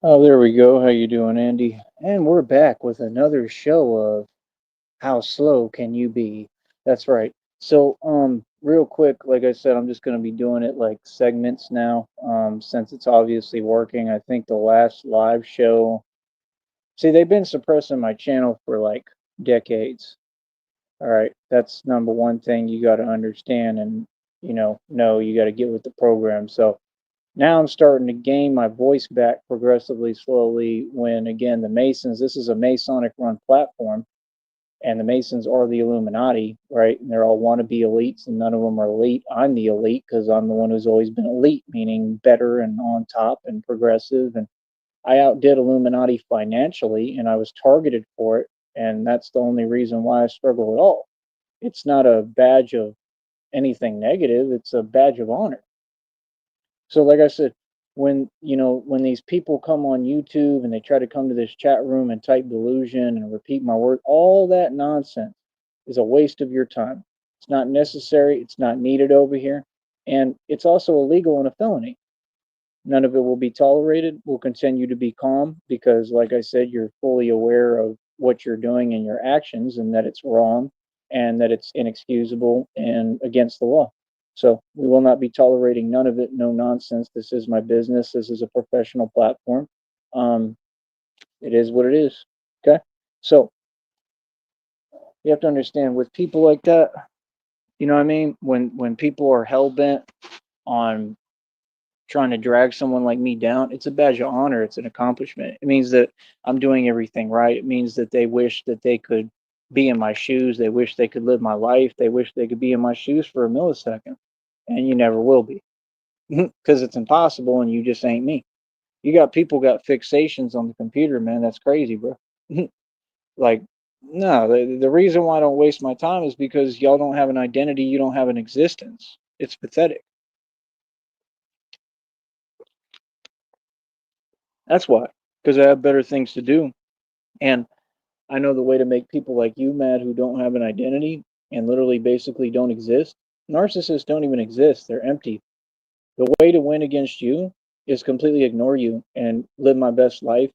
Oh, there we go. How you doing, Andy? And we're back with another show of How Slow Can You Be? That's right. So, real quick, like I said, I'm just going to be doing it like segments now, since it's obviously working. I think the last live show, see, they've been suppressing my channel for like decades. All right, that's number one thing you got to understand, and no, you got to get with the program. So, now I'm starting to gain my voice back progressively slowly when, again, the Masons, this is a Masonic run platform, and the Masons are the Illuminati, right? And they're all wannabe elites, and none of them are elite. I'm the elite because I'm the one who's always been elite, meaning better and on top and progressive. And I outdid Illuminati financially, and I was targeted for it. And that's the only reason why I struggle at all. It's not a badge of anything negative, it's a badge of honor. So, like I said, when these people come on YouTube and they try to come to this chat room and type delusion and repeat my word, all that nonsense is a waste of your time. It's not necessary. It's not needed over here, and it's also illegal and a felony. None of it will be tolerated. We'll continue to be calm because, like I said, you're fully aware of what you're doing and your actions, and that it's wrong and that it's inexcusable and against the law. So we will not be tolerating none of it. No nonsense. This is my business. This is a professional platform. Um, it is what it is. Okay. So you have to understand with people like that. You know what I mean? When people are hell bent on trying to drag someone like me down, it's a badge of honor. It's an accomplishment. It means that I'm doing everything right. It means that they wish that they could be in my shoes. They wish they could live my life. They wish they could be in my shoes for a millisecond. And you never will be because it's impossible and you just ain't me. You got people got fixations on the computer, man. That's crazy, bro. Like, no, the reason why I don't waste my time is because y'all don't have an identity. You don't have an existence. It's pathetic. That's why, because I have better things to do. And I know the way to make people like you mad who don't have an identity and literally basically don't exist. Narcissists don't even exist, they're empty. The way to win against you is completely ignore you and live my best life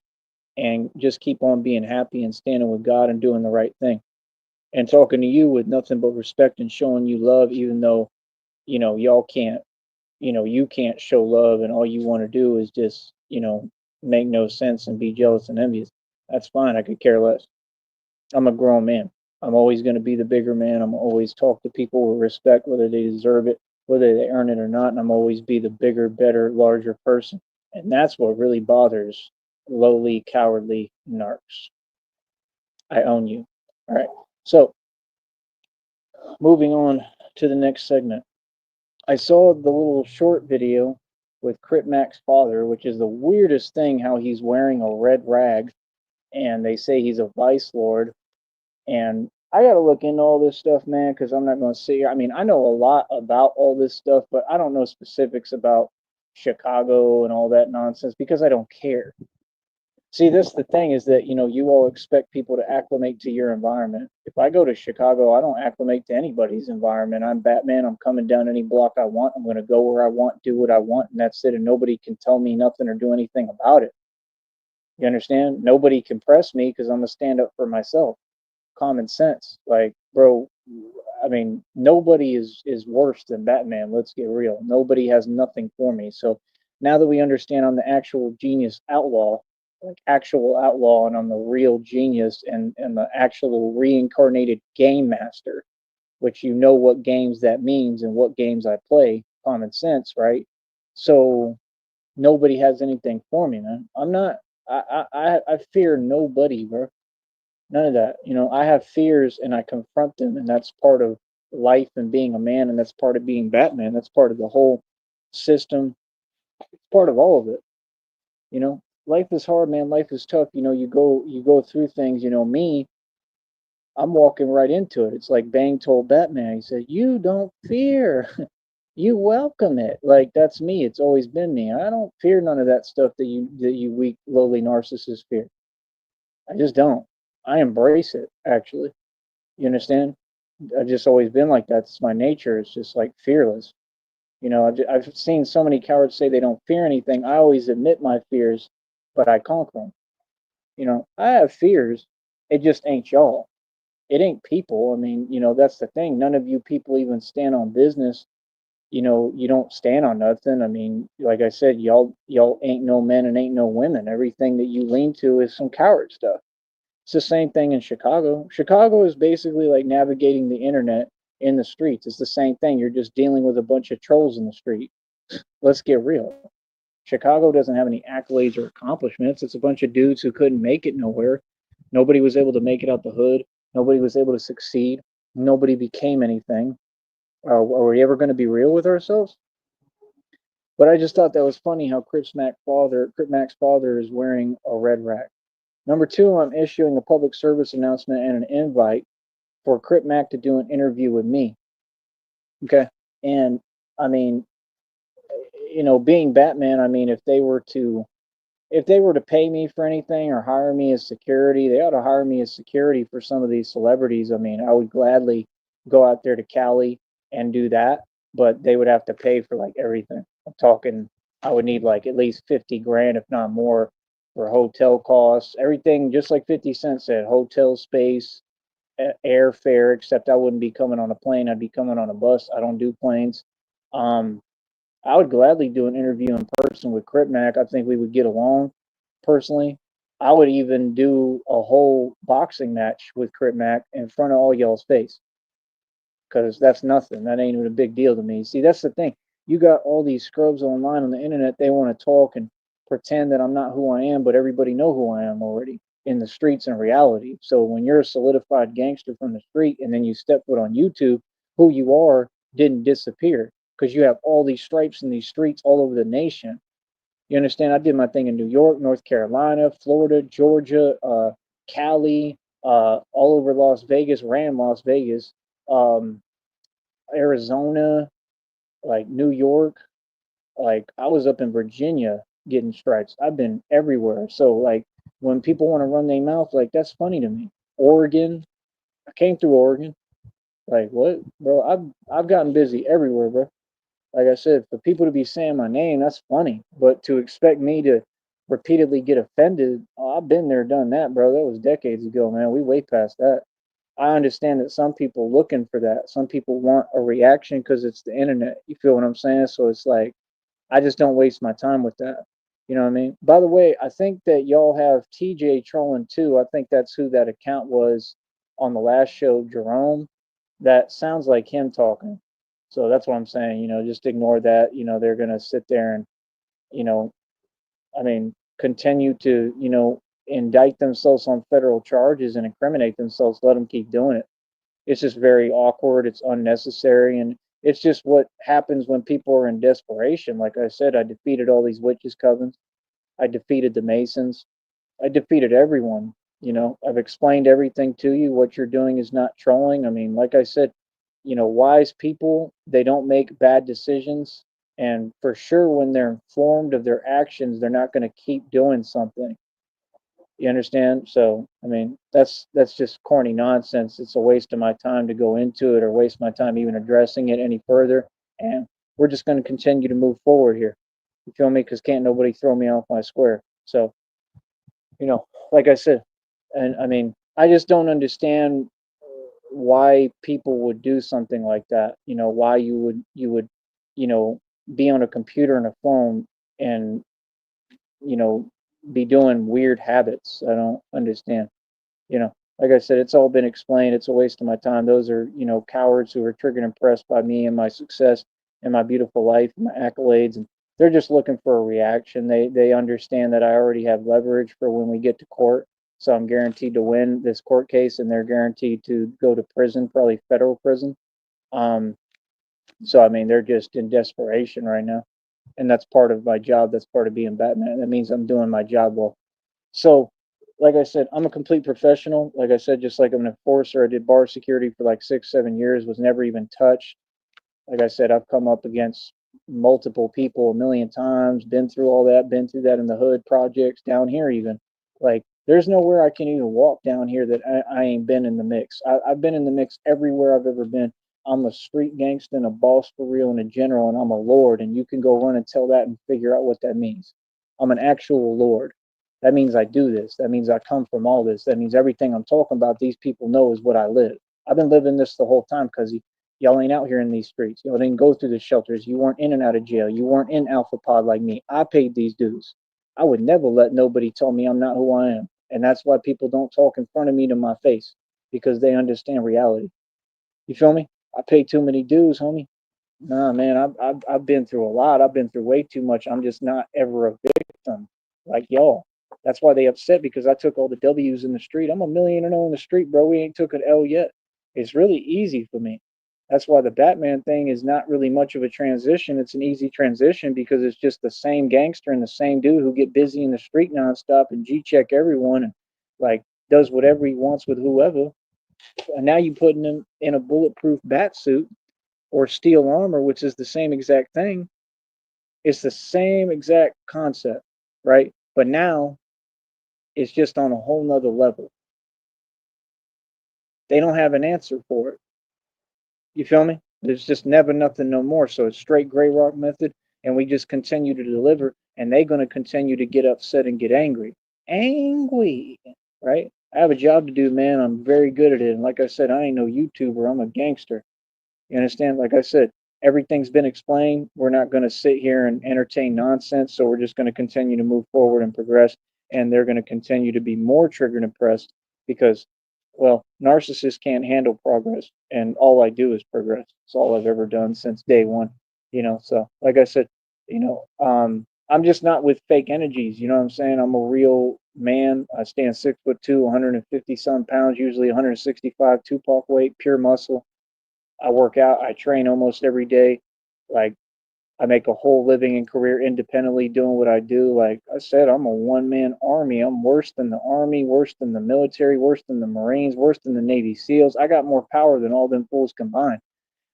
and just keep on being happy and standing with God and doing the right thing and talking to you with nothing but respect and showing you love, even though, y'all can't, you can't show love and all you want to do is just, make no sense and be jealous and envious. That's fine. I could care less. I'm a grown man. I'm always going to be the bigger man. I'm always talk to people with respect, whether they deserve it, whether they earn it or not. And I'm always be the bigger, better, larger person. And that's what really bothers lowly, cowardly narcs. I own you. All right. So moving on to the next segment. I saw the little short video with Crip father, which is the weirdest thing how he's wearing a red rag and they say he's a vice lord. And I got to look into all this stuff, man, because I'm not going to sit here. I mean, I know a lot about all this stuff, but I don't know specifics about Chicago and all that nonsense because I don't care. See, this the thing is that you all expect people to acclimate to your environment. If I go to Chicago, I don't acclimate to anybody's environment. I'm Batman. I'm coming down any block I want. I'm going to go where I want, do what I want, and that's it. And nobody can tell me nothing or do anything about it. You understand? Nobody can press me because I'm gonna stand up for myself. Common sense. Like, bro, I mean, nobody is worse than Batman. Let's get real. Nobody has nothing for me. So now that we understand I'm the actual genius outlaw, like actual outlaw, and I'm the real genius and the actual reincarnated game master, which you know what games that means and what games I play. Common sense, right? So nobody has anything for me, man. I'm not. I fear nobody, bro. None of that. I have fears and I confront them, and that's part of life and being a man, and that's part of being Batman. That's part of the whole system. It's part of all of it. Life is hard, man. Life is tough. You go through things. Me, I'm walking right into it. It's like Bang told Batman. He said, "You don't fear." You welcome it. Like that's me. It's always been me. I don't fear none of that stuff that you weak, lowly narcissists fear. I just don't. I embrace it, actually. You understand? I've just always been like that. It's my nature. It's just like fearless. I've seen so many cowards say they don't fear anything. I always admit my fears but I conquer them. I have fears. It just ain't y'all. It ain't people. I mean, that's the thing. None of you people even stand on business. You don't stand on nothing. I mean, like I said, y'all ain't no men and ain't no women. Everything that you lean to is some coward stuff. It's the same thing in Chicago. Chicago is basically like navigating the internet in the streets. It's the same thing. You're just dealing with a bunch of trolls in the street. Let's get real. Chicago doesn't have any accolades or accomplishments. It's a bunch of dudes who couldn't make it nowhere. Nobody was able to make it out the hood. Nobody was able to succeed. Nobody became anything. Are we ever going to be real with ourselves? But I just thought that was funny how Crip Mac's father is wearing a red rack. Number two, I'm issuing a public service announcement and an invite for Crip Mac to do an interview with me. Okay. And I mean, being Batman, I mean, if they were to pay me for anything or hire me as security, they ought to hire me as security for some of these celebrities. I mean, I would gladly go out there to Cali and do that, but they would have to pay for like everything. I'm talking, I would need like at least 50 grand, if not more, for hotel costs, everything, just like 50 Cent said, hotel space, airfare, except I wouldn't be coming on a plane. I'd be coming on a bus. I don't do planes. Um, I would gladly do an interview in person with Crip Mac. I think we would get along personally. I would even do a whole boxing match with Crip Mac in front of all y'all's face because that's nothing. That ain't even a big deal to me. See, that's the thing. You got all these scrubs online on the internet. They want to talk and pretend that I'm not who I am, but everybody know who I am already in the streets in reality. So when you're a solidified gangster from the street and then you step foot on YouTube, who you are didn't disappear because you have all these stripes in these streets all over the nation. You understand? I did my thing in New York, North Carolina, Florida, Georgia, Cali, all over Las Vegas, ran Las Vegas, um, Arizona, like New York. Like I was up in Virginia getting stripes. I've been everywhere. So like when people want to run their mouth, like that's funny to me. Oregon, I came through Oregon. Like what, bro? I've gotten busy everywhere, bro. Like I said, for people to be saying my name, that's funny. But to expect me to repeatedly get offended, oh, I've been there, done that, bro. That was decades ago, man. We way past that. I understand that some people looking for that. Some people want a reaction because it's the internet. You feel what I'm saying? So it's like I just don't waste my time with that. You know what I mean? By the way, I think that y'all have TJ trolling too. I think that's who that account was on the last show, Jerome. That sounds like him talking. So that's what I'm saying. Just ignore that. They're going to sit there and, you know, I mean, continue to, indict themselves on federal charges and incriminate themselves. Let them keep doing it. It's just very awkward. It's unnecessary. And it's just what happens when people are in desperation. Like I said, I defeated all these witches' covens. I defeated the Masons. I defeated everyone. I've explained everything to you. What you're doing is not trolling. I mean, like I said, wise people, they don't make bad decisions. And for sure, when they're informed of their actions, they're not going to keep doing something. You understand? So, I mean, that's just corny nonsense. It's a waste of my time to go into it or waste my time even addressing it any further. And we're just going to continue to move forward here. You feel me? Because can't nobody throw me off my square. So, like I said, and I mean, I just don't understand why people would do something like that. Why you would, you know, be on a computer and a phone and you know be doing weird habits. I don't understand. Like I said, it's all been explained. It's a waste of my time. Those are, cowards who are triggered and impressed by me and my success and my beautiful life and my accolades. And they're just looking for a reaction. They understand that I already have leverage for when we get to court. So I'm guaranteed to win this court case and they're guaranteed to go to prison, probably federal prison. Um, so I mean, they're just in desperation right now. And that's part of my job. That's part of being Batman. That means I'm doing my job well. So, like I said, I'm a complete professional. Like I said, just like I'm an enforcer, I did bar security for like 6, 7 years, was never even touched. Like I said, I've come up against multiple people a million times, been through all that, been through that in the hood projects down here, even. Like, there's nowhere I can even walk down here that I ain't been in the mix. I've been in the mix everywhere I've ever been. I'm a street gangster and a boss for real and a general, and I'm a lord, and you can go run and tell that and figure out what that means. I'm an actual lord. That means I do this. That means I come from all this. That means everything I'm talking about, these people know is what I live. I've been living this the whole time because y'all ain't out here in these streets. Y'all didn't go through the shelters. You weren't in and out of jail. You weren't in Alpha Pod like me. I paid these dues. I would never let nobody tell me I'm not who I am. And that's why people don't talk in front of me to my face because they understand reality. You feel me? I paid too many dues, homie. Nah, man, I've been through a lot. I've been through way too much. I'm just not ever a victim like y'all. That's why they upset because I took all the W's in the street. I'm a millionaire in the street, bro. We ain't took an L yet. It's really easy for me. That's why the Batman thing is not really much of a transition. It's an easy transition because it's just the same gangster and the same dude who get busy in the street nonstop and G check everyone and like does whatever he wants with whoever. And now you putting him in a bulletproof bat suit or steel armor, which is the same exact thing. It's the same exact concept, right? But now it's just on a whole nother level. They don't have an answer for it. You feel me? There's just never nothing no more. So it's straight gray rock method, and we just continue to deliver, and they're gonna continue to get upset and get angry. Angry, right? I have a job to do, man. I'm very good at it. And like I said, I ain't no YouTuber, I'm a gangster. You understand? Like I said, everything's been explained. We're not going to sit here and entertain nonsense. So we're just going to continue to move forward and progress. And they're going to continue to be more triggered and pressed because, well, narcissists can't handle progress. And all I do is progress. It's all I've ever done since day one. So like I said, I'm just not with fake energies. You know what I'm saying? I'm a real man. I stand 6'2", 150 some pounds, usually 165 Tupac weight, pure muscle. I work out, I train almost every day. Like I make a whole living and career independently doing what I do. Like I said, I'm a one man army. I'm worse than the army, worse than the military, worse than the Marines, worse than the Navy SEALs. I got more power than all them fools combined.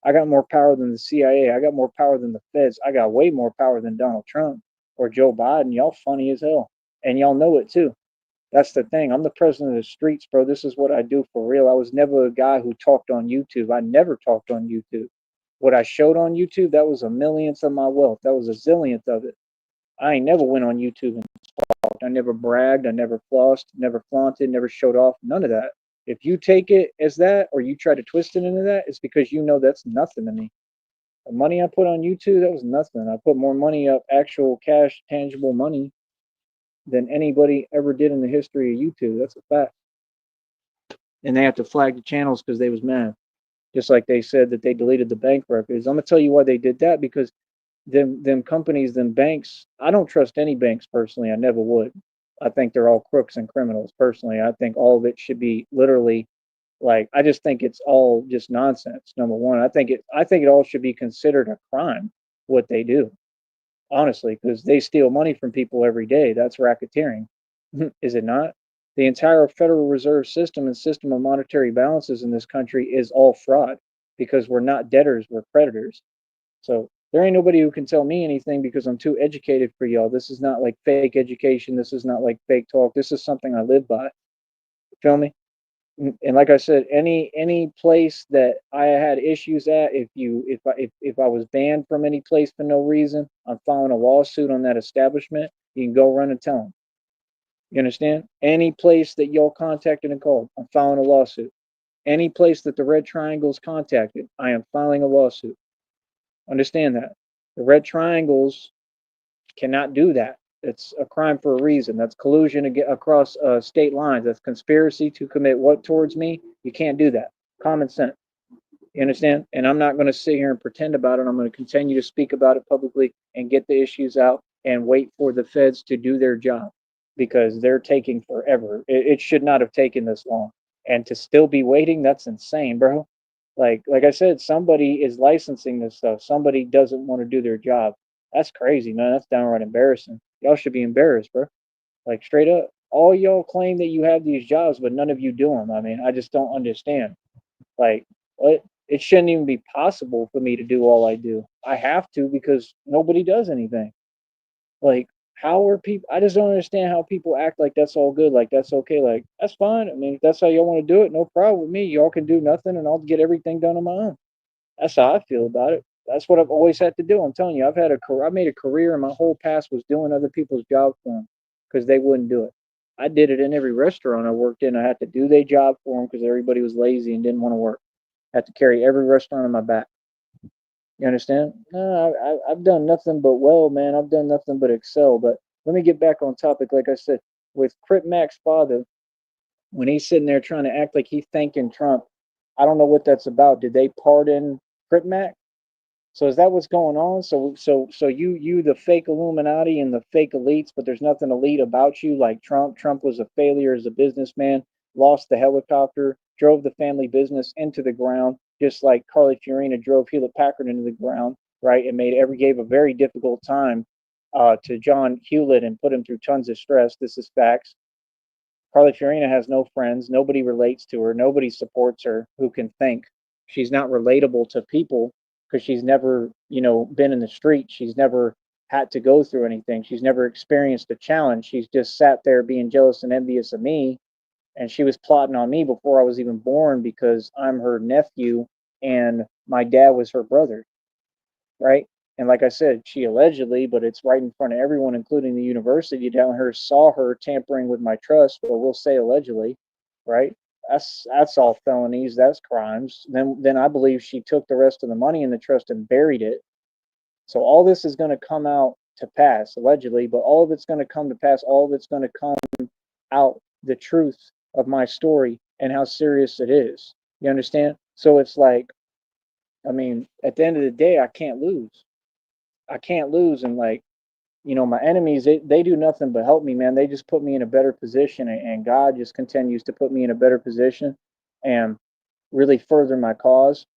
I got more power than the CIA. I got more power than the feds. I got way more power than Donald Trump or Joe Biden. Y'all funny as hell. And y'all know it too. That's the thing. I'm the president of the streets, bro. This is what I do for real. I was never a guy who talked on YouTube. I never talked on YouTube. What I showed on YouTube, that was a millionth of my wealth. That was a zillionth of it. I ain't never went on YouTube and talked. I never bragged. I never flossed, never flaunted, never showed off. None of that. If you take it as that or you try to twist it into that, it's because you know that's nothing to me. The money I put on YouTube, that was nothing. I put more money up, actual cash, tangible money, than anybody ever did in the history of YouTube. That's a fact. And they have to flag the channels because they was mad. Just like they said that they deleted the bank records. I'm gonna tell you why they did that because them companies, them banks. I don't trust any banks personally. I never would. I think they're all crooks and criminals. Personally, I think all of it should be literally like. I just think it's all just nonsense. Number one, I think it all should be considered a crime what they do. Honestly, because they steal money from people every day. That's racketeering, is it not? The entire Federal Reserve System and system of monetary balances in this country is all fraud because we're not debtors, we're creditors. So there ain't nobody who can tell me anything because I'm too educated for y'all. This is not like fake education. This is not like fake talk. This is something I live by. Feel me? And like I said, any place that I had issues at, if I was banned from any place for no reason, I'm filing a lawsuit on that establishment. You can go run and tell them. You understand? Any place that y'all contacted and called, I'm filing a lawsuit. Any place that the Red Triangles contacted, I am filing a lawsuit. Understand that. The Red Triangles cannot do that. It's a crime for a reason. That's collusion across state lines. That's conspiracy to commit what towards me? You can't do that. Common sense. You understand? And I'm not going to sit here and pretend about it. I'm going to continue to speak about it publicly and get the issues out and wait for the feds to do their job because they're taking forever. It should not have taken this long. And to still be waiting, that's insane, bro. Like I said, somebody is licensing this stuff. Somebody doesn't want to do their job. That's crazy, man. That's downright embarrassing. Y'all should be embarrassed, bro. Like straight up. All y'all claim that you have these jobs, but none of you do them. I mean, I just don't understand. Like, what? It shouldn't even be possible for me to do all I do. I have to because nobody does anything. Like, how are people? I just don't understand how people act like that's all good, like that's okay, like that's fine. I mean, if that's how y'all want to do it, no problem with me. Y'all can do nothing, and I'll get everything done on my own. That's how I feel about it. That's what I've always had to do. I'm telling you, I've had a career. I made a career, and my whole past was doing other people's jobs for them because they wouldn't do it. I did it in every restaurant I worked in. I had to do their job for them because everybody was lazy and didn't want to work. I had to carry every restaurant on my back. You understand? No, I've done nothing but well, man. I've done nothing but excel. But let me get back on topic. Like I said, with Crip Mac's father, when he's sitting there trying to act like he's thanking Trump, I don't know what that's about. Did they pardon Crip Mac? So is that what's going on? So you the fake Illuminati and the fake elites, but there's nothing elite about you like Trump. Trump was a failure as a businessman, lost the helicopter, drove the family business into the ground, just like Carly Fiorina drove Hewlett Packard into the ground, right? And gave a very difficult time to John Hewlett and put him through tons of stress. This is facts. Carly Fiorina has no friends. Nobody relates to her. Nobody supports her who can think. She's not relatable to people because she's never, been in the street. She's never had to go through anything. She's never experienced a challenge. She's just sat there being jealous and envious of me. And she was plotting on me before I was even born because I'm her nephew and my dad was her brother, right? And like I said, she allegedly, but it's right in front of everyone, including the university down here, saw her tampering with my trust. But we'll say allegedly, right? That's all felonies. That's crimes. Then I believe she took the rest of the money in the trust and buried it. So all this is going to come out to pass allegedly, but all of it's going to come to pass. All of it's going to come out the truth of my story and how serious it is. You understand? So it's like, I mean, at the end of the day, I can't lose. I can't lose. And like, my enemies, they do nothing but help me, man. They just put me in a better position, and God just continues to put me in a better position and really further my cause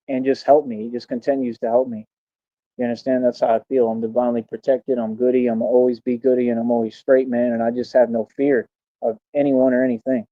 and just help me. He just continues to help me. You understand? That's how I feel. I'm divinely protected. I'm goody. I'm always be goody, and I'm always straight, man. And I just have no fear of anyone or anything.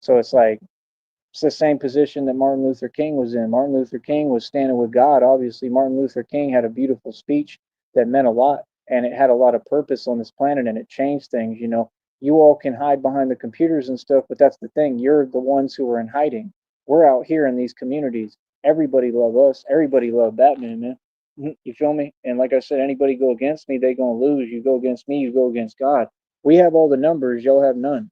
So it's the same position that Martin Luther King was in. Martin Luther King was standing with God. Obviously, Martin Luther King had a beautiful speech that meant a lot and it had a lot of purpose on this planet and it changed things. You all can hide behind the computers and stuff, but that's the thing. You're the ones who are in hiding. We're out here in these communities. Everybody love us. Everybody love Batman, man. You feel me? And like I said, anybody go against me, they gonna lose. You go against me, you go against God. We have all the numbers, y'all have none.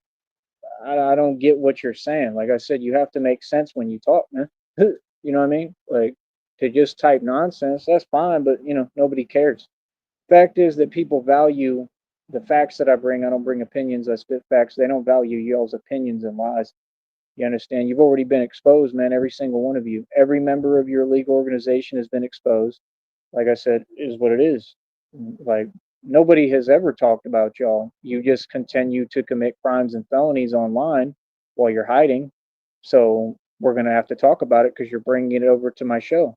I don't get what you're saying. Like I said, you have to make sense when you talk, man. You know what I mean? Like to just type nonsense, that's fine, but nobody cares. Fact is that people value the facts that I bring. I don't bring opinions, I spit facts. They don't value y'all's opinions and lies. You understand? You've already been exposed, man, every single one of you. Every member of your legal organization has been exposed. Like I said, is what it is. Like nobody has ever talked about y'all. You just continue to commit crimes and felonies online while you're hiding. So we're going to have to talk about it because you're bringing it over to my show.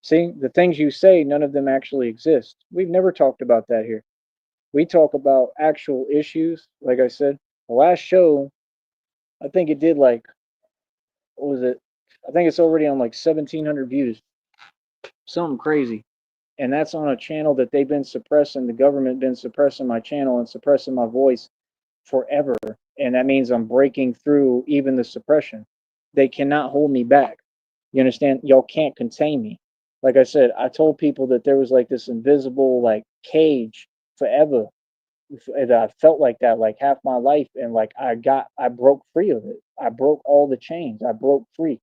See, the things you say, none of them actually exist. We've never talked about that here. We talk about actual issues. Like I said, the last show, I think it did like, what was it? I think it's already on like 1,700 views. Something crazy. And that's on a channel that they've been suppressing. The government been suppressing my channel and suppressing my voice forever. And that means I'm breaking through even the suppression. They cannot hold me back. You understand? Y'all can't contain me. Like I said, I told people that there was like this invisible like cage forever. And I felt like that like half my life. And like I broke free of it. I broke all the chains. I broke free.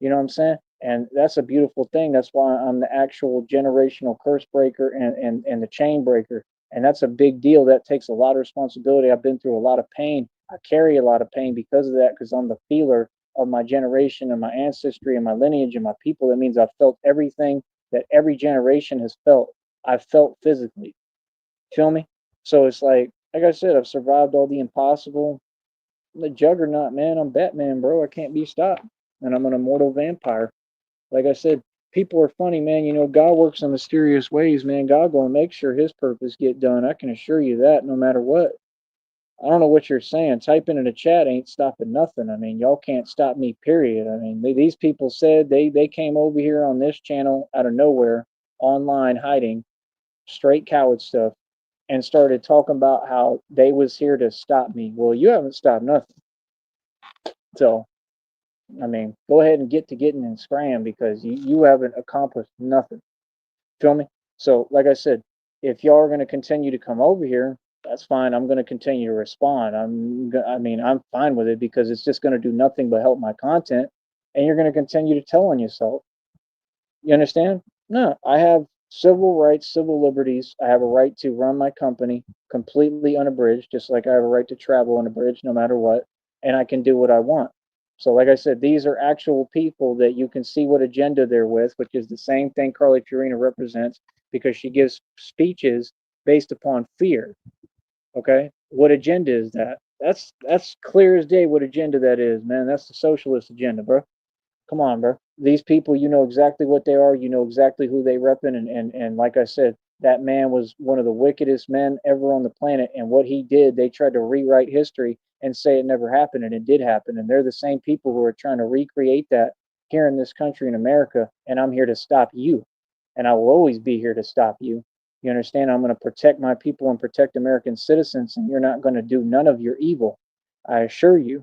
You know what I'm saying? And that's a beautiful thing. That's why I'm the actual generational curse breaker and the chain breaker. And that's a big deal. That takes a lot of responsibility. I've been through a lot of pain. I carry a lot of pain because of that, because I'm the feeler of my generation and my ancestry and my lineage and my people. That means I've felt everything that every generation has felt. I've felt physically. Feel me? So it's like I said, I've survived all the impossible. I'm the juggernaut, man. I'm Batman, bro. I can't be stopped. And I'm an immortal vampire. Like I said, people are funny, man. God works in mysterious ways, man. God gonna make sure his purpose get done. I can assure you that no matter what. I don't know what you're saying. Typing in the chat ain't stopping nothing. I mean, y'all can't stop me, period. I mean, these people said they came over here on this channel out of nowhere, online hiding, straight coward stuff, and started talking about how they was here to stop me. Well, you haven't stopped nothing. So I mean, go ahead and get to getting and scram because you haven't accomplished nothing. Feel me? So, like I said, if y'all are going to continue to come over here, That's fine. I'm going to continue to respond. I mean, I'm fine with it because it's just going to do nothing but help my content, and you're going to continue to tell on yourself. You understand? No, I have civil rights, civil liberties. I have a right to run my company completely unabridged, just like I have a right to travel unabridged no matter what, and I can do what I want. So, like I said, these are actual people that you can see what agenda they're with, which is the same thing Carly Fiorina represents because she gives speeches based upon fear. Okay, what agenda is that? That's clear as day what agenda that is, man. That's the socialist agenda, bro. Come on, bro. These people, you know exactly what they are. You know exactly who they repping, and like I said, that man was one of the wickedest men ever on the planet. And what he did, they tried to rewrite history and say it never happened, and it did happen. And they're the same people who are trying to recreate that here in this country in America. And I'm here to stop you, and I will always be here to stop you. You understand? I'm going to protect my people and protect American citizens, and you're not going to do none of your evil. I assure you.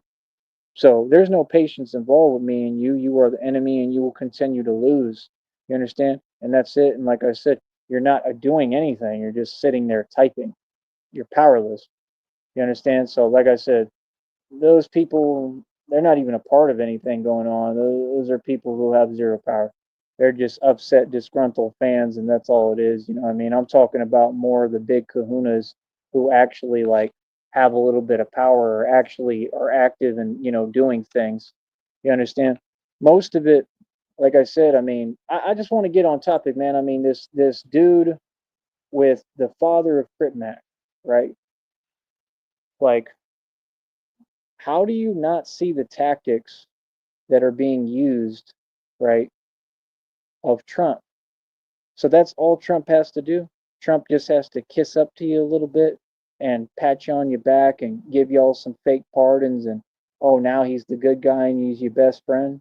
So there's no patience involved with me and you. You are the enemy and you will continue to lose. You understand? And that's it. And like I said, you're not doing anything. You're just sitting there typing. You're powerless. You understand? So, like I said, those people, they're not even a part of anything going on. Those are people who have zero power. They're just upset, disgruntled fans, and that's all it is. You know what I mean? I'm talking about more of the big kahunas who actually like have a little bit of power or actually are active and, doing things. You understand? Most of it, like I said, I mean, I just want to get on topic, man. I mean, this dude with the father of Crip, right? Like, how do you not see the tactics that are being used, right, of Trump? So that's all Trump has to do. Trump just has to kiss up to you a little bit and pat you on your back and give y'all some fake pardons and oh now he's the good guy and he's your best friend.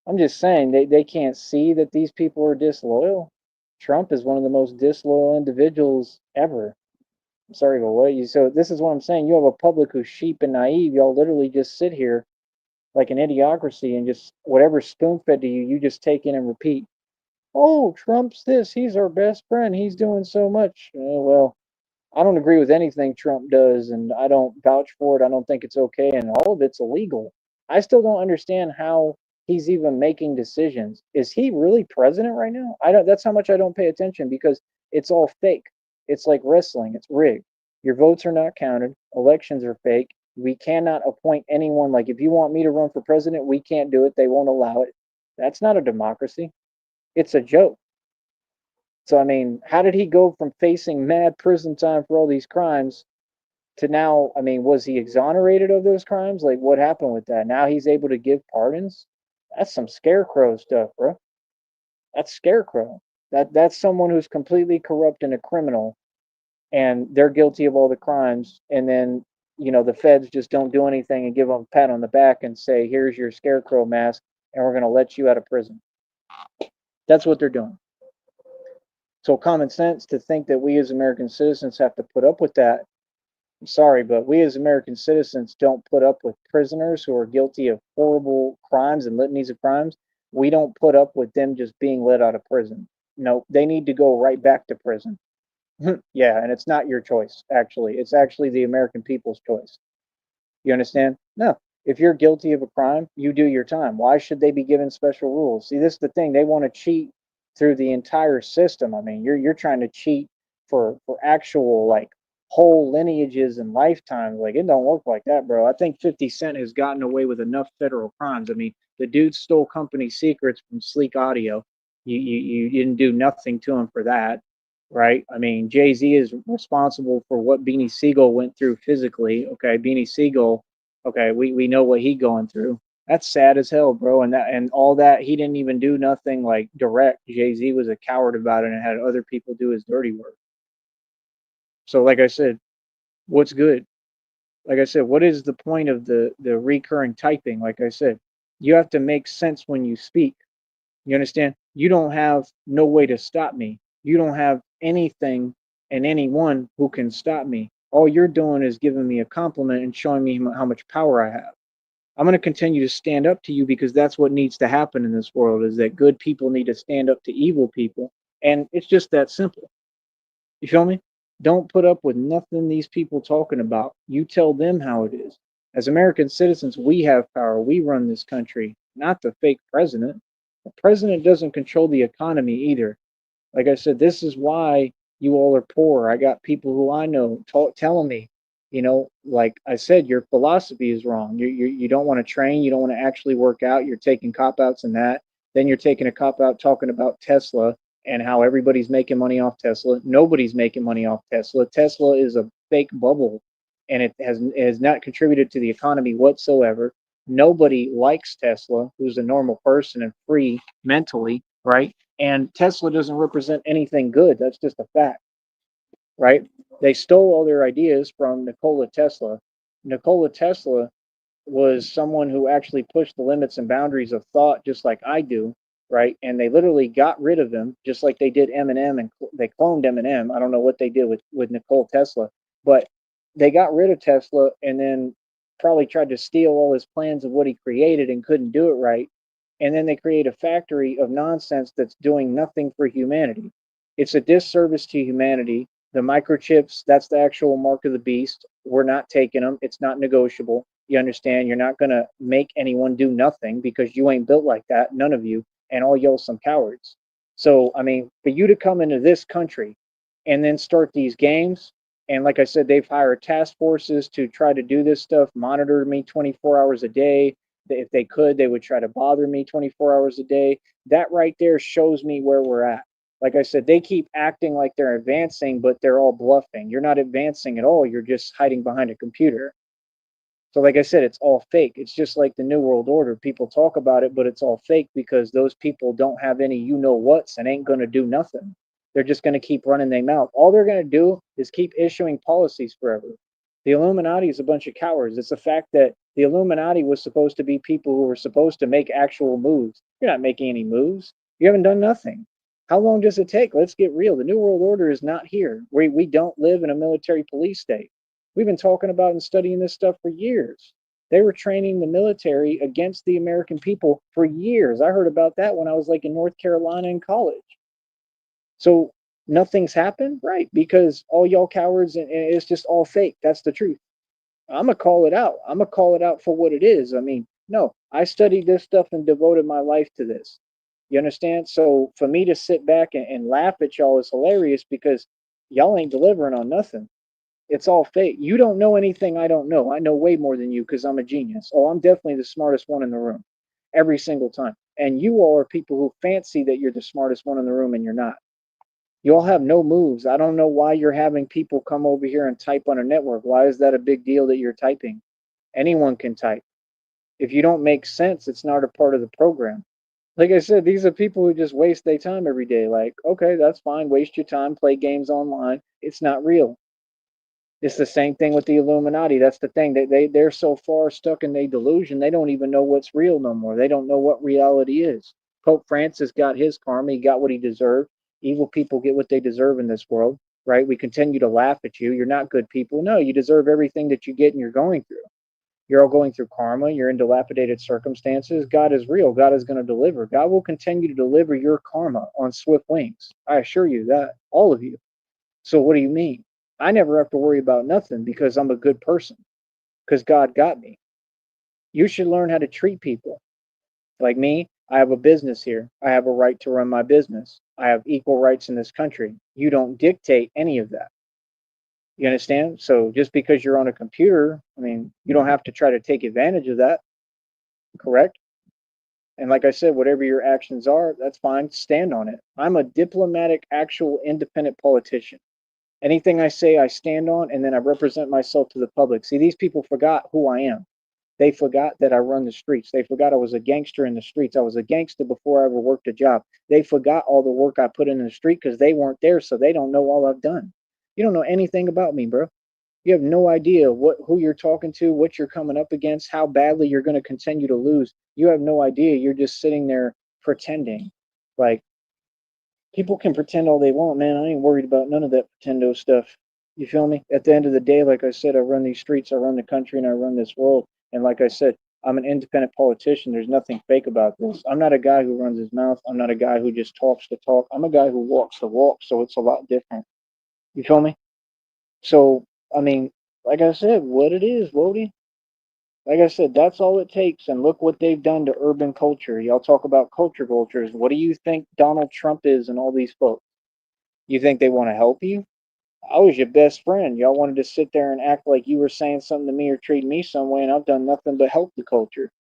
I'm just saying they can't see that these people are disloyal. Trump is one of the most disloyal individuals ever. I'm sorry, but what you so this is what I'm saying. You have a public who's sheep and naive. Y'all literally just sit here like an idiocracy and just whatever spoon fed to you, you just take in and repeat. Oh, Trump's this. He's our best friend. He's doing so much. Well, I don't agree with anything Trump does, and I don't vouch for it. I don't think it's okay, and all of it's illegal. I still don't understand how he's even making decisions. Is he really president right now? I don't. That's how much I don't pay attention because it's all fake. It's like wrestling. It's rigged. Your votes are not counted. Elections are fake. We cannot appoint anyone. Like if you want me to run for president, we can't do it. They won't allow it. That's not a democracy. It's a joke. So I mean, how did he go from facing mad prison time for all these crimes to now? I mean, was he exonerated of those crimes? Like, what happened with that? Now he's able to give pardons. That's some scarecrow stuff, bro. That's scarecrow. That's someone who's completely corrupt and a criminal, and they're guilty of all the crimes. And then the feds just don't do anything and give them a pat on the back and say, "Here's your scarecrow mask, and we're going to let you out of prison." That's what they're doing. So common sense to think that we as American citizens have to put up with that. I'm sorry, but we as American citizens don't put up with prisoners who are guilty of horrible crimes and litanies of crimes. We don't put up with them just being let out of prison. No, they need to go right back to prison. Yeah, and it's not your choice, actually. It's actually the American people's choice. You understand? No. If you're guilty of a crime, you do your time. Why should they be given special rules? See, this is the thing. They want to cheat through the entire system. I mean, you're trying to cheat for actual like whole lineages and lifetimes. Like it don't work like that, bro. I think 50 Cent has gotten away with enough federal crimes. I mean, the dude stole company secrets from Sleek Audio. You didn't do nothing to him for that, right? I mean, Jay Z is responsible for what Beanie Siegel went through physically. Okay, Beanie Siegel. Okay, we know what he going through. That's sad as hell, bro. And all that he didn't even do nothing like direct. Jay Z was a coward about it and had other people do his dirty work. So, like I said, what's good? Like I said, what is the point of the recurring typing? Like I said, you have to make sense when you speak. You understand? You don't have no way to stop me. You don't have anything and anyone who can stop me. All you're doing is giving me a compliment and showing me how much power I have. I'm going to continue to stand up to you because that's what needs to happen in this world is that good people need to stand up to evil people. And it's just that simple. You feel me? Don't put up with nothing these people talking about. You tell them how it is. As American citizens, we have power. We run this country, not the fake president. The president doesn't control the economy either. Like I said, this is why you all are poor. I got people who I know telling me, like I said, your philosophy is wrong. You don't want to train. You don't want to actually work out. You're taking cop outs and that. Then you're taking a cop out talking about Tesla and how everybody's making money off Tesla. Nobody's making money off Tesla. Tesla is a fake bubble, and it has not contributed to the economy whatsoever. Nobody likes Tesla, who's a normal person and free mentally, right? And Tesla doesn't represent anything good. That's just a fact, right? They stole all their ideas from Nikola Tesla. Nikola Tesla was someone who actually pushed the limits and boundaries of thought just like I do, right? And they literally got rid of him just like they did Eminem, and they cloned Eminem. I don't know what they did with Nikola Tesla, but they got rid of Tesla and then probably tried to steal all his plans of what he created and couldn't do it right. And then they create a factory of nonsense that's doing nothing for humanity. It's a disservice to humanity. The microchips, that's the actual mark of the beast. We're not taking them. It's not negotiable. You understand? You're not going to make anyone do nothing because you ain't built like that. None of you. And all y'all some cowards. So, I mean, for you to come into this country and then start these games, and like I said, they've hired task forces to try to do this stuff, monitor me 24 hours a day. If they could, they would try to bother me 24 hours a day. That right there shows me where we're at. Like I said, they keep acting like they're advancing, but they're all bluffing. You're not advancing at all. You're just hiding behind a computer. So, like I said, it's all fake. It's just like the New World Order. People talk about it, but it's all fake because those people don't have any you know what's and ain't going to do nothing. They're just going to keep running their mouth. All they're going to do is keep issuing policies forever. The Illuminati is a bunch of cowards. It's the fact that the Illuminati was supposed to be people who were supposed to make actual moves. You're not making any moves. You haven't done nothing. How long does it take? Let's get real. The New World Order is not here. We don't live in a military police state. We've been talking about and studying this stuff for years. They were training the military against the American people for years. I heard about that when I was like in North Carolina in college. So nothing's happened, right? Because all y'all cowards and it's just all fake. That's the truth. I'm gonna call it out. I'm gonna call it out for what it is. I mean, no, I studied this stuff and devoted my life to this. You understand? So for me to sit back and laugh at y'all is hilarious because y'all ain't delivering on nothing. It's all fake. You don't know anything I don't know. I know way more than you because I'm a genius. Oh, I'm definitely the smartest one in the room every single time. And you all are people who fancy that you're the smartest one in the room and you're not. You all have no moves. I don't know why you're having people come over here and type on a network. Why is that a big deal that you're typing? Anyone can type. If you don't make sense, it's not a part of the program. Like I said, these are people who just waste their time every day. Like, okay, that's fine. Waste your time, play games online. It's not real. It's the same thing with the Illuminati. That's the thing. They're so far stuck in their delusion, they don't even know what's real no more. They don't know what reality is. Pope Francis got his karma. He got what he deserved. Evil people get what they deserve in this world, right? We continue to laugh at you. You're not good people. No, you deserve everything that you get and you're going through. You're all going through karma. You're in dilapidated circumstances. God is real. God is going to deliver. God will continue to deliver your karma on swift wings. I assure you that, all of you. So what do you mean? I never have to worry about nothing because I'm a good person, because God got me. You should learn how to treat people. Like me, I have a business here. I have a right to run my business. I have equal rights in this country. You don't dictate any of that. You understand? So just because you're on a computer, I mean, you don't have to try to take advantage of that, correct? And like I said, whatever your actions are, that's fine. Stand on it. I'm a diplomatic, actual independent politician. Anything I say, I stand on, and then I represent myself to the public. See, these people forgot who I am. They forgot that I run the streets. They forgot I was a gangster in the streets. I was a gangster before I ever worked a job. They forgot all the work I put in the street because they weren't there, so they don't know all I've done. You don't know anything about me, bro. You have no idea who you're talking to, what you're coming up against, how badly you're going to continue to lose. You have no idea. You're just sitting there pretending. Like, people can pretend all they want, man. I ain't worried about none of that pretendo stuff. You feel me? At the end of the day, like I said, I run these streets, I run the country, and I run this world. And like I said, I'm an independent politician. There's nothing fake about this. I'm not a guy who runs his mouth. I'm not a guy who just talks to talk. I'm a guy who walks the walk, so it's a lot different. You feel me? So, I mean, like I said, what it is, Wody. Like I said, that's all it takes. And look what they've done to urban culture. Y'all talk about culture vultures. What do you think Donald Trump is and all these folks? You think they want to help you? I was your best friend. Y'all wanted to sit there and act like you were saying something to me or treating me some way, and I've done nothing but help the culture.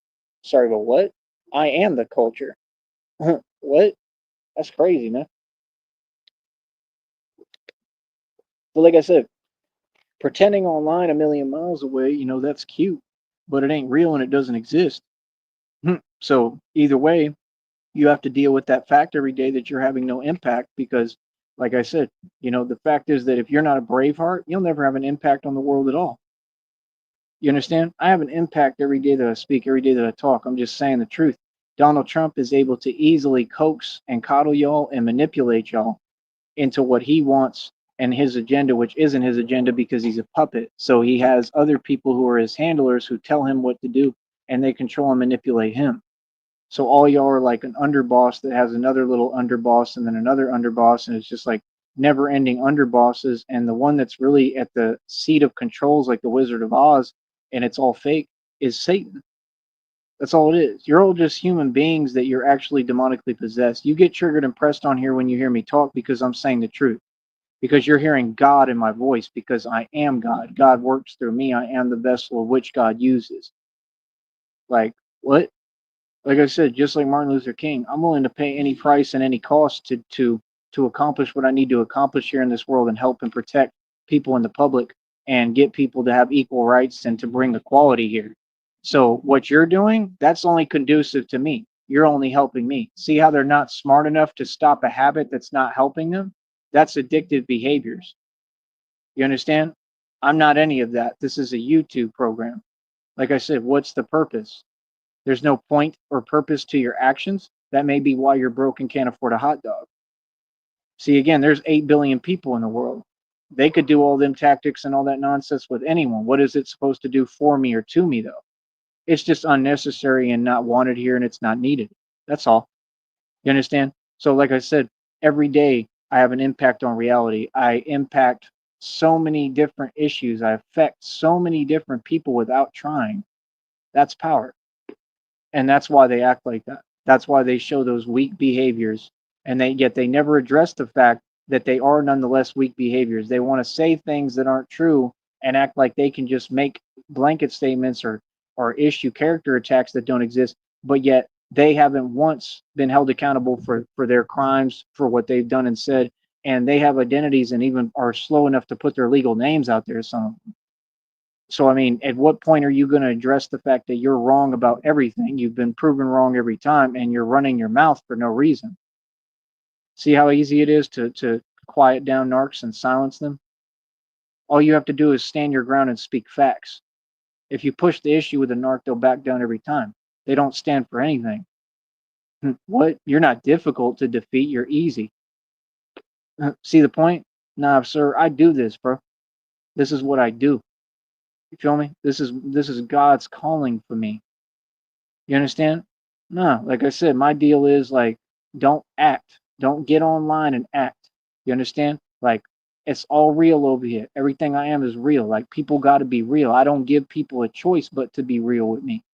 Sorry, but what? I am the culture. What? That's crazy, man. But like I said, pretending online a million miles away, that's cute, but it ain't real and it doesn't exist. So either way, you have to deal with that fact every day that you're having no impact because, like I said, the fact is that if you're not a Braveheart, you'll never have an impact on the world at all. You understand? I have an impact every day that I speak, every day that I talk. I'm just saying the truth. Donald Trump is able to easily coax and coddle y'all and manipulate y'all into what he wants and his agenda, which isn't his agenda because he's a puppet. So he has other people who are his handlers who tell him what to do and they control and manipulate him. So all y'all are like an underboss that has another little underboss and then another underboss, and it's just like never ending underbosses. And the one that's really at the seat of controls, like the Wizard of Oz, and it's all fake, is Satan. That's all it is. You're all just human beings that you're actually demonically possessed. You get triggered and pressed on here when you hear me talk because I'm saying the truth. Because you're hearing God in my voice because I am God. God works through me. I am the vessel of which God uses. Like, what? Like I said, just like Martin Luther King, I'm willing to pay any price and any cost to accomplish what I need to accomplish here in this world and help and protect people in the public and get people to have equal rights and to bring equality here. So what you're doing, that's only conducive to me. You're only helping me. See how they're not smart enough to stop a habit that's not helping them? That's addictive behaviors. You understand? I'm not any of that. This is a YouTube program. Like I said, what's the purpose? There's no point or purpose to your actions. That may be why you're broke and can't afford a hot dog. See, again, there's 8 billion people in the world. They could do all them tactics and all that nonsense with anyone. What is it supposed to do for me or to me, though? It's just unnecessary and not wanted here, and it's not needed. That's all. You understand? So, like I said, every day I have an impact on reality. I impact so many different issues. I affect so many different people without trying. That's power. And that's why they act like that. That's why they show those weak behaviors, and they never address the fact that they are nonetheless weak behaviors. They want to say things that aren't true and act like they can just make blanket statements or issue character attacks that don't exist, but yet they haven't once been held accountable for their crimes, for what they've done and said, and they have identities and even are slow enough to put their legal names out there, some of them. So, I mean, at what point are you going to address the fact that you're wrong about everything? You've been proven wrong every time, and you're running your mouth for no reason. See how easy it is to quiet down narcs and silence them? All you have to do is stand your ground and speak facts. If you push the issue with a narc, they'll back down every time. They don't stand for anything. What? You're not difficult to defeat. You're easy. See the point? Nah, sir, I do this, bro. This is what I do. You feel me? This is God's calling for me. You understand? No, like I said, my deal is like, don't act. Don't get online and act. You understand? Like, it's all real over here. Everything I am is real. Like, people got to be real. I don't give people a choice but to be real with me.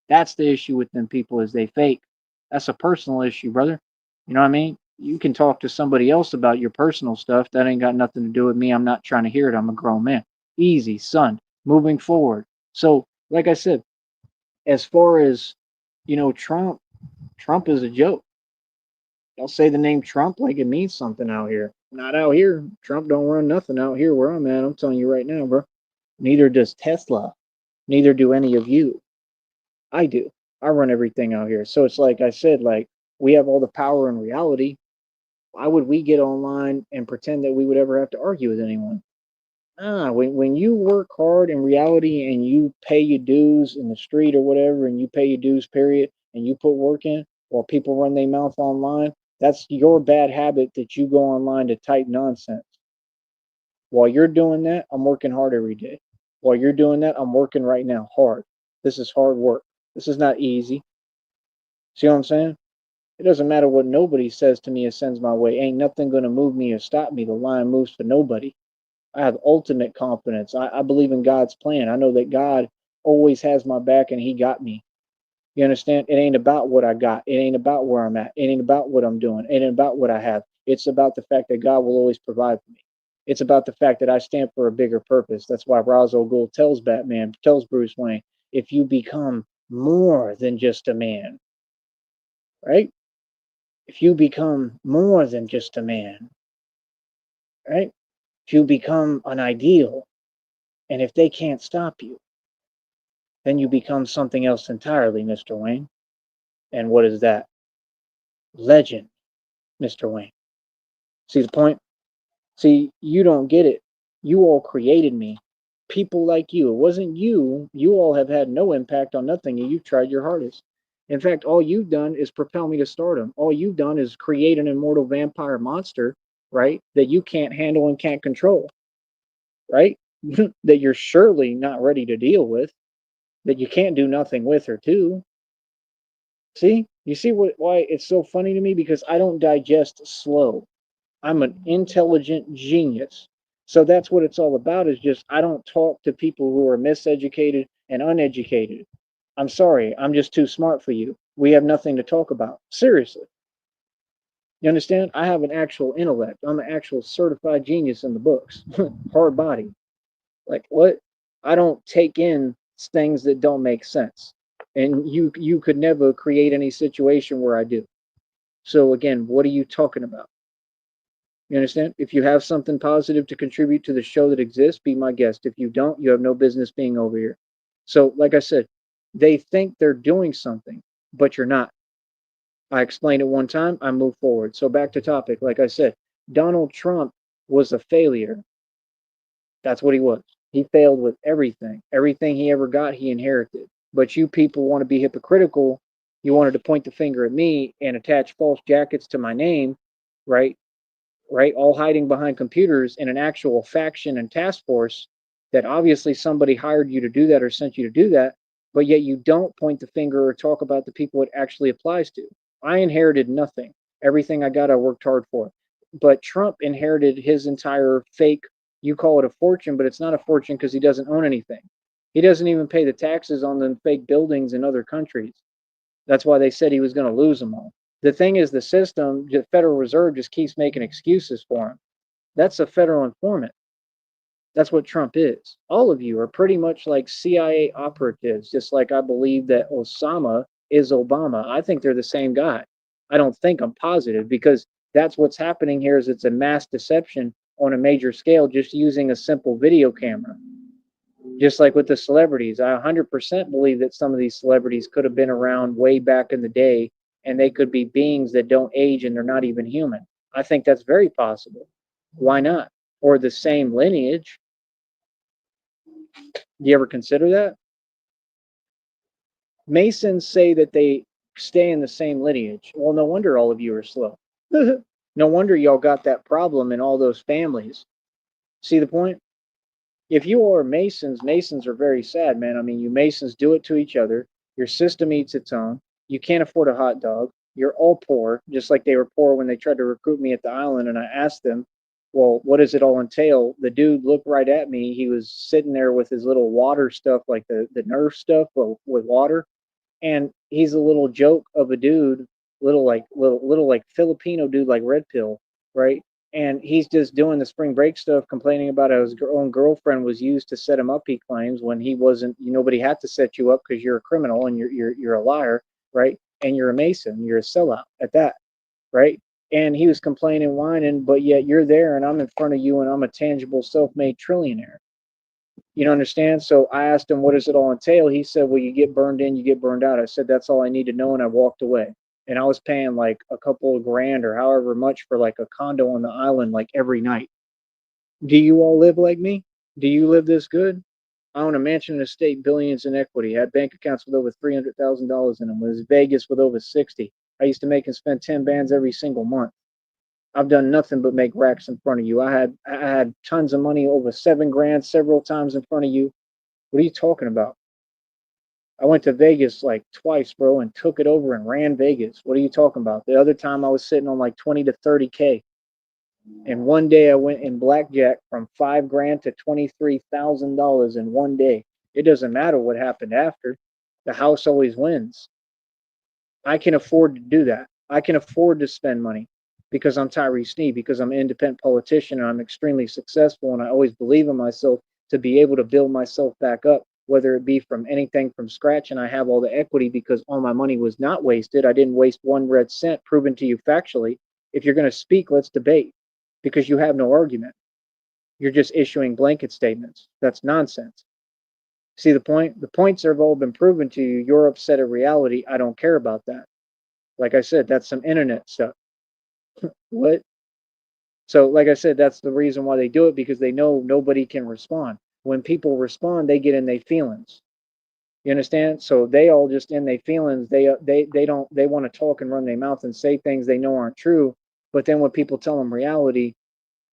That's the issue with them people is they fake. That's a personal issue, brother. You know what I mean? You can talk to somebody else about your personal stuff. That ain't got nothing to do with me. I'm not trying to hear it. I'm a grown man. Easy, son. Moving forward. So, like I said, as far as Trump is a joke. Y'all say the name Trump like it means something out here. Not out here. Trump don't run nothing out here where I'm at. I'm telling you right now, bro. Neither does Tesla. Neither do any of you. I do. I run everything out here. So it's like I said, like we have all the power in reality. Why would we get online and pretend that we would ever have to argue with anyone? When you work hard in reality and you pay your dues in the street or whatever, and you pay your dues, period, and you put work in while people run their mouth online, that's your bad habit that you go online to type nonsense. While you're doing that, I'm working hard every day. While you're doing that, I'm working right now hard. This is hard work. This is not easy. See what I'm saying? It doesn't matter what nobody says to me or sends my way. Ain't nothing going to move me or stop me. The line moves for nobody. I have ultimate confidence. I believe in God's plan. I know that God always has my back and he got me. You understand? It ain't about what I got. It ain't about where I'm at. It ain't about what I'm doing. It ain't about what I have. It's about the fact that God will always provide for me. It's about the fact that I stand for a bigger purpose. That's why Ra's al Ghul tells Batman, tells Bruce Wayne, if you become more than just a man, right? If you become more than just a man, right? If you become an ideal, and if they can't stop you, then you become something else entirely, Mr. Wayne. And what is that? Legend, Mr. Wayne. See the point? See, you don't get it. You all created me. People like you. It wasn't you. You all have had no impact on nothing, and you've tried your hardest. In fact, all you've done is propel me to stardom. All you've done is create an immortal vampire monster, right? That you can't handle and can't control, right? That you're surely not ready to deal with, that you can't do nothing with her, too. See? You see why it's so funny to me? Because I don't digest slow. I'm an intelligent genius. So that's what it's all about is just I don't talk to people who are miseducated and uneducated. I'm sorry, I'm just too smart for you. We have nothing to talk about. Seriously. You understand? I have an actual intellect. I'm an actual certified genius in the books. Hard body. Like what? I don't take in things that don't make sense. And you could never create any situation where I do. So again, what are you talking about? You understand? If you have something positive to contribute to the show that exists, be my guest. If you don't, you have no business being over here. So, like I said, they think they're doing something, but you're not. I explained it one time, I move forward. So, back to topic. Like I said, Donald Trump was a failure. That's what he was. He failed with everything. Everything he ever got, he inherited. But you people want to be hypocritical. You wanted to point the finger at me and attach false jackets to my name, right? Right? All hiding behind computers in an actual faction and task force that obviously somebody hired you to do that or sent you to do that, but yet you don't point the finger or talk about the people it actually applies to. I inherited nothing. Everything I got, I worked hard for. But Trump inherited his entire fake, you call it a fortune, but it's not a fortune because he doesn't own anything. He doesn't even pay the taxes on the fake buildings in other countries. That's why they said he was going to lose them all. The thing is, the system, the Federal Reserve, just keeps making excuses for him. That's a federal informant. That's what Trump is. All of you are pretty much like CIA operatives, just like I believe that Osama is Obama. I think they're the same guy. I don't think I'm positive because that's what's happening here is it's a mass deception on a major scale just using a simple video camera. Just like with the celebrities, I 100% believe that some of these celebrities could have been around way back in the day and they could be beings that don't age and they're not even human. I think that's very possible. Why not? Or the same lineage. Do you ever consider that? Masons say that they stay in the same lineage. Well, no wonder all of you are slow. No wonder y'all got that problem in all those families. See the point? If you are Masons, Masons are very sad, man. I mean, you Masons do it to each other. Your system eats its own. You can't afford a hot dog. You're all poor, just like they were poor when they tried to recruit me at the island. And I asked them, well, what does it all entail? The dude looked right at me. He was sitting there with his little water stuff, like the Nerf stuff with water. And he's a little joke of a dude, little like Filipino dude, like Red Pill, right? And he's just doing the spring break stuff, complaining about how his own girlfriend was used to set him up. He claims when he wasn't, nobody had to set you up because you're a criminal and you're a liar, right? And you're a Mason, you're a sellout at that, right? And he was complaining, whining, but yet you're there and I'm in front of you and I'm a tangible, self-made trillionaire. You don't understand? So I asked him, what does it all entail? He said, well, you get burned in, you get burned out. I said, that's all I need to know. And I walked away. And I was paying like a couple of grand or however much for like a condo on the island, like every night. Do you all live like me? Do you live this good? I own a mansion and estate, billions in equity, had bank accounts with over $300,000 in them, was Vegas with over 60. I used to make and spend 10 bands every single month. I've done nothing but make racks in front of you. I had tons of money, over 7 grand several times in front of you. What are you talking about? I went to Vegas like twice, bro, and took it over and ran Vegas. What are you talking about? The other time I was sitting on like 20 to 30K. And one day I went in blackjack from 5 grand to $23,000 in one day. It doesn't matter what happened after. The house always wins. I can afford to do that. I can afford to spend money because I'm Tyree Sneed, because I'm an independent politician and I'm extremely successful and I always believe in myself to be able to build myself back up, whether it be from anything from scratch, and I have all the equity because all my money was not wasted. I didn't waste one red cent, proven to you factually. If you're going to speak, let's debate because you have no argument. You're just issuing blanket statements. That's nonsense. See the point? The points have all been proven to you. You're upset at reality. I don't care about that. Like I said, that's some internet stuff. What? So, like I said, that's the reason why they do it because they know nobody can respond. When people respond, they get in their feelings. You understand? So they all just in their feelings. They don't they want to talk and run their mouth and say things they know aren't true. But then when people tell them reality,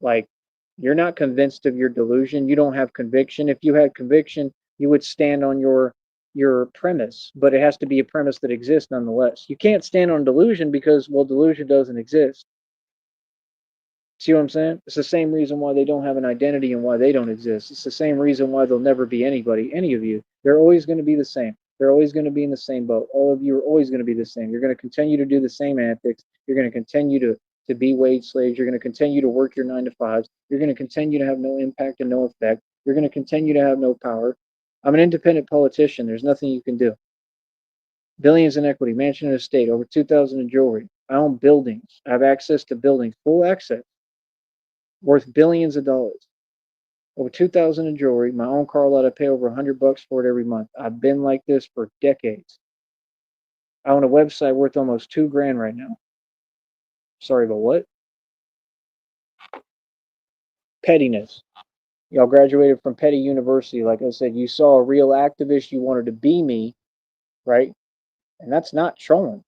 like you're not convinced of your delusion, you don't have conviction. If you had conviction, you would stand on your premise, but it has to be a premise that exists nonetheless. You can't stand on delusion because well, delusion doesn't exist. See what I'm saying? It's the same reason why they don't have an identity and why they don't exist. It's the same reason why they'll never be anybody, any of you. They're always going to be the same. They're always going to be in the same boat. All of you are always going to be the same. You're going to continue to do the same antics. You're going to continue to be wage slaves. You're going to continue to work your 9 to 5s. You're going to continue to have no impact and no effect. You're going to continue to have no power. I'm an independent politician. There's nothing you can do. Billions in equity, mansion and estate, over 2,000 in jewelry. I own buildings. I have access to buildings, full access, worth billions of dollars. Over 2,000 in jewelry. My own car lot. I pay over $100 for it every month. I've been like this for decades. I own a website worth almost 2 grand right now. Sorry, but what? Pettiness. Y'all graduated from Petty University. Like I said, you saw a real activist. You wanted to be me, right? And that's not trolling.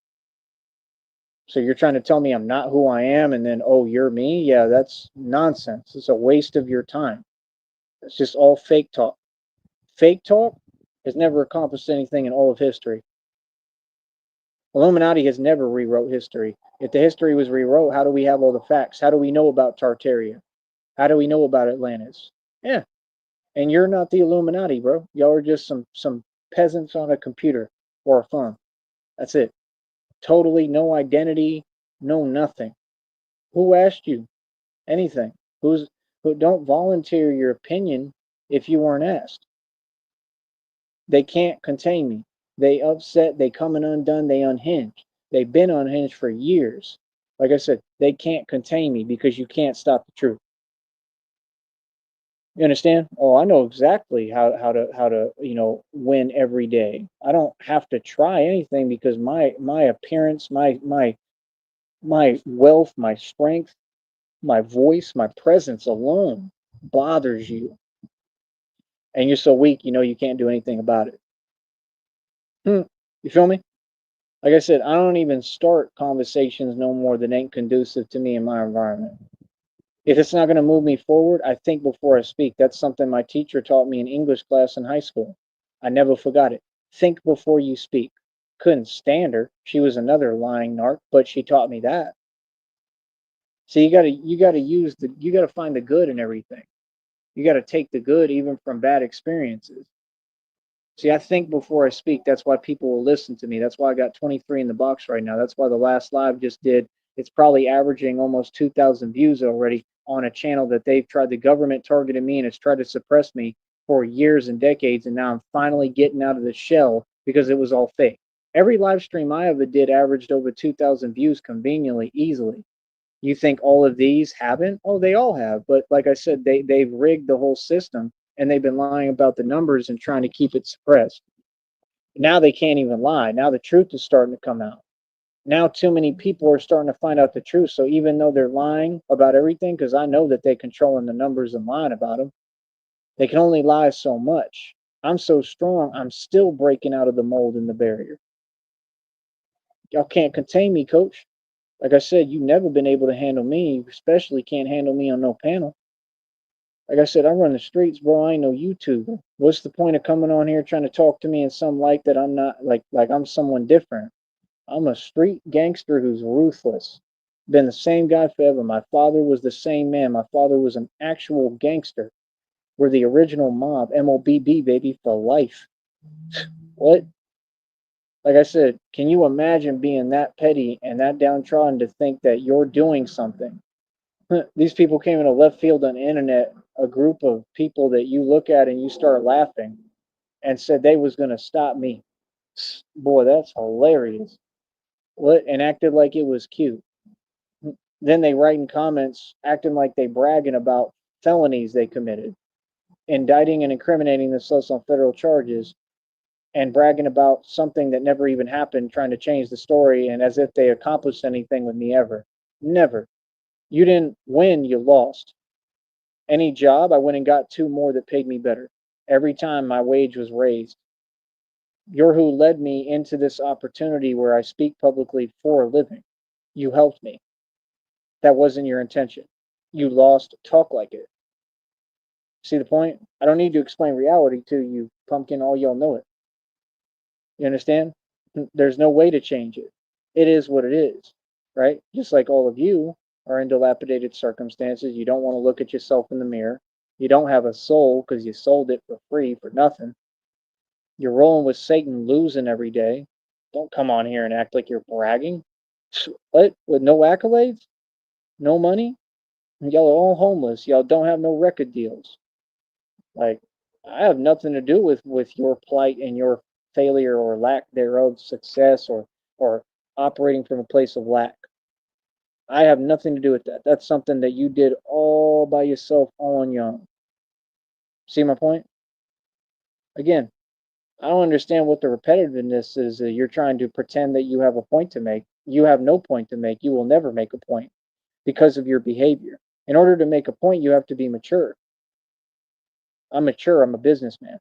So you're trying to tell me I'm not who I am and then, oh, you're me? Yeah, that's nonsense. It's a waste of your time. It's just all fake talk. Fake talk has never accomplished anything in all of history. Illuminati has never rewrote history. If the history was rewrote, how do we have all the facts? How do we know about Tartaria? How do we know about Atlantis? Yeah, and you're not the Illuminati, bro. Y'all are just some peasants on a computer or a phone. That's it. Totally no identity, no nothing. Who asked you anything? Who don't volunteer your opinion if you weren't asked. They can't contain me. They upset, they coming undone, they unhinged. They've been unhinged for years. Like I said, they can't contain me because you can't stop the truth. You understand? Oh, I know exactly how to win every day. I don't have to try anything because my appearance, my wealth, my strength, my voice, my presence alone bothers you. And you're so weak, you know you can't do anything about it. You feel me? Like I said, I don't even start conversations no more that ain't conducive to me and my environment. If it's not going to move me forward, I think before I speak. That's something my teacher taught me in English class in high school. I never forgot it. Think before you speak. Couldn't stand her. She was another lying narc, but she taught me that. So you gotta find the good in everything. You gotta take the good even from bad experiences. See, I think before I speak. That's why people will listen to me. That's why I got 23 in the box right now. That's why the last live just did. It's probably averaging almost 2,000 views already on a channel that they've tried. The government targeted me and has tried to suppress me for years and decades. And now I'm finally getting out of the shell because it was all fake. Every live stream I ever did averaged over 2,000 views conveniently, easily. You think all of these haven't? Oh, they all have. But like I said, they've rigged the whole system and they've been lying about the numbers and trying to keep it suppressed. Now they can't even lie. Now the truth is starting to come out. Now too many people are starting to find out the truth. So even though they're lying about everything, because I know that they're controlling the numbers and lying about them, they can only lie so much. I'm so strong, I'm still breaking out of the mold and the barrier. Y'all can't contain me, coach. Like I said, you've never been able to handle me. You especially can't handle me on no panel. Like I said, I run the streets, bro. I ain't no YouTuber. What's the point of coming on here trying to talk to me in some light that I'm not like I'm someone different? I'm a street gangster who's ruthless. Been the same guy forever. My father was the same man. My father was an actual gangster. We're the original mob. MOBB, baby, for life. What? Like I said, can you imagine being that petty and that downtrodden to think that you're doing something? These people came in a left field on the internet, a group of people that you look at and you start laughing and said they was going to stop me. Boy, that's hilarious. What? And acted like it was cute. Then they write in comments acting like they bragging about felonies they committed, indicting and incriminating themselves on federal charges, and bragging about something that never even happened, trying to change the story and as if they accomplished anything with me ever. Never. You didn't win, you lost. Any job, I went and got two more that paid me better. Every time my wage was raised. You're who led me into this opportunity where I speak publicly for a living. You helped me. That wasn't your intention. You lost, talk like it. See the point? I don't need to explain reality to you, pumpkin. All y'all know it. You understand? There's no way to change it. It is what it is, right? Just like all of you are in dilapidated circumstances. You don't want to look at yourself in the mirror. You don't have a soul because you sold it for free for nothing. You're rolling with Satan, losing every day. Don't come on here and act like you're bragging. What? With no accolades? No money? Y'all are all homeless. Y'all don't have no record deals. Like, I have nothing to do with your plight and your failure or lack thereof success or operating from a place of lack. I have nothing to do with that. That's something that you did all by yourself on your own. See my point? Again, I don't understand what the repetitiveness is. You're trying to pretend that you have a point to make. You have no point to make. You will never make a point because of your behavior. In order to make a point, you have to be mature. I'm mature. I'm a businessman.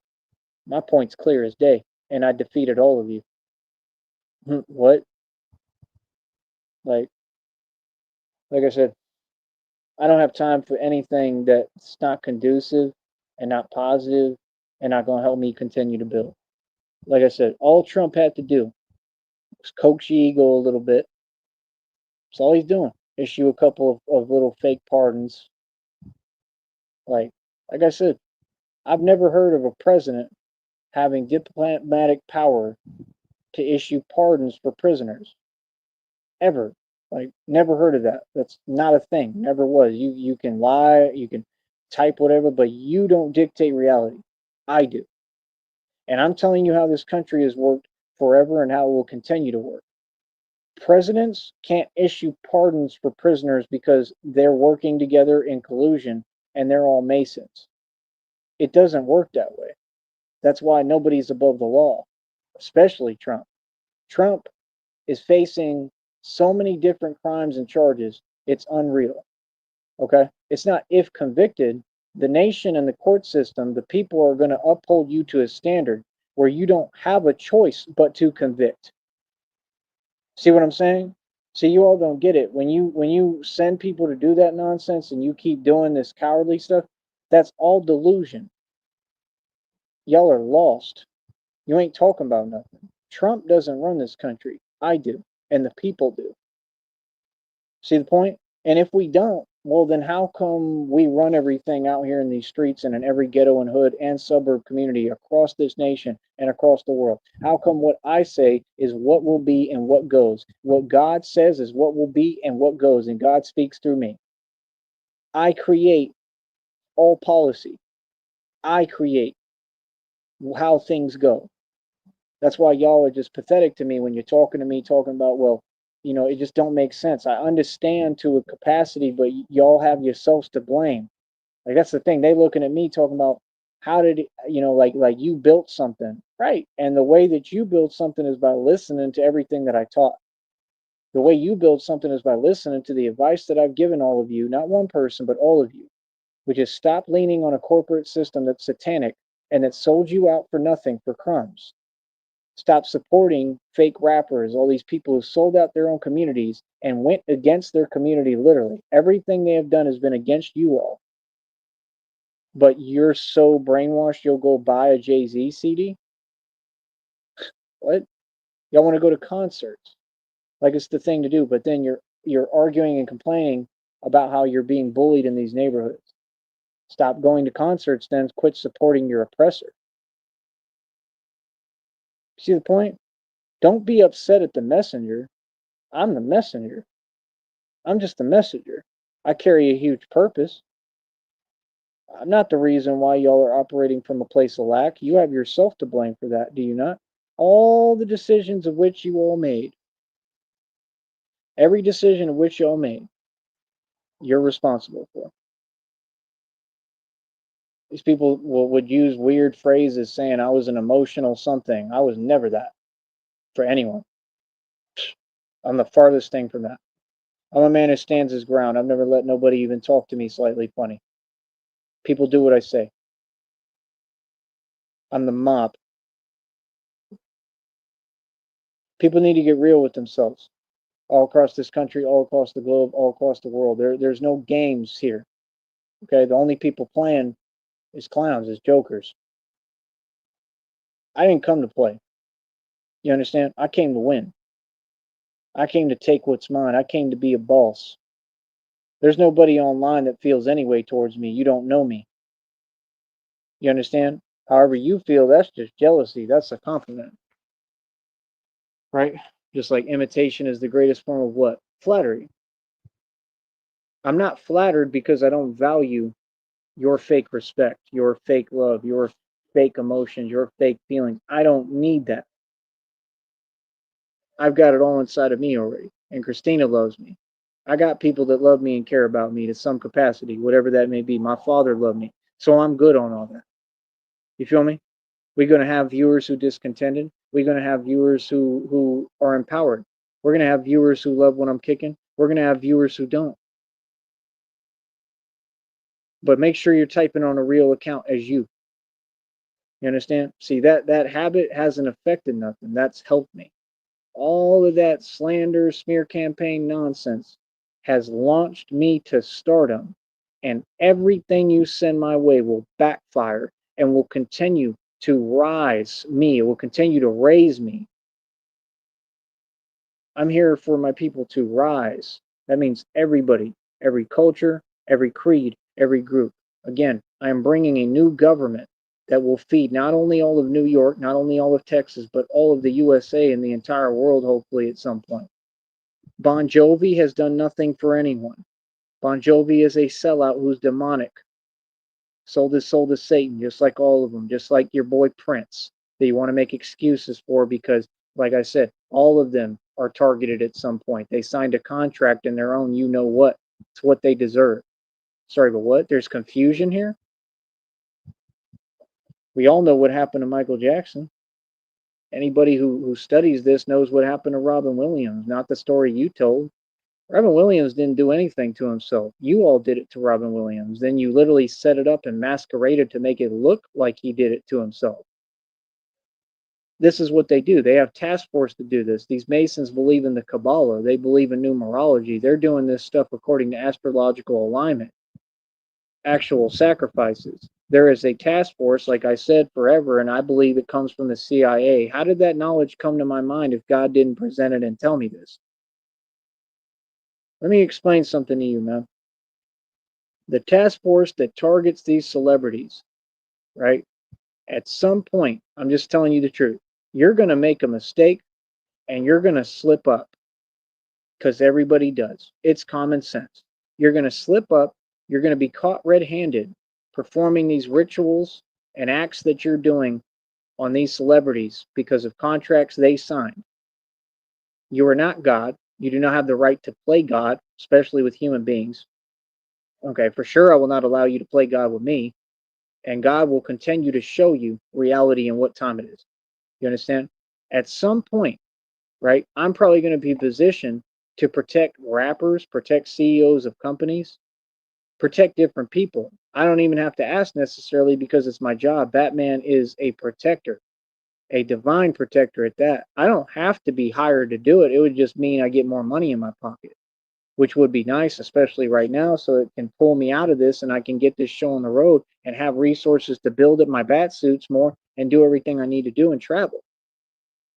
My point's clear as day, and I defeated all of you. What? Like, like I said, I don't have time for anything that's not conducive and not positive and not going to help me continue to build. Like I said, all Trump had to do was coax your ego a little bit. That's all he's doing. Issue a couple of little fake pardons. Like I said, I've never heard of a president having diplomatic power to issue pardons for prisoners. Ever. Like, never heard of that. That's not a thing. Never was. You can lie, you can type whatever, but you don't dictate reality. I do. And I'm telling you how this country has worked forever and how it will continue to work. Presidents can't issue pardons for prisoners because they're working together in collusion and they're all Masons. It doesn't work that way. That's why nobody's above the law, especially Trump. Trump is facing so many different crimes and charges, it's unreal. Okay? It's not if convicted, the nation and the court system, the people are going to uphold you to a standard where you don't have a choice but to convict. See what I'm saying? See, you all don't get it. When you send people to do that nonsense and you keep doing this cowardly stuff, that's all delusion. Y'all are lost. You ain't talking about nothing. Trump doesn't run this country. I do, and the people do. See the point? And if we don't, well, then how come we run everything out here in these streets and in every ghetto and hood and suburb community across this nation and across the world? How come what I say is what will be and what goes? What God says is what will be and what goes, and God speaks through me. I create all policy. I create how things go. That's why y'all are just pathetic to me when you're talking to me, talking about, well, it just don't make sense. I understand to a capacity, but y'all have yourselves to blame. Like, that's the thing. They looking at me talking about how did like you built something, right? And the way that you build something is by listening to everything that I taught. The way you build something is by listening to the advice that I've given all of you, not one person, but all of you, which is stop leaning on a corporate system that's satanic and that sold you out for nothing for crumbs. Stop supporting fake rappers, all these people who sold out their own communities and went against their community literally. Everything they have done has been against you all. But you're so brainwashed you'll go buy a Jay-Z CD? What? Y'all want to go to concerts? Like it's the thing to do, but then you're you're arguing and complaining about how you're being bullied in these neighborhoods. Stop going to concerts, then quit supporting your oppressor. See the point? Don't be upset at the messenger. I'm the messenger. I'm just the messenger. I carry a huge purpose. I'm not the reason why y'all are operating from a place of lack. You have yourself to blame for that, do you not? All the decisions of which you all made, every decision of which y'all made, you're responsible for. These people would use weird phrases saying I was an emotional something. I was never that for anyone. I'm the farthest thing from that. I'm a man who stands his ground. I've never let nobody even talk to me slightly funny. People do what I say. I'm the mob. People need to get real with themselves. All across this country, all across the globe, all across the world. There's no games here. Okay, the only people playing is clowns, is jokers. I didn't come to play. You understand? I came to win. I came to take what's mine. I came to be a boss. There's nobody online that feels any way towards me. You don't know me. You understand? However you feel, that's just jealousy. That's a compliment. Right? Just like imitation is the greatest form of what? Flattery. I'm not flattered because I don't value your fake respect, your fake love, your fake emotions, your fake feelings. I don't need that. I've got it all inside of me already. And Christina loves me. I got people that love me and care about me to some capacity, whatever that may be. My father loved me. So I'm good on all that. You feel me? We're going to have viewers who discontented. We're going to have viewers who are empowered. We're going to have viewers who love when I'm kicking. We're going to have viewers who don't. But make sure you're typing on a real account as you. You understand? See, that habit hasn't affected nothing. That's helped me. All of that slander, smear campaign nonsense has launched me to stardom. And everything you send my way will backfire and will continue to rise me. It will continue to raise me. I'm here for my people to rise. That means everybody, every culture, every creed, every group. Again, I am bringing a new government that will feed not only all of New York, not only all of Texas, but all of the USA and the entire world, hopefully, at some point. Bon Jovi has done nothing for anyone. Bon Jovi is a sellout who's demonic. Sold his soul to Satan, just like all of them, just like your boy Prince, that you want to make excuses for because, like I said, all of them are targeted at some point. They signed a contract in their own, you know what? It's what they deserve. Sorry, but what? There's confusion here? We all know what happened to Michael Jackson. Anybody who studies this knows what happened to Robin Williams, not the story you told. Robin Williams didn't do anything to himself. You all did it to Robin Williams. Then you literally set it up and masqueraded to make it look like he did it to himself. This is what they do. They have task force to do this. These Masons believe in the Kabbalah. They believe in numerology. They're doing this stuff according to astrological alignment, actual sacrifices. There is a task force, like I said, forever, and I believe it comes from the CIA. How did that knowledge come to my mind if God didn't present it and tell me this? Let me explain something to you, man. The task force that targets these celebrities, right? At some point, I'm just telling you the truth, you're going to make a mistake and you're going to slip up because everybody does. It's common sense. You're going to slip up. You're going to be caught red handed performing these rituals and acts that you're doing on these celebrities because of contracts they signed. You are not God. You do not have the right to play God, especially with human beings. Okay, for sure, I will not allow you to play God with me, and God will continue to show you reality and what time it is. You understand? At some point, right, I'm probably going to be positioned to protect rappers, protect CEOs of companies, protect different people. I don't even have to ask necessarily because it's my job. Batman is a protector, a divine protector at that. I don't have to be hired to do it. It would just mean I get more money in my pocket, which would be nice, especially right now, so it can pull me out of this and I can get this show on the road and have resources to build up my bat suits more and do everything I need to do and travel.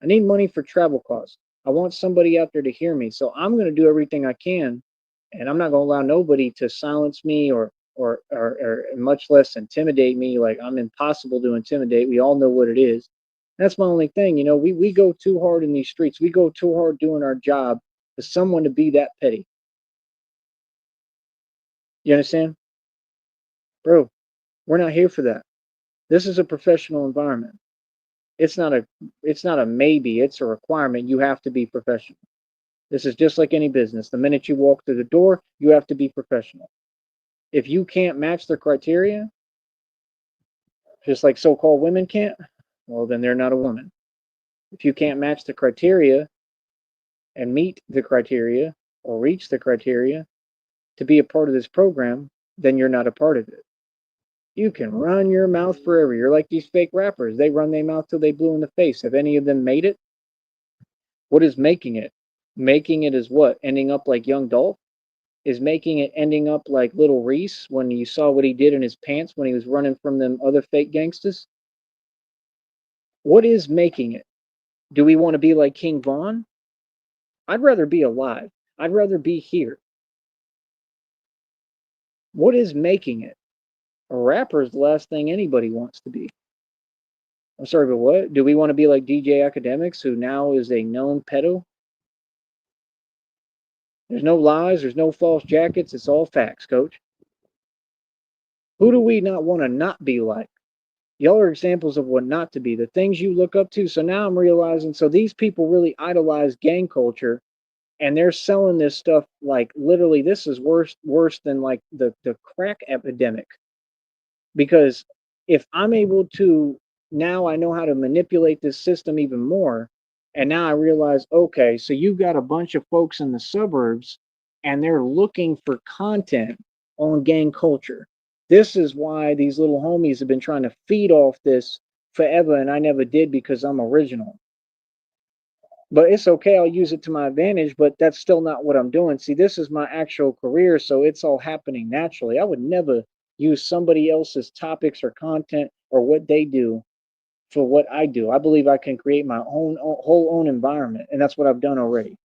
I need money for travel costs. I want somebody out there to hear me. So I'm going to do everything I can, and I'm not going to allow nobody to silence me or much less intimidate me. Like I'm impossible to intimidate. We all know what it is. That's my only thing. We go too hard in these streets. We go too hard doing our job for someone to be that petty. You understand? Bro, we're not here for that. This is a professional environment. It's not a it's not a maybe, it's a requirement. You have to be professional. This is just like any business. The minute you walk through the door, you have to be professional. If you can't match the criteria, just like so-called women can't, well then they're not a woman. If you can't match the criteria and meet the criteria or reach the criteria to be a part of this program, then you're not a part of it. You can run your mouth forever. You're like these fake rappers. They run their mouth till they blue in the face. Have any of them made it? What is making it? Making it is what? Ending up like Young Dolph? Is making it ending up like Little Reese when you saw what he did in his pants when he was running from them other fake gangsters? What is making it? Do we want to be like King Von? I'd rather be alive. I'd rather be here. What is making it? A rapper is the last thing anybody wants to be. I'm sorry, but what? Do we want to be like DJ Academics, who now is a known pedo? There's no lies, there's no false jackets, it's all facts, coach. Who do we not want to not be like? Y'all are examples of what not to be, the things you look up to. So now I'm realizing, so these people really idolize gang culture, and they're selling this stuff like literally this is worse than like the crack epidemic. Because if I'm able to, now I know how to manipulate this system even more. And now I realize, okay, so you've got a bunch of folks in the suburbs and they're looking for content on gang culture. This is why these little homies have been trying to feed off this forever, and I never did because I'm original. But it's okay, I'll use it to my advantage, but that's still not what I'm doing. See, this is my actual career, so it's all happening naturally. I would never use somebody else's topics or content or what they do for what I do. I believe I can create my own whole own environment, and that's what I've done already.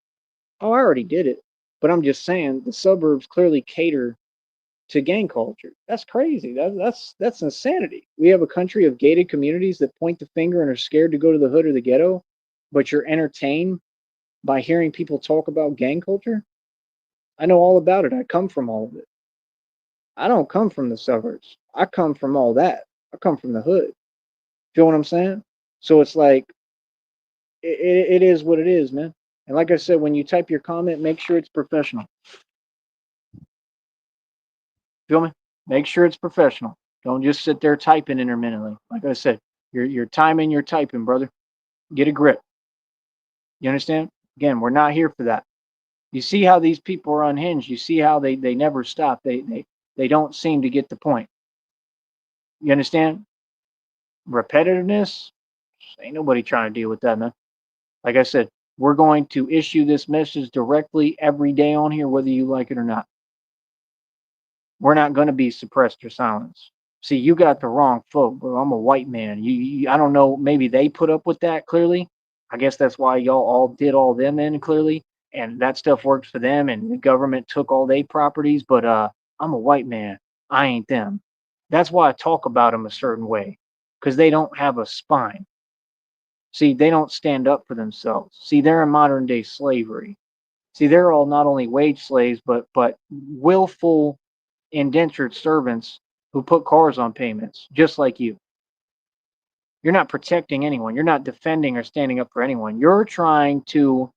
Oh, I already did it, but I'm just saying the suburbs clearly cater to gang culture. That's crazy. That's insanity. We have a country of gated communities that point the finger and are scared to go to the hood or the ghetto, but you're entertained by hearing people talk about gang culture. I know all about it. I come from all of it. I don't come from the suburbs. I come from all that. I come from the hood. Feel what I'm saying? So it's like it is what it is, man. And like I said, when you type your comment, make sure it's professional. Feel me? Make sure it's professional. Don't just sit there typing intermittently. Like I said, you're timing your typing, brother. Get a grip. You understand? Again, we're not here for that. You see how these people are unhinged. You see how they never stop. They don't seem to get the point. You understand? Repetitiveness. Ain't nobody trying to deal with that, man. Like I said, we're going to issue this message directly every day on here, whether you like it or not. We're not going to be suppressed or silenced. See, you got the wrong folk, bro. I'm a white man. I don't know. Maybe they put up with that. Clearly, I guess that's why y'all all did all them in clearly, and that stuff works for them. And the government took all their properties. But I'm a white man. I ain't them. That's why I talk about them a certain way, because they don't have a spine. See, they don't stand up for themselves. See, they're in modern day slavery. See, they're all not only wage slaves, but willful indentured servants who put cars on payments, just like you. You're not protecting anyone. You're not defending or standing up for anyone. You're trying to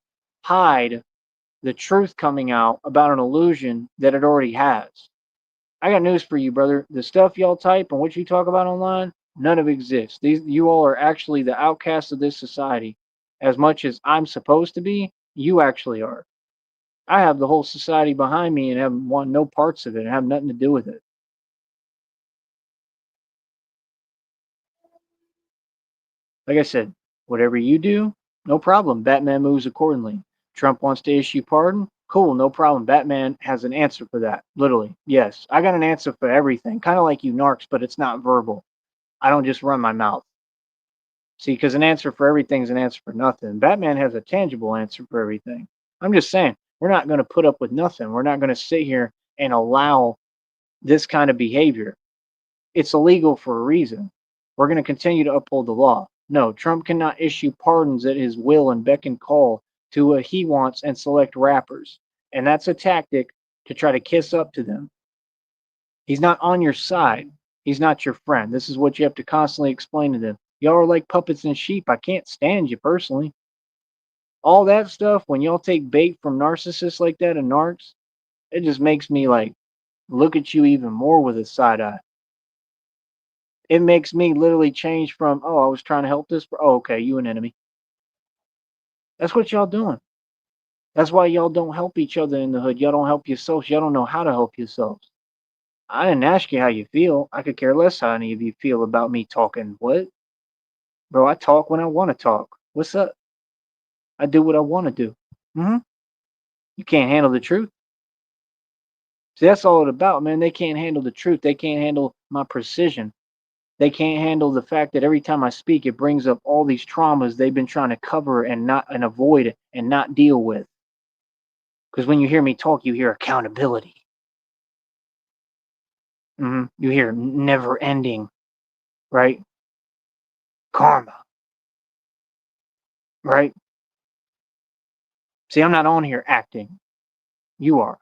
hide the truth coming out about an illusion that it already has. I got news for you, brother. The stuff y'all type and what you talk about online, none of it exists. You all are actually the outcasts of this society. As much as I'm supposed to be, you actually are. I have the whole society behind me and have want no parts of it and have nothing to do with it. Like I said, whatever you do, no problem. Batman moves accordingly. Trump wants to issue pardon. Cool, no problem. Batman has an answer for that. Literally, yes. I got an answer for everything. Kind of like you narcs, but it's not verbal. I don't just run my mouth. See, because an answer for everything is an answer for nothing. Batman has a tangible answer for everything. I'm just saying, we're not going to put up with nothing. We're not going to sit here and allow this kind of behavior. It's illegal for a reason. We're going to continue to uphold the law. No, Trump cannot issue pardons at his will and beck and call to what he wants and select rappers. And that's a tactic to try to kiss up to them. He's not on your side. He's not your friend. This is what you have to constantly explain to them. Y'all are like puppets and sheep. I can't stand you personally. All that stuff, when y'all take bait from narcissists like that and narcs, it just makes me like look at you even more with a side eye. It makes me literally change from, oh, I was trying to help this. Oh, okay, you an enemy. That's what y'all doing. That's why y'all don't help each other in the hood. Y'all don't help yourselves. Y'all don't know how to help yourselves. I didn't ask you how you feel. I could care less how any of you feel about me talking. What? Bro, I talk when I want to talk. What's up? I do what I want to do. Hmm. You can't handle the truth. See, that's all it's about, man. They can't handle the truth. They can't handle my precision. They can't handle the fact that every time I speak, it brings up all these traumas they've been trying to cover and not and avoid and not deal with. Because when you hear me talk, you hear accountability. You hear never ending, right? Karma, right? See, I'm not on here acting. You are.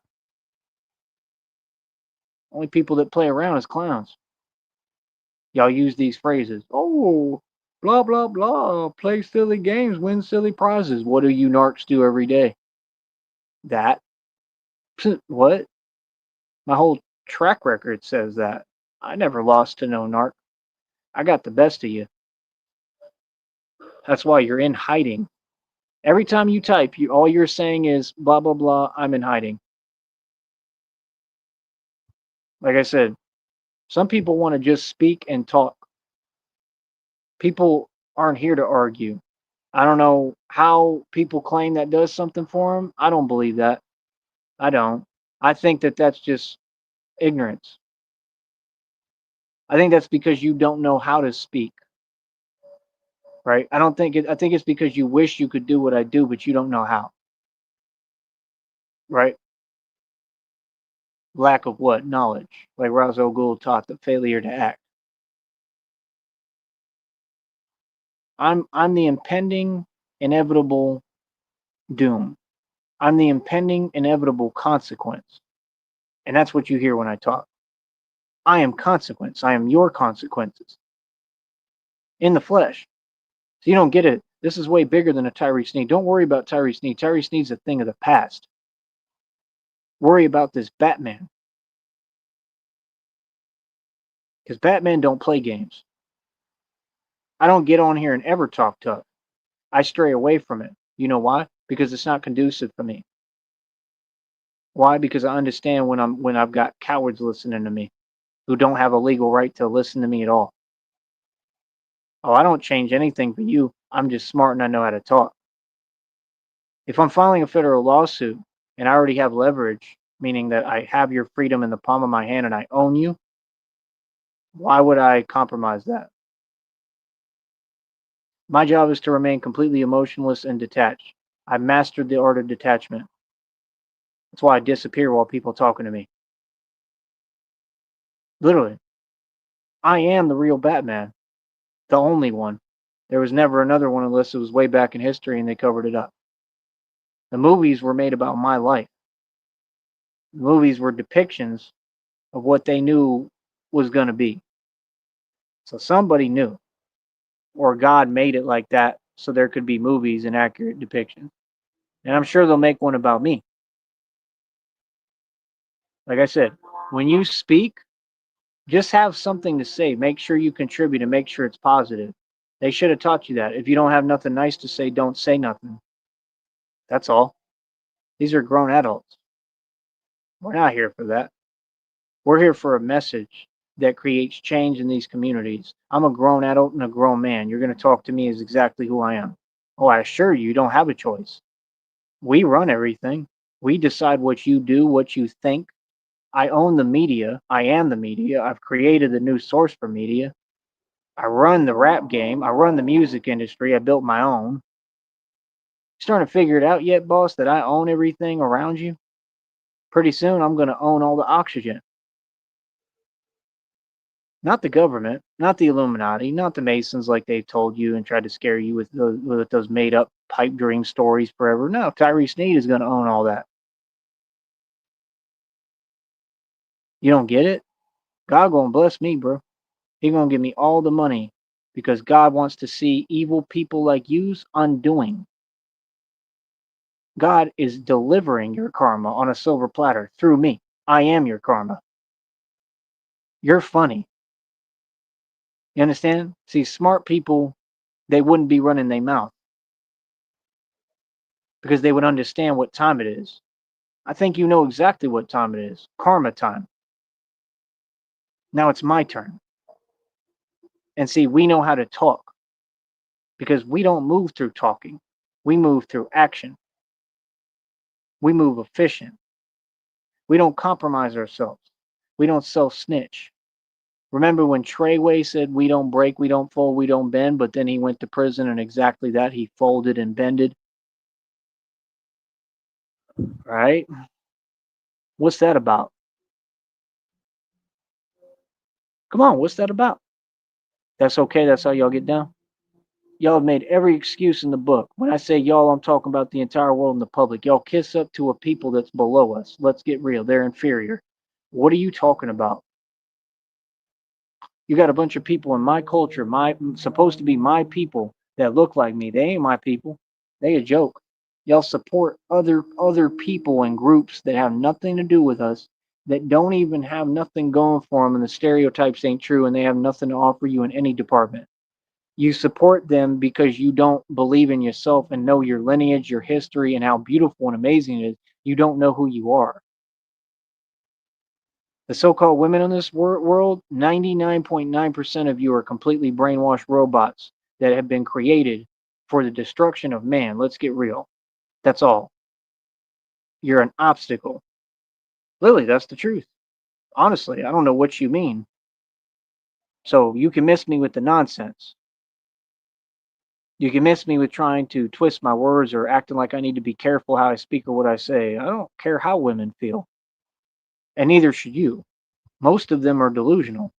Only people that play around is clowns. Y'all use these phrases. Oh, blah, blah, blah. Play silly games, win silly prizes. What do you narcs do every day? That. What? My whole track record says that. I never lost to no narc. I got the best of you. That's why you're in hiding. Every time you type, all you're saying is blah blah blah. I'm in hiding. Like I said, some people want to just speak and talk. People aren't here to argue. I don't know how people claim that does something for them. I don't believe that. I don't. I think that that's just ignorance. I think that's because you don't know how to speak, right? I don't think it. I think it's because you wish you could do what I do, but you don't know how, right? Lack of what? Knowledge. Like Ra's al Ghul taught, the failure to act. I'm the impending, inevitable doom. I'm the impending, inevitable consequence. And that's what you hear when I talk. I am consequence. I am your consequences in the flesh. So you don't get it. This is way bigger than a Tyree Sneed. Don't worry about Tyree Sneed. Tyree Sneed's a thing of the past. Worry about this Batman. Because Batman don't play games. I don't get on here and ever talk tough. I stray away from it. You know why? Because it's not conducive for me. Why? Because I understand when I've got cowards listening to me who don't have a legal right to listen to me at all. Oh, I don't change anything for you. I'm just smart and I know how to talk. If I'm filing a federal lawsuit and I already have leverage, meaning that I have your freedom in the palm of my hand and I own you, why would I compromise that? My job is to remain completely emotionless and detached. I've mastered the art of detachment. That's why I disappear while people talking to me. Literally. I am the real Batman. The only one. There was never another one unless it was way back in history and they covered it up. The movies were made about my life. The movies were depictions of what they knew was going to be. So somebody knew, or God made it like that so there could be movies and accurate depictions. And I'm sure they'll make one about me. Like I said, when you speak, just have something to say. Make sure you contribute and make sure it's positive. They should have taught you that. If you don't have nothing nice to say, don't say nothing. That's all. These are grown adults. We're not here for that. We're here for a message that creates change in these communities. I'm a grown adult and a grown man. You're going to talk to me as exactly who I am. Oh, I assure you, you don't have a choice. We run everything. We decide what you do, what you think. I own the media. I am the media. I've created the new source for media. I run the rap game. I run the music industry. I built my own. Starting to figure it out yet, boss, that I own everything around you? Pretty soon I'm going to own all the oxygen. Not the government, not the Illuminati, not the Masons like they've told you and tried to scare you with those made up pipe dream stories forever. No, Tyree Sneed is going to own all that. You don't get it? God going to bless me, bro. He going to give me all the money because God wants to see evil people like you's undoing. God is delivering your karma on a silver platter through me. I am your karma. You're funny. You understand? See, smart people, they wouldn't be running their mouth because they would understand what time it is. I think you know exactly what time it is. Karma time. Now it's my turn. And see, we know how to talk because we don't move through talking. We move through action. We move efficient. We don't compromise ourselves. We don't self snitch. Remember when Treyway said, "We don't break, we don't fold, we don't bend," but then he went to prison and exactly that, he folded and bended, right? What's that about? Come on, what's that about? That's okay, that's how y'all get down. Y'all have made every excuse in the book. When I say y'all, I'm talking about the entire world and the public. Y'all kiss up to a people that's below us. Let's get real. They're inferior. What are you talking about? You got a bunch of people in my culture, my supposed to be my people that look like me. They ain't my people. They a joke. Y'all support other people and groups that have nothing to do with us, that don't even have nothing going for them, and the stereotypes ain't true, and they have nothing to offer you in any department. You support them because you don't believe in yourself and know your lineage, your history, and how beautiful and amazing it is. You don't know who you are. The so-called women in this world, 99.9% of you are completely brainwashed robots that have been created for the destruction of man. Let's get real. That's all. You're an obstacle. Lily, that's the truth. Honestly, I don't know what you mean. So you can miss me with the nonsense. You can miss me with trying to twist my words or acting like I need to be careful how I speak or what I say. I don't care how women feel. And neither should you. Most of them are delusional.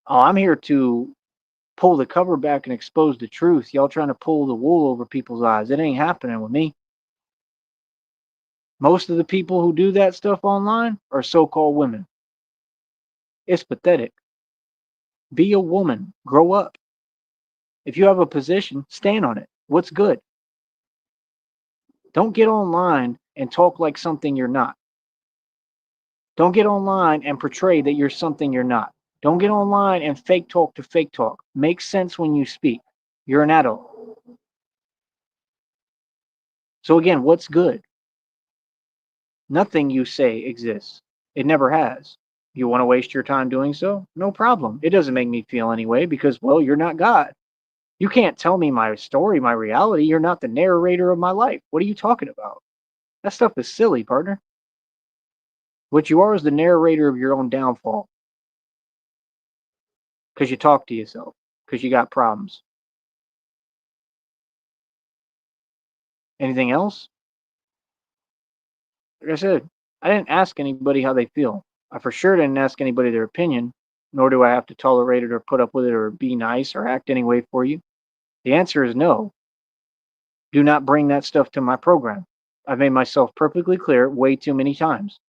Oh, I'm here to pull the cover back and expose the truth. Y'all trying to pull the wool over people's eyes. It ain't happening with me. Most of the people who do that stuff online are so-called women. It's pathetic. Be a woman. Grow up. If you have a position, stand on it. What's good? Don't get online and talk like something you're not. Don't get online and portray that you're something you're not. Don't get online and fake talk to fake talk. Make sense when you speak. You're an adult. So again, what's good? Nothing you say exists. It never has. You want to waste your time doing so? No problem. It doesn't make me feel any way because, well, you're not God. You can't tell me my story, my reality. You're not the narrator of my life. What are you talking about? That stuff is silly, partner. What you are is the narrator of your own downfall because you talk to yourself, because you got problems. Anything else? Like I said, I didn't ask anybody how they feel. I for sure didn't ask anybody their opinion, nor do I have to tolerate it or put up with it or be nice or act any way for you. The answer is no. Do not bring that stuff to my program. I've made myself perfectly clear way too many times.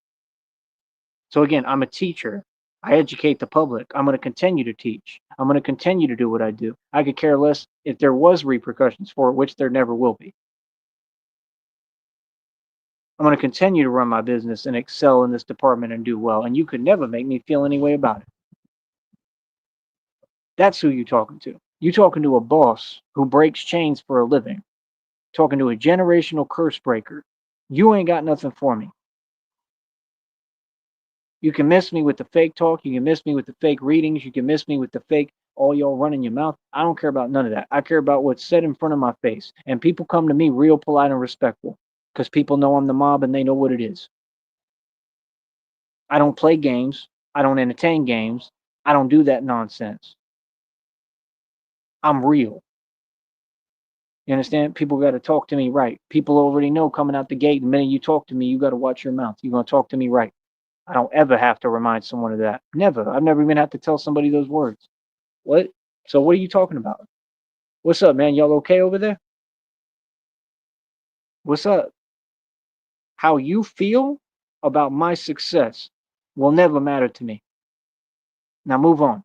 So again, I'm a teacher. I educate the public. I'm going to continue to teach. I'm going to continue to do what I do. I could care less if there was repercussions for it, which there never will be. I'm going to continue to run my business and excel in this department and do well. And you could never make me feel any way about it. That's who you talking to. You talking to a boss who breaks chains for a living. Talking to a generational curse breaker. You ain't got nothing for me. You can miss me with the fake talk. You can miss me with the fake readings. You can miss me with the fake, all y'all running your mouth. I don't care about none of that. I care about what's said in front of my face. And people come to me real polite and respectful because people know I'm the mob and they know what it is. I don't play games. I don't entertain games. I don't do that nonsense. I'm real. You understand? People got to talk to me right. People already know coming out the gate, the minute you talk to me, you got to watch your mouth. You're going to talk to me right. I don't ever have to remind someone of that. Never. I've never even had to tell somebody those words. What? So what are you talking about? What's up, man? Y'all okay over there? What's up? How you feel about my success will never matter to me. Now move on.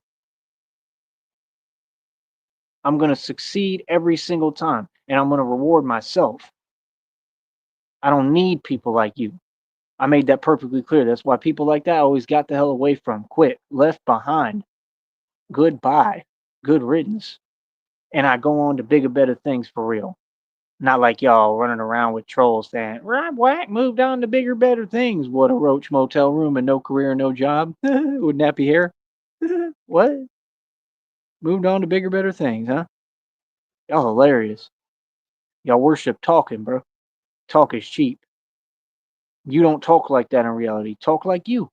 I'm going to succeed every single time and I'm going to reward myself. I don't need people like you. I made that perfectly clear. That's why people like that I always got the hell away from, quit, left behind, goodbye, good riddance. And I go on to bigger, better things for real. Not like y'all running around with trolls saying, Rob Whack moved on to bigger, better things. What a roach motel room and no career, no job with nappy hair. What? Moved on to bigger, better things, huh? Y'all hilarious. Y'all worship talking, bro. Talk is cheap. You don't talk like that in reality. Talk like you.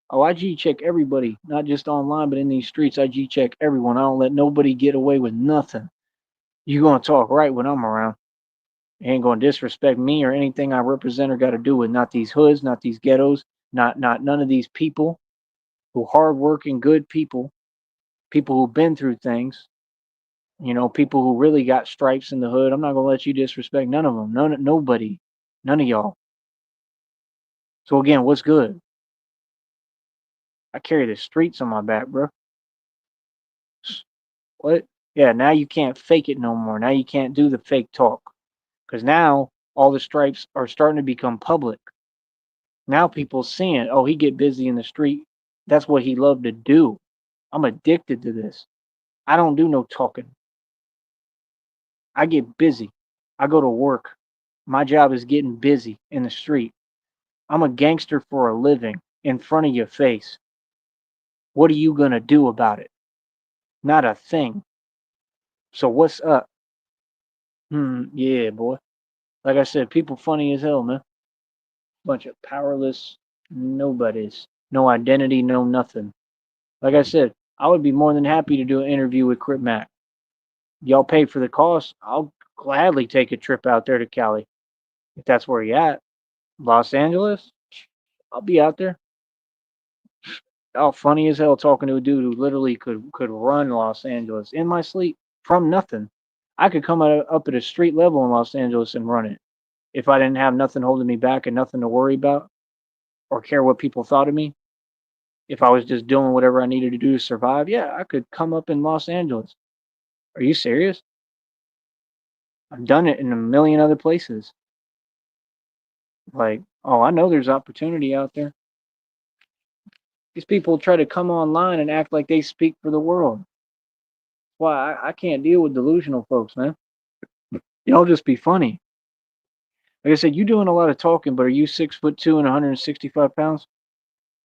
Oh, I G check everybody, not just online, but in these streets. I G check everyone. I don't let nobody get away with nothing. You gonna talk right when I'm around. You ain't gonna disrespect me or anything I represent or got to do with not these hoods, not these ghettos, not none of these people who hardworking, good people, people who've been through things. You know, people who really got stripes in the hood. I'm not gonna let you disrespect none of them. Nobody, none of y'all. So again, what's good? I carry the streets on my back, bro. What? Yeah, now you can't fake it no more. Now you can't do the fake talk. Because now all the stripes are starting to become public. Now people seeing, oh, he get busy in the street. That's what he loved to do. I'm addicted to this. I don't do no talking. I get busy. I go to work. My job is getting busy in the street. I'm a gangster for a living in front of your face. What are you going to do about it? Not a thing. So what's up? Yeah, boy. Like I said, people funny as hell, man. Bunch of powerless nobodies. No identity, no nothing. Like I said, I would be more than happy to do an interview with Crip Mac. Y'all pay for the cost. I'll gladly take a trip out there to Cali. If that's where you at. Los Angeles? I'll be out there. Oh, funny as hell talking to a dude who literally could run Los Angeles in my sleep from nothing. I could come up at a street level in Los Angeles and run it if I didn't have nothing holding me back and nothing to worry about or care what people thought of me. If I was just doing whatever I needed to do to survive, yeah, I could come up in Los Angeles. Are you serious? I've done it in a million other places. Like, oh, I know there's opportunity out there. These people try to come online and act like they speak for the world. Why I can't deal with delusional folks, man. Y'all just be funny. Like I said, you doing a lot of talking, but are you 6'2" and 165 pounds?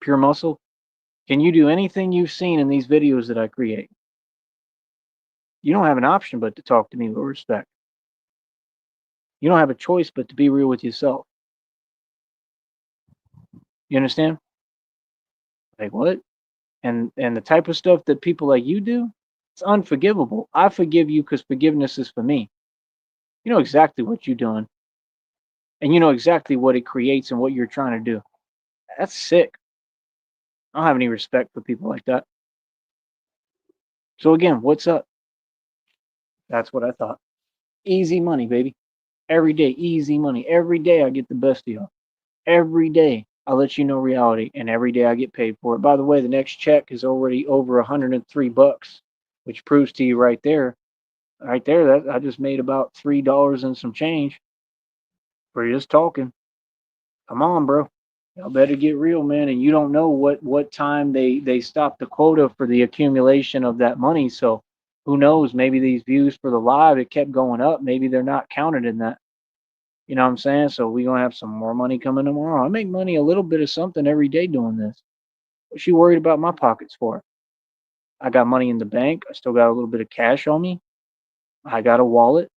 Pure muscle? Can you do anything you've seen in these videos that I create? You don't have an option but to talk to me with respect. You don't have a choice but to be real with yourself. You understand? Like what? And the type of stuff that people like you do, it's unforgivable. I forgive you because forgiveness is for me. You know exactly what you're doing, and you know exactly what it creates and what you're trying to do. That's sick. I don't have any respect for people like that. So again, what's up? That's what I thought. Easy money, baby. Every day, easy money. Every day I get the best of y'all. Every day I let you know reality, and every day I get paid for it. By the way, the next check is already over $103, which proves to you right there, that I just made about $3 and some change for just talking. Come on, bro. Y'all better get real, man. And you don't know what time they stop the quota for the accumulation of that money. So who knows? Maybe these views for the live it kept going up. Maybe they're not counted in that. You know what I'm saying? So we gonna have some more money coming tomorrow. I make money a little bit of something every day doing this. What you worried about my pockets for? I got money in the bank. I still got a little bit of cash on me. I got a wallet.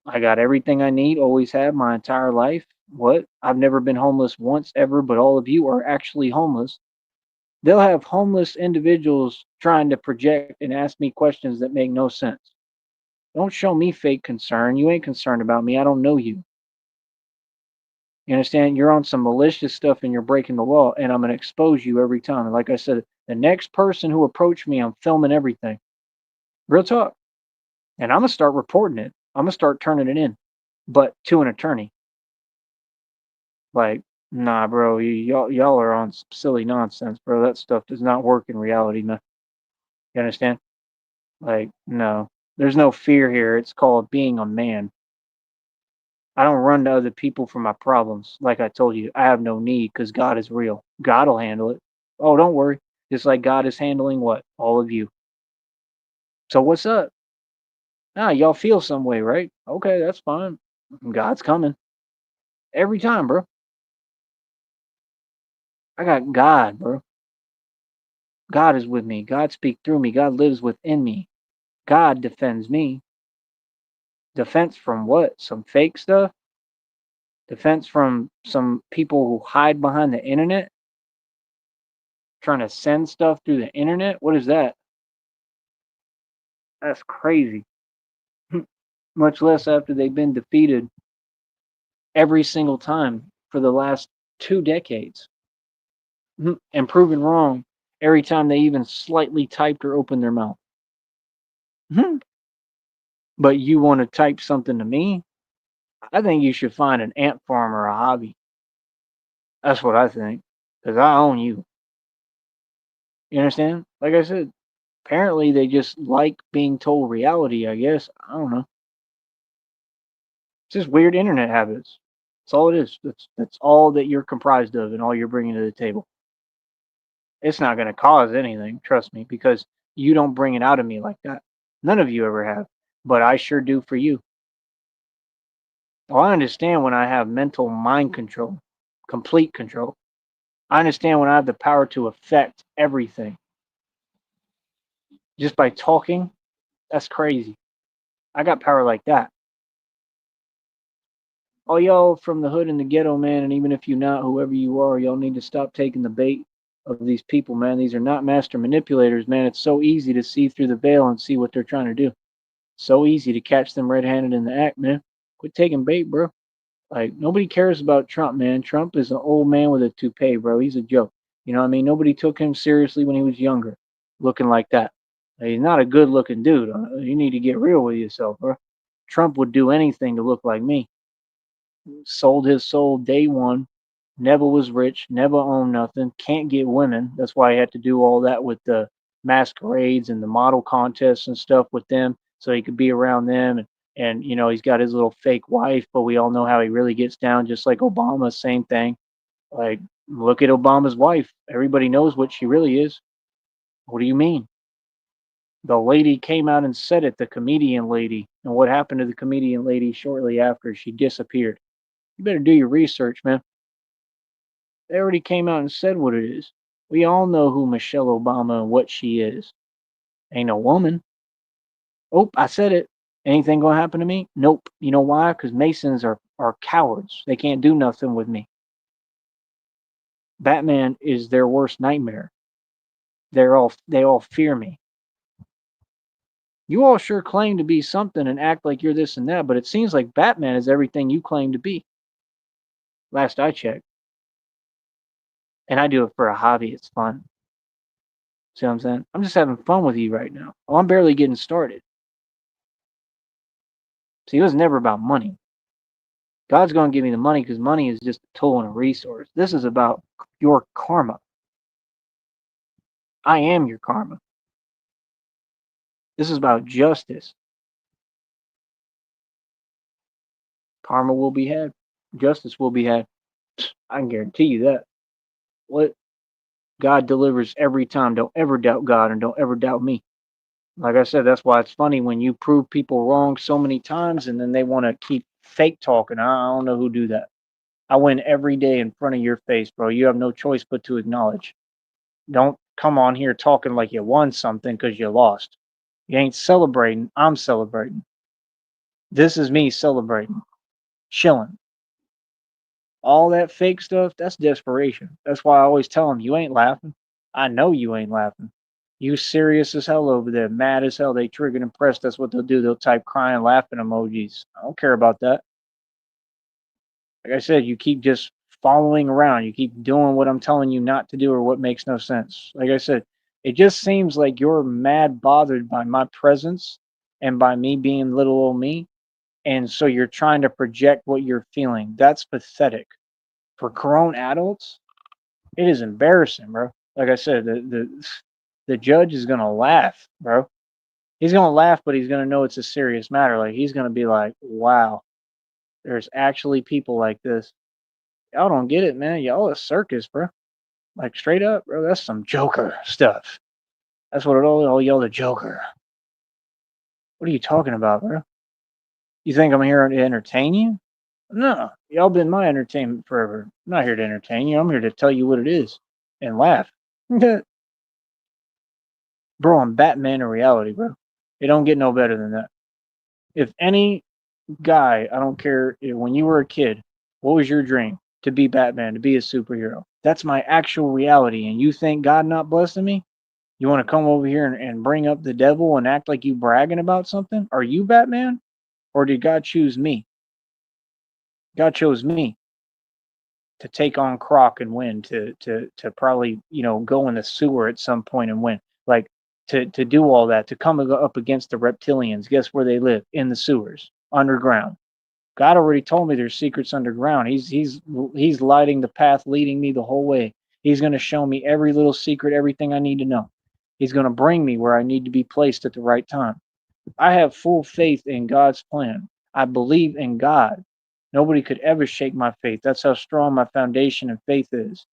I got everything I need, always have my entire life. What? I've never been homeless once ever, but all of you are actually homeless. They'll have homeless individuals trying to project and ask me questions that make no sense. Don't show me fake concern. You ain't concerned about me. I don't know you. You understand? You're on some malicious stuff and you're breaking the law, and I'm going to expose you every time. And like I said, the next person who approached me, I'm filming everything. Real talk. And I'm going to start reporting it. I'm going to start turning it in, but to an attorney. Like, nah, bro, y'all are on some silly nonsense, bro. That stuff does not work in reality, man. You understand? Like, no. There's no fear here. It's called being a man. I don't run to other people for my problems. Like I told you, I have no need because God is real. God will handle it. Oh, don't worry. Just like God is handling what? All of you. So what's up? Ah, y'all feel some way, right? Okay, that's fine. God's coming. Every time, bro. I got God, bro. God is with me. God speaks through me. God lives within me. God defends me. Defense from what? Some fake stuff? Defense from some people who hide behind the internet? Trying to send stuff through the internet? What is that? That's crazy. Much less after they've been defeated every single time for the last 2 decades and proven wrong every time they even slightly typed or opened their mouth. But you want to type something to me? I think you should find an ant farm or a hobby. That's what I think. Because I own you. You understand? Like I said, apparently they just like being told reality, I guess. I don't know. It's just weird internet habits. That's all it is. That's all that you're comprised of and all you're bringing to the table. It's not going to cause anything, trust me, because you don't bring it out of me like that. None of you ever have, but I sure do for you. Well, I understand when I have mental mind control, complete control. I understand when I have the power to affect everything just by talking. That's crazy. I got power like that. All y'all from the hood and the ghetto, man, and even if you're not, whoever you are, y'all need to stop taking the bait of these people, man. These are not master manipulators, man. It's so easy to see through the veil and see what they're trying to do. So easy to catch them red-handed in the act, man. Quit taking bait, bro. Like nobody cares about Trump, man. Trump is an old man with a toupee, bro. He's a joke. You know what I mean? Nobody took him seriously when he was younger, looking like that. He's not a good-looking dude. You need to get real with yourself, bro. Trump would do anything to look like me. Sold his soul day one. Never was rich. Never owned nothing. Can't get women. That's why he had to do all that with the masquerades and the model contests and stuff with them, so he could be around them. And you know he's got his little fake wife, but we all know how he really gets down. Just like Obama, same thing. Like look at Obama's wife. Everybody knows what she really is. What do you mean? The lady came out and said it. The comedian lady. And what happened to the comedian lady shortly after? She disappeared. You better do your research, man. They already came out and said what it is. We all know who Michelle Obama and what she is. Ain't no woman. Oh, I said it. Anything gonna happen to me? Nope. You know why? Because Masons are cowards. They can't do nothing with me. Batman is their worst nightmare. They all fear me. You all sure claim to be something and act like you're this and that, but it seems like Batman is everything you claim to be. Last I checked. And I do it for a hobby. It's fun. See what I'm saying? I'm just having fun with you right now. Oh, I'm barely getting started. See, it was never about money. God's going to give me the money because money is just a tool and a resource. This is about your karma. I am your karma. This is about justice. Karma will be had. Justice will be had. I can guarantee you that. What God delivers every time. Don't ever doubt God and don't ever doubt me. Like I said, that's why it's funny when you prove people wrong so many times and then they want to keep fake talking. I don't know who do that. I win every day in front of your face, bro. You have no choice but to acknowledge. Don't come on here talking like you won something because you lost. You ain't celebrating. I'm celebrating. This is me celebrating, chilling. All that fake stuff, that's desperation. That's why I always tell them, you ain't laughing. I know you ain't laughing. You serious as hell over there, mad as hell. They triggered and pressed. That's what they'll do. They'll type crying, laughing emojis. I don't care about that. Like I said, you keep just following around. You keep doing what I'm telling you not to do or what makes no sense. Like I said, it just seems like you're mad bothered by my presence and by me being little old me. And so you're trying to project what you're feeling. That's pathetic. For grown adults, it is embarrassing, bro. Like I said, the judge is gonna laugh, bro. He's gonna laugh, but he's gonna know it's a serious matter. Like he's gonna be like, "Wow, there's actually people like this. Y'all don't get it, man. Y'all a circus, bro. Like straight up, bro. That's some Joker stuff. That's what it all y'all the Joker. What are you talking about, bro? You think I'm here to entertain you? No, y'all been my entertainment forever. I'm not here to entertain you. I'm here to tell you what it is and laugh." Bro, I'm Batman in reality, bro. It don't get no better than that. If any guy, I don't care, when you were a kid, what was your dream? To be Batman, to be a superhero. That's my actual reality. And you think God not blessing me? You want to come over here and bring up the devil and act like you bragging about something? Are you Batman? Or did God choose me? God chose me to take on Croc and win, to probably, go in the sewer at some point and win. Like to do all that, to come up against the reptilians. Guess where they live? In the sewers, underground. God already told me there's secrets underground. He's lighting the path, leading me the whole way. He's going to show me every little secret, everything I need to know. He's going to bring me where I need to be placed at the right time. I have full faith in God's plan. I believe in God. Nobody could ever shake my faith. That's how strong my foundation and faith is.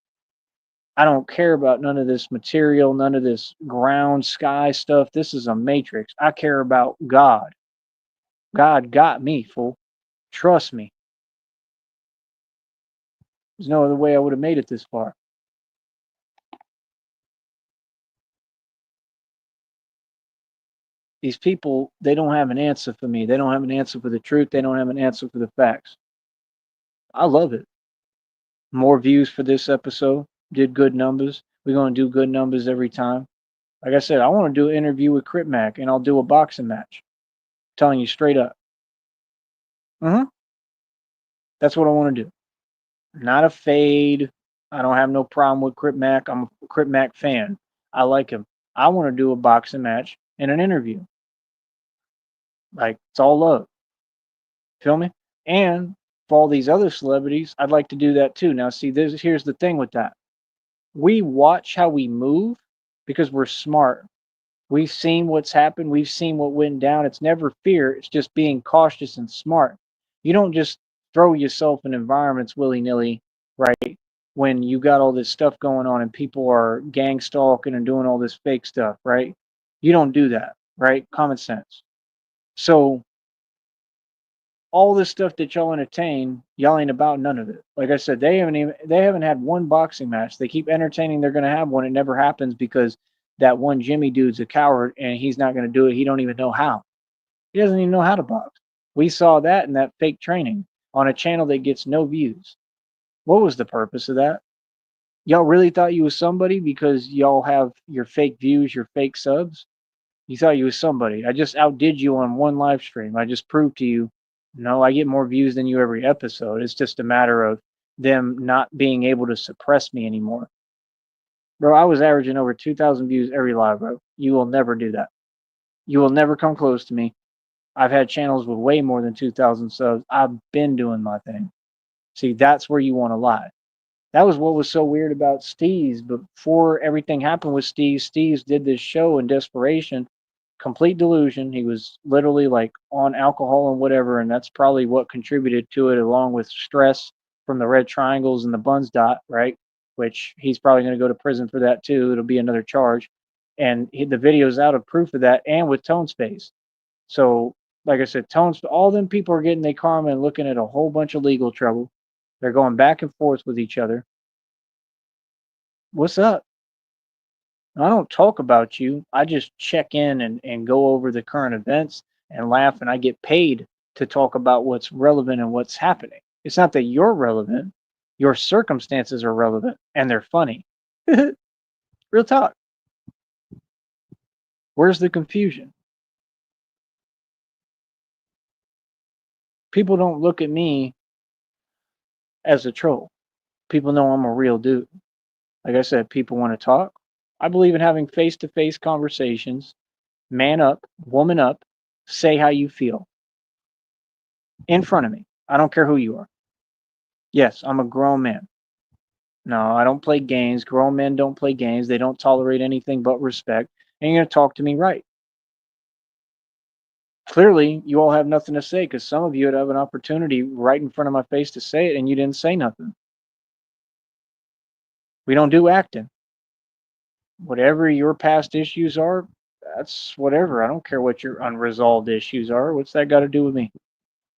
I don't care about none of this material, none of this ground sky stuff. This is a matrix. I care about God. God got me, fool. Trust me. There's no other way I would have made it this far. These people, they don't have an answer for me. They don't have an answer for the truth. They don't have an answer for the facts. I love it. More views for this episode. Did good numbers. We're going to do good numbers every time. Like I said, I want to do an interview with Crip Mac and I'll do a boxing match. I'm telling you straight up. Hmm. That's what I want to do. Not a fade. I don't have no problem with Crip Mac. I'm a Crip Mac fan. I like him. I want to do a boxing match and an interview. Like, it's all love. Feel me? And for all these other celebrities, I'd like to do that too. Now, see, here's the thing with that. We watch how we move because we're smart. We've seen what's happened. We've seen what went down. It's never fear. It's just being cautious and smart. You don't just throw yourself in environments willy nilly, right? When you got all this stuff going on and people are gang stalking and doing all this fake stuff, right? You don't do that, right? Common sense. So all this stuff that y'all entertain, y'all ain't about none of it. Like I said, they haven't had one boxing match. They keep entertaining they're gonna have one. It never happens because that one Jimmy dude's a coward and he's not gonna do it. He don't even know how. He doesn't even know how to box. We saw that in that fake training on a channel that gets no views. What was the purpose of that? Y'all really thought you was somebody because y'all have your fake views, your fake subs? You thought you was somebody. I just outdid you on one live stream. I just proved to you, no, I get more views than you every episode. It's just a matter of them not being able to suppress me anymore. Bro, I was averaging over 2,000 views every live, bro. You will never do that. You will never come close to me. I've had channels with way more than 2,000 subs. I've been doing my thing. See, that's where you want to lie. That was what was so weird about Steve's. Before everything happened with Steve's did this show in desperation, complete delusion. He was literally like on alcohol and whatever, and that's probably what contributed to it, along with stress from the red triangles and the buns dot, right? Which he's probably going to go to prison for that too. It'll be another charge. And the video's out of proof of that, and with Tone Space. So, like I said, Tones, all them people are getting their karma and looking at a whole bunch of legal trouble. They're going back and forth with each other. What's up? I don't talk about you. I just check in and go over the current events and laugh, and I get paid to talk about what's relevant and what's happening. It's not that you're relevant, your circumstances are relevant and they're funny. Real talk. Where's the confusion? People don't look at me as a troll. People know I'm a real dude. Like I said, people want to talk. I believe in having face to face conversations. Man up, woman up, say how you feel in front of me. I don't care who you are. Yes, I'm a grown man. No, I don't play games. Grown men don't play games. They don't tolerate anything but respect. And you're going to talk to me right. Clearly, you all have nothing to say because some of you would have an opportunity right in front of my face to say it and you didn't say nothing. We don't do acting. Whatever your past issues are, that's whatever. I don't care what your unresolved issues are. What's that got to do with me?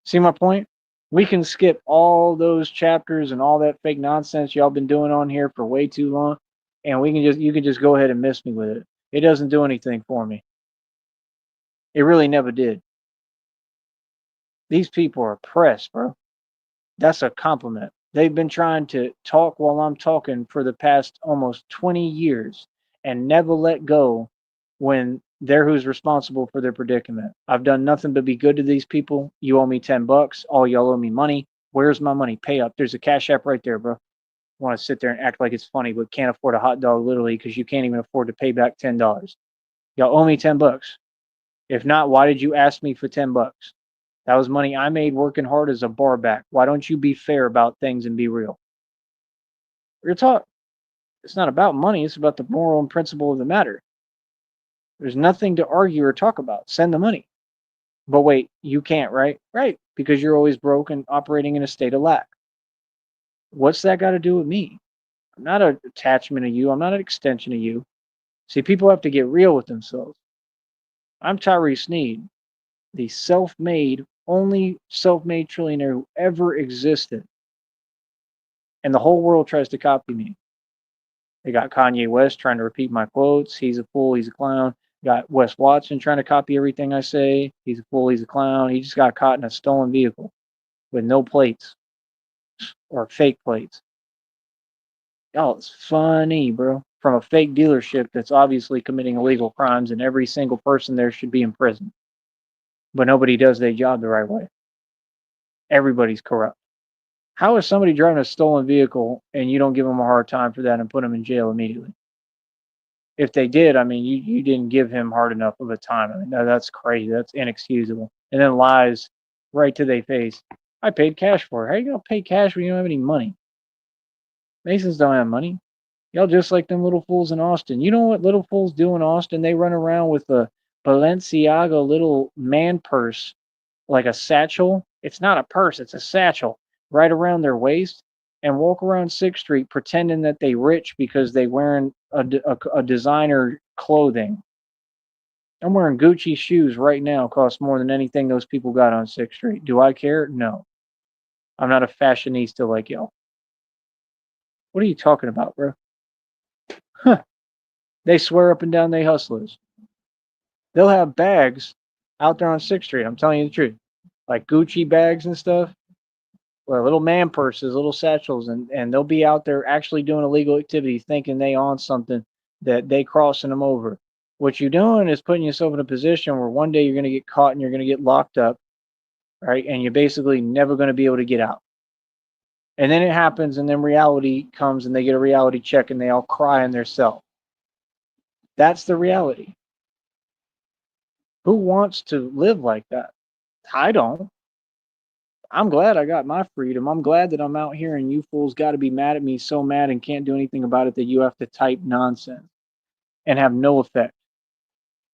See my point? We can skip all those chapters and all that fake nonsense y'all been doing on here for way too long, and you can just go ahead and miss me with it. It doesn't do anything for me. It really never did. These people are oppressed, bro. That's a compliment. They've been trying to talk while I'm talking for the past almost 20 years and never let go when they're who's responsible for their predicament. I've done nothing but be good to these people. You owe me $10. All y'all owe me money. Where's my money? Pay up. There's a Cash App right there, bro. Want to sit there and act like it's funny, but can't afford a hot dog literally because you can't even afford to pay back $10. Y'all owe me $10. If not, why did you ask me for $10? That was money I made working hard as a bar back. Why don't you be fair about things and be real? Real talk. It's not about money. It's about the moral and principle of the matter. There's nothing to argue or talk about. Send the money. But wait, you can't, right? Right. Because you're always broke and operating in a state of lack. What's that got to do with me? I'm not an attachment of you. I'm not an extension of you. See, people have to get real with themselves. I'm Tyree Sneed, the only self made trillionaire who ever existed. And the whole world tries to copy me. They got Kanye West trying to repeat my quotes. He's a fool. He's a clown. Got Wes Watson trying to copy everything I say. He's a fool. He's a clown. He just got caught in a stolen vehicle with no plates or fake plates. Y'all, it's funny, bro. From a fake dealership that's obviously committing illegal crimes, and every single person there should be in prison. But nobody does their job the right way. Everybody's corrupt. How is somebody driving a stolen vehicle and you don't give them a hard time for that and put them in jail immediately? If they did, I mean, you didn't give him hard enough of a time. I mean, that's crazy. That's inexcusable. And then lies right to their face. I paid cash for it. How are you going to pay cash when you don't have any money? Masons don't have money. Y'all just like them little fools in Austin. You know what little fools do in Austin? They run around with a Balenciaga little man purse, like a satchel. It's not a purse, it's a satchel right around their waist and walk around 6th Street pretending that they rich because they wearing a designer clothing. I'm wearing Gucci shoes right now, cost more than anything those people got on 6th Street. Do I care? No. I'm not a fashionista like y'all. What are you talking about, bro? Huh. They swear up and down they hustlers. They'll have bags out there on 6th Street. I'm telling you the truth. Like Gucci bags and stuff. Or little man purses, little satchels, and they'll be out there actually doing illegal activity, thinking they on something that they crossing them over. What you're doing is putting yourself in a position where one day you're going to get caught and you're going to get locked up, right? And you're basically never going to be able to get out. And then it happens, and then reality comes, and they get a reality check, and they all cry in their cell. That's the reality. Who wants to live like that? I don't. I'm glad I got my freedom. I'm glad that I'm out here and you fools got to be mad at me so mad and can't do anything about it that you have to type nonsense and have no effect.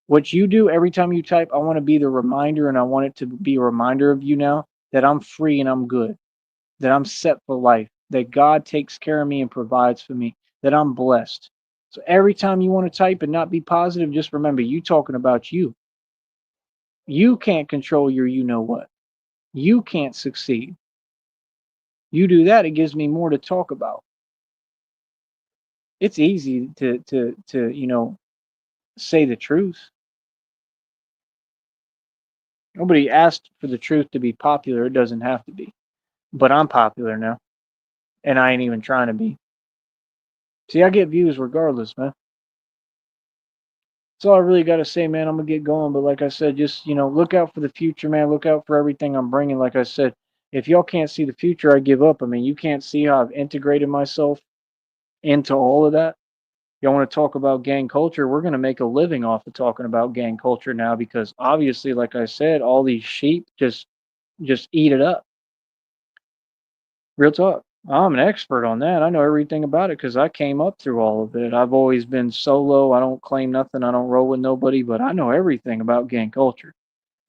What you do every time you type, I want to be the reminder and I want it to be a reminder of you now that I'm free and I'm good, that I'm set for life, that God takes care of me and provides for me, that I'm blessed. So every time you want to type and not be positive, just remember you talking about you. You can't control your you know what. You can't succeed. You do that, it gives me more to talk about. It's easy to say the truth. Nobody asked for the truth to be popular. It doesn't have to be. But I'm popular now, and I ain't even trying to be. See, I get views regardless, man. That's all I really got to say, man. I'm gonna get going, but like I said, just look out for the future, man. Look out for everything I'm bringing. Like I said, if y'all can't see the future, I give up. I mean, you can't see how I've integrated myself into all of that. Y'all want to talk about gang culture? We're gonna make a living off of talking about gang culture now because obviously, like I said, all these sheep just eat it up. Real talk. I'm an expert on that. I know everything about it because I came up through all of it. I've always been solo. I don't claim nothing. I don't roll with nobody, but I know everything about gang culture.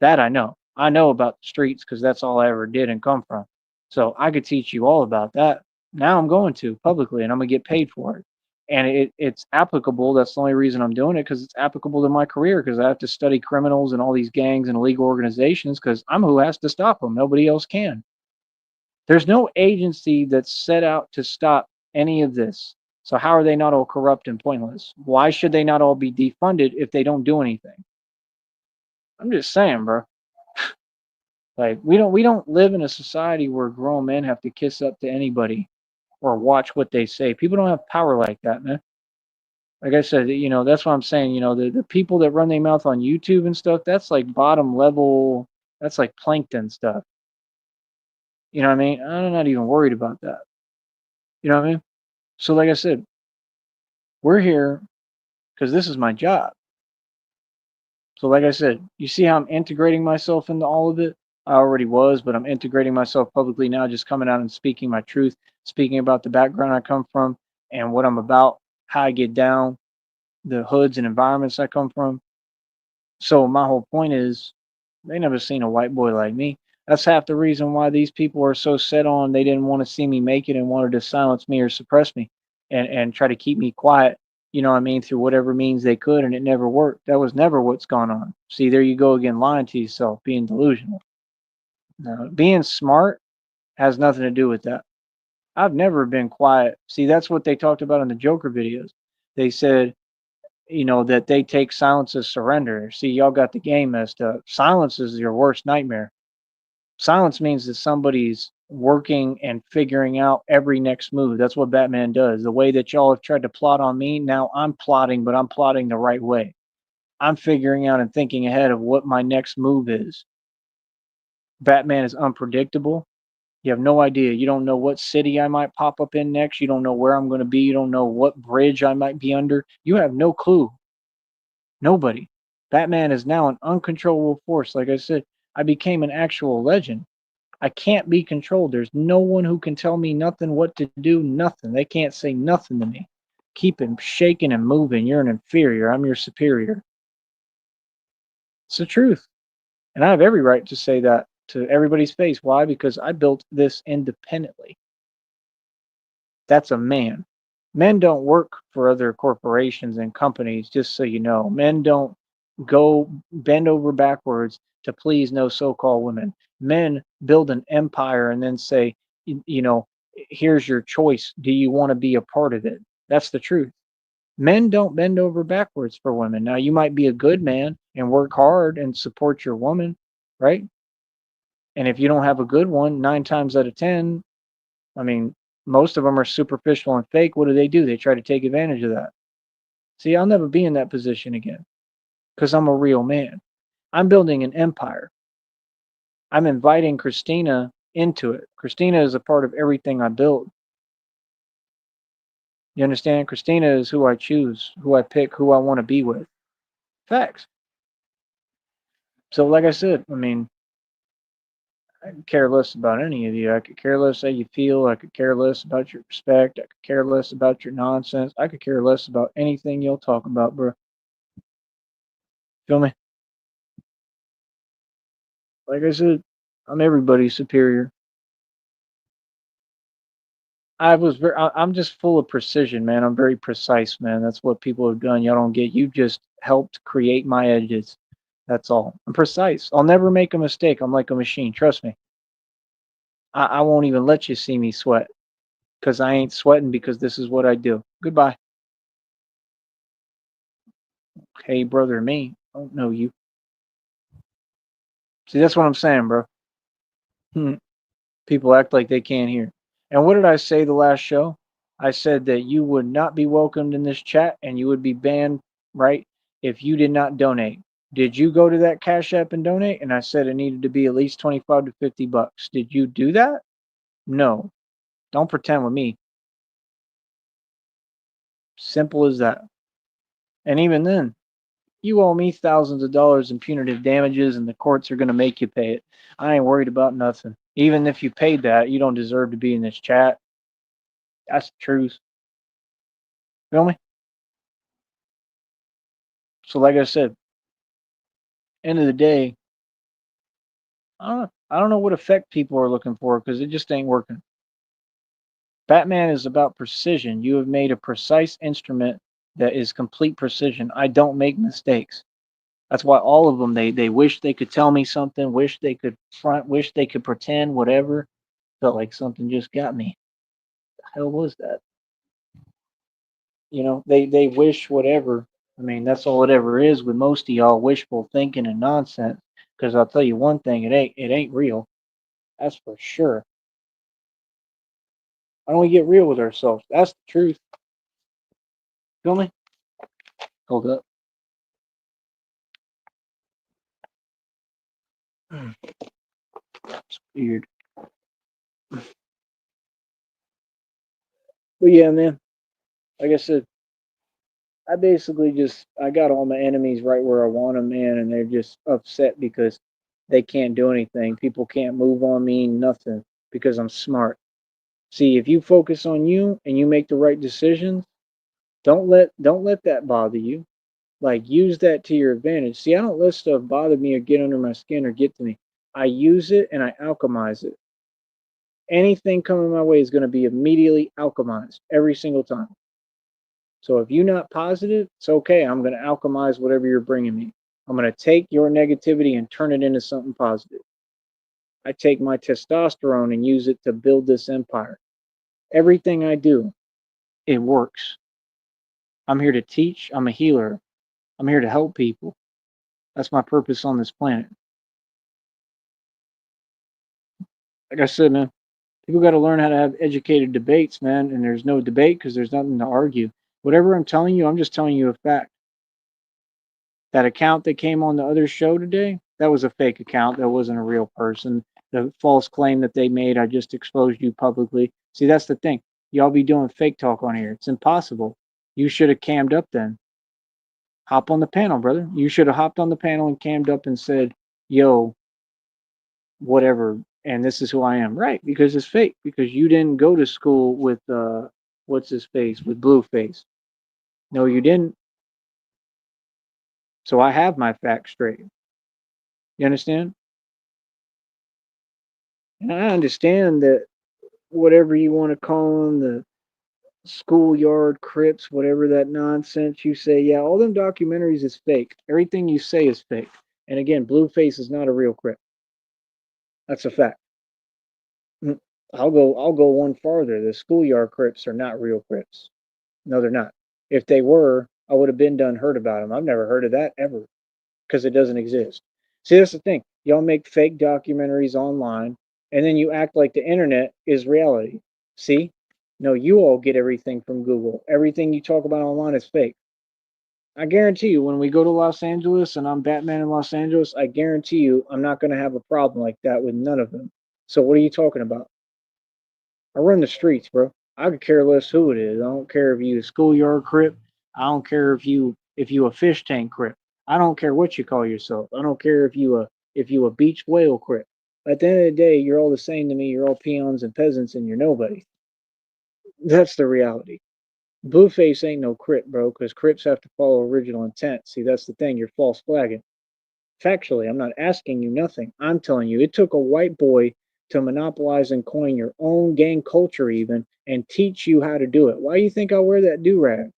That I know. I know about the streets because that's all I ever did and come from. So I could teach you all about that. Now I'm going to publicly and I'm going to get paid for it. And it's applicable. That's the only reason I'm doing it because it's applicable to my career because I have to study criminals and all these gangs and illegal organizations because I'm who has to stop them. Nobody else can. There's no agency that's set out to stop any of this. So how are they not all corrupt and pointless? Why should they not all be defunded if they don't do anything? I'm just saying, bro. Like we don't live in a society where grown men have to kiss up to anybody or watch what they say. People don't have power like that, man. Like I said, that's what I'm saying. The people that run their mouth on YouTube and stuff, that's like bottom level, that's like plankton stuff. You know what I mean? I'm not even worried about that. You know what I mean? So like I said, we're here because this is my job. So, like I said, you see how I'm integrating myself into all of it? I already was, but I'm integrating myself publicly now, just coming out and speaking my truth, speaking about the background I come from and what I'm about, how I get down, the hoods and environments I come from. So, my whole point is they never seen a white boy like me. That's half the reason why these people are so set on they didn't want to see me make it and wanted to silence me or suppress me and try to keep me quiet, what I mean, through whatever means they could, and it never worked. That was never what's gone on. See, there you go again, lying to yourself, being delusional. No, being smart has nothing to do with that. I've never been quiet. See, that's what they talked about in the Joker videos. They said, that they take silence as surrender. See, y'all got the game messed up. Silence is your worst nightmare. Silence means that somebody's working and figuring out every next move. That's what Batman does. The way that y'all have tried to plot on me, now I'm plotting, but I'm plotting the right way. I'm figuring out and thinking ahead of what my next move is. Batman is unpredictable. You have no idea. You don't know what city I might pop up in next. You don't know where I'm going to be. You don't know what bridge I might be under. You have no clue. Nobody. Batman is now an uncontrollable force. Like I said, I became an actual legend. I can't be controlled. There's no one who can tell me nothing, what to do, nothing. They can't say nothing to me. Keep him shaking and moving. You're an inferior. I'm your superior. It's the truth. And I have every right to say that to everybody's face. Why? Because I built this independently. That's a man. Men don't work for other corporations and companies, just so you know. Men don't go bend over backwards to please no so called women. Men build an empire and then say, here's your choice. Do you want to be a part of it? That's the truth. Men don't bend over backwards for women. Now, you might be a good man and work hard and support your woman, right? And if you don't have a good one, 9 times out of 10, I mean, most of them are superficial and fake. What do? They try to take advantage of that. See, I'll never be in that position again because I'm a real man. I'm building an empire. I'm inviting Christina into it. Christina is a part of everything I build. You understand? Christina is who I choose, who I pick, who I want to be with. Facts. So, like I said, I mean, I could care less about any of you. I could care less how you feel. I could care less about your respect. I could care less about your nonsense. I could care less about anything you'll talk about, bro. Feel me? Like I said, I'm everybody's superior. I'm just full of precision, man. I'm very precise, man. That's what people have done. Y'all don't get. You just helped create my edges. That's all. I'm precise. I'll never make a mistake. I'm like a machine. Trust me. I won't even let you see me sweat because I ain't sweating because this is what I do. Goodbye. Hey, brother, me. I don't know you. See, that's what I'm saying, bro. Hmm. People act like they can't hear. And what did I say the last show? I said that you would not be welcomed in this chat and you would be banned, right? if you did not donate. Did you go to that Cash App and donate? And I said it needed to be at least 25 to 50 bucks. Did you do that? No. Don't pretend with me. Simple as that. And even then, you owe me thousands of dollars in punitive damages, and the courts are going to make you pay it. I ain't worried about nothing. Even if you paid that, you don't deserve to be in this chat. That's the truth. Feel me? So, like I said, end of the day, I don't know what effect people are looking for because it just ain't working. Batman is about precision. You have made a precise instrument that is complete precision. I don't make mistakes. That's why all of them they wish they could tell me something, wish they could front, wish they could pretend, whatever. Felt like something just got me. The hell was that? They wish whatever. I mean, that's all it ever is with most of y'all, wishful thinking and nonsense. Because I'll tell you one thing, it ain't real. That's for sure. Why don't we get real with ourselves? That's the truth. Feel me? Hold up. It's weird. But yeah, man. Like I said, I basically I got all my enemies right where I want them, man, and they're just upset because they can't do anything. People can't move on me, nothing, because I'm smart. See, if you focus on you and you make the right decisions, don't let that bother you. Like use that to your advantage. See, I don't let stuff bother me or get under my skin or get to me. I use it and I alchemize it. Anything coming my way is going to be immediately alchemized every single time. So if you're not positive, it's okay. I'm going to alchemize whatever you're bringing me. I'm going to take your negativity and turn it into something positive. I take my testosterone and use it to build this empire. Everything I do, it works. I'm here to teach. I'm a healer. I'm here to help people. That's my purpose on this planet. Like I said, man, people got to learn how to have educated debates, man. And there's no debate because there's nothing to argue. Whatever I'm telling you, I'm just telling you a fact. That account that came on the other show today, that was a fake account. That wasn't a real person. The false claim that they made, I just exposed you publicly. See, that's the thing. Y'all be doing fake talk on here. It's impossible. You should have cammed up then. Hop on the panel, brother. You should have hopped on the panel and cammed up and said, yo, whatever, and this is who I am. Right, because it's fake. Because you didn't go to school with what's his face? With Blueface. No, you didn't. So I have my facts straight. You understand? And I understand that whatever you want to call them, the schoolyard Crips, whatever that nonsense you say, yeah, all them documentaries is fake. Everything you say is fake. And again, Blueface is not a real Crip. That's a fact. Mm, I'll go one farther. The schoolyard Crips are not real Crips. No, they're not. If they were, I would have been done heard about them. I've never heard of that ever because it doesn't exist. See, that's the thing. Y'all make fake documentaries online and then you act like the internet is reality. See? No, you all get everything from Google. Everything you talk about online is fake. I guarantee you, when we go to Los Angeles and I'm Batman in Los Angeles, I guarantee you I'm not going to have a problem like that with none of them. So, what are you talking about? I run the streets, bro. I could care less who it is. I don't care if you a schoolyard crip. I don't care if you a fish tank crip. I don't care what you call yourself. I don't care if you a beach whale crip. At the end of the day, you're all the same to me. You're all peons and peasants, and you're nobody. That's the reality. Blueface ain't no crip, bro, because crips have to follow original intent. See, that's the thing. You're false flagging. Factually, I'm not asking you nothing. I'm telling you, it took a white boy to monopolize and coin your own gang culture, even, and teach you how to do it. Why do you think I wear that do rag?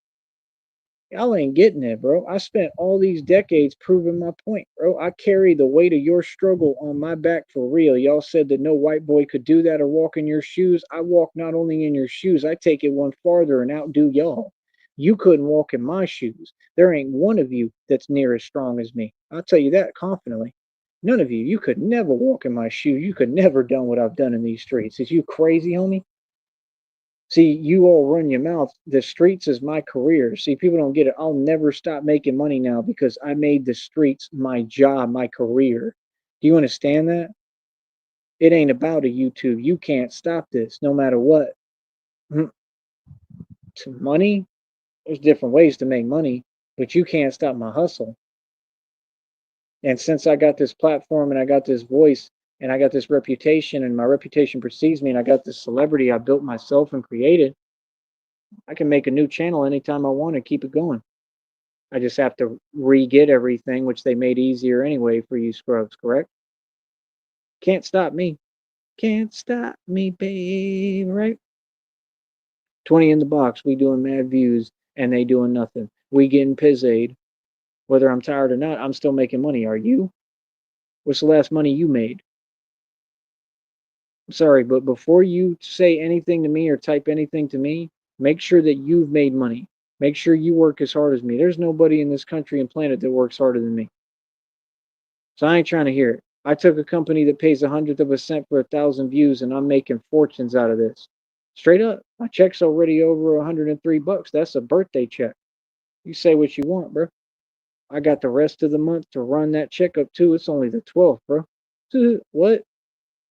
Y'all ain't getting it, bro. I spent all these decades proving my point, bro. I carry the weight of your struggle on my back for real. Y'all said that no white boy could do that or walk in your shoes. I walk not only in your shoes, I take it one farther and outdo y'all. You couldn't walk in my shoes. There ain't one of you that's near as strong as me. I'll tell you that confidently. None of you. You could never walk in my shoes. You could never done what I've done in these streets. Is you crazy, homie? See, you all run your mouth. The streets is my career. See, people don't get it. I'll never stop making money now because I made the streets my job, my career. Do you understand that? It ain't about a YouTube. You can't stop this no matter what. Mm, To money, there's different ways to make money, but you can't stop my hustle. And since I got this platform and I got this voice and I got this reputation and my reputation precedes me and I got this celebrity I built myself and created, I can make a new channel anytime I want and keep it going. I just have to re-get everything, which they made easier anyway for you scrubs, correct? Can't stop me. Can't stop me, babe, right? 20 in the box, we doing mad views and they doing nothing. We getting pizzade. Whether I'm tired or not, I'm still making money. Are you? What's the last money you made? I'm sorry, but before you say anything to me or type anything to me, make sure that you've made money. Make sure you work as hard as me. There's nobody in this country and planet that works harder than me. So I ain't trying to hear it. I took a company that pays 100th of a cent for 1,000 views, and I'm making fortunes out of this. Straight up, my check's already over $103. That's a birthday check. You say what you want, bro. I got the rest of the month to run that check up too. It's only the 12th, bro. What?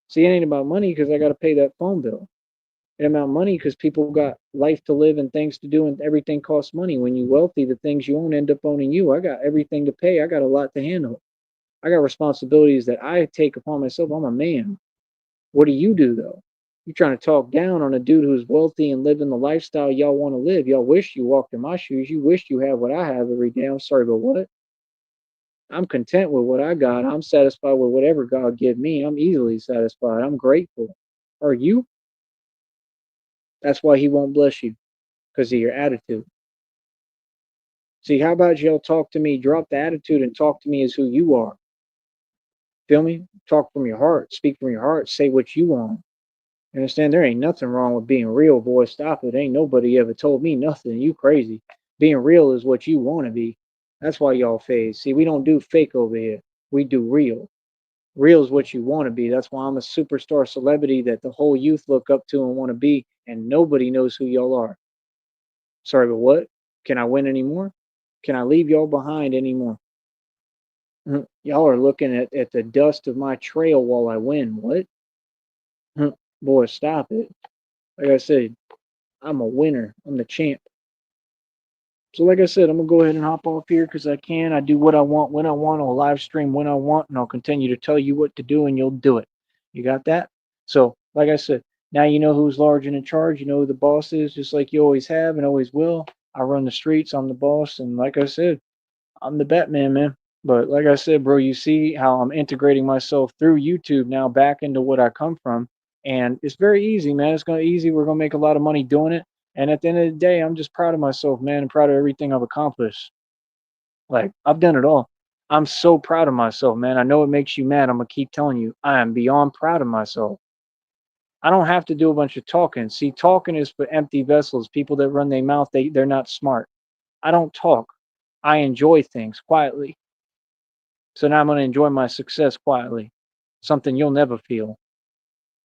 See, it ain't about money because I got to pay that phone bill. It about money because people got life to live and things to do, and everything costs money. When you wealthy, the things you own end up owning you. I got everything to pay. I got a lot to handle. I got responsibilities that I take upon myself. I'm a man. What do you do though? You trying to talk down on a dude who's wealthy and living the lifestyle y'all want to live. Y'all wish you walked in my shoes. You wish you had what I have every day. I'm sorry, but what? I'm content with what I got. I'm satisfied with whatever God give me. I'm easily satisfied. I'm grateful. Are you? That's why he won't bless you because of your attitude. See, how about y'all talk to me, drop the attitude and talk to me as who you are. Feel me? Talk from your heart, speak from your heart, say what you want. You understand? There ain't nothing wrong with being real, boy. Stop it. Ain't nobody ever told me nothing. You crazy. Being real is what you want to be. That's why y'all phase. See, we don't do fake over here. We do real. Real is what you want to be. That's why I'm a superstar celebrity that the whole youth look up to and want to be, and nobody knows who y'all are. Sorry, but what? Can I win anymore? Can I leave y'all behind anymore? Y'all are looking at the dust of my trail while I win. What? Boy, stop it. Like I said, I'm a winner. I'm the champ. So, like I said, I'm gonna go ahead and hop off here because I can. I do what I want when I want. I'll live stream when I want, and I'll continue to tell you what to do, and you'll do it. You got that? So, like I said, now you know who's large and in charge. You know who the boss is, just like you always have and always will. I run the streets. I'm the boss, and like I said, I'm the Batman, man. But like I said, bro, you see how I'm integrating myself through YouTube now back into what I come from. And it's very easy, man. It's gonna easy. We're gonna make a lot of money doing it. And at the end of the day, I'm just proud of myself, man, and proud of everything I've accomplished. Like I've done it all. I'm so proud of myself, man. I know it makes you mad. I'm gonna keep telling you, I am beyond proud of myself. I don't have to do a bunch of talking. See, talking is for empty vessels. People that run their mouth, they're not smart. I don't talk. I enjoy things quietly. So now I'm going to enjoy my success quietly, something you'll never feel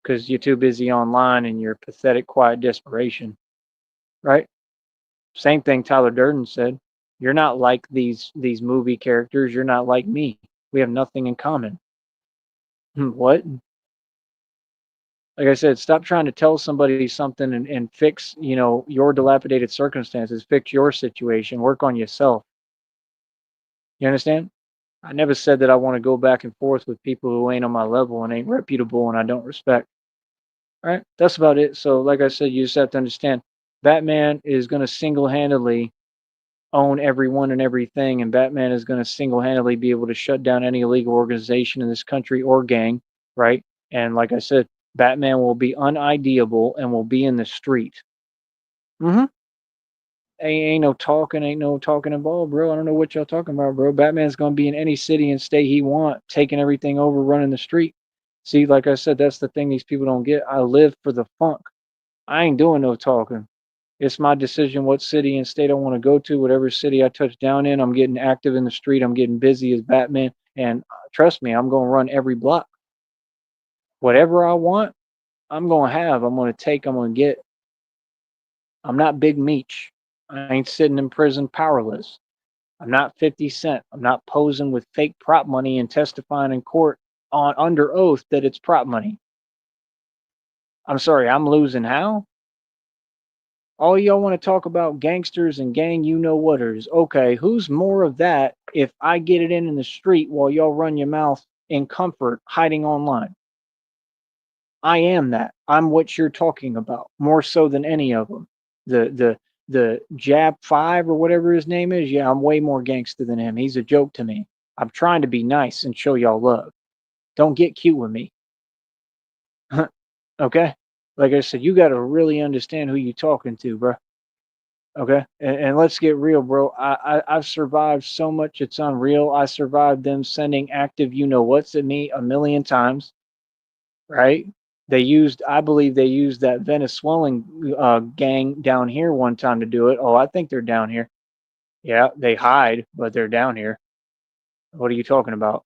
because you're too busy online and your pathetic, quiet desperation, right? Same thing Tyler Durden said. You're not like these movie characters. You're not like me. We have nothing in common. What? Like I said, stop trying to tell somebody something and fix, your dilapidated circumstances. Fix your situation. Work on yourself. You understand? I never said that I want to go back and forth with people who ain't on my level and ain't reputable and I don't respect. All right, that's about it. So, like I said, you just have to understand Batman is going to single handedly own everyone and everything, and Batman is going to single handedly be able to shut down any illegal organization in this country or gang, right? And like I said, Batman will be unideable and will be in the street. Mm-hmm. Ain't no talking involved, bro. I don't know what y'all talking about, bro. Batman's gonna be in any city and state he want, taking everything over, running the street. See, like I said, that's the thing these people don't get. I live for the funk. I ain't doing no talking. It's my decision what city and state I want to go to. Whatever city I touch down in, I'm getting active in the street. I'm getting busy as Batman. And trust me, I'm going to run every block. Whatever I want, I'm going to have. I'm going to take. I'm going to get. I'm not Big Meech. I ain't sitting in prison powerless. I'm not 50 Cent. I'm not posing with fake prop money and testifying in court on under oath that it's prop money. I'm sorry, I'm losing how? All y'all want to talk about gangsters and gang you know whaters. Okay, who's more of that if I get it in the street while y'all run your mouth in comfort hiding online? I am that. I'm what you're talking about, more so than any of them. The Jab 5 or whatever his name is, yeah, I'm way more gangster than him. He's a joke to me. I'm trying to be nice and show y'all love. Don't get cute with me. Okay? Like I said, you got to really understand who you're talking to, bro. Okay? And let's get real, bro. I've survived so much, it's unreal. I survived them sending active you know what's at me a million times, right? I believe they used that Venezuelan gang down here one time to do it. Oh, I think they're down here. Yeah, they hide, but they're down here. What are you talking about?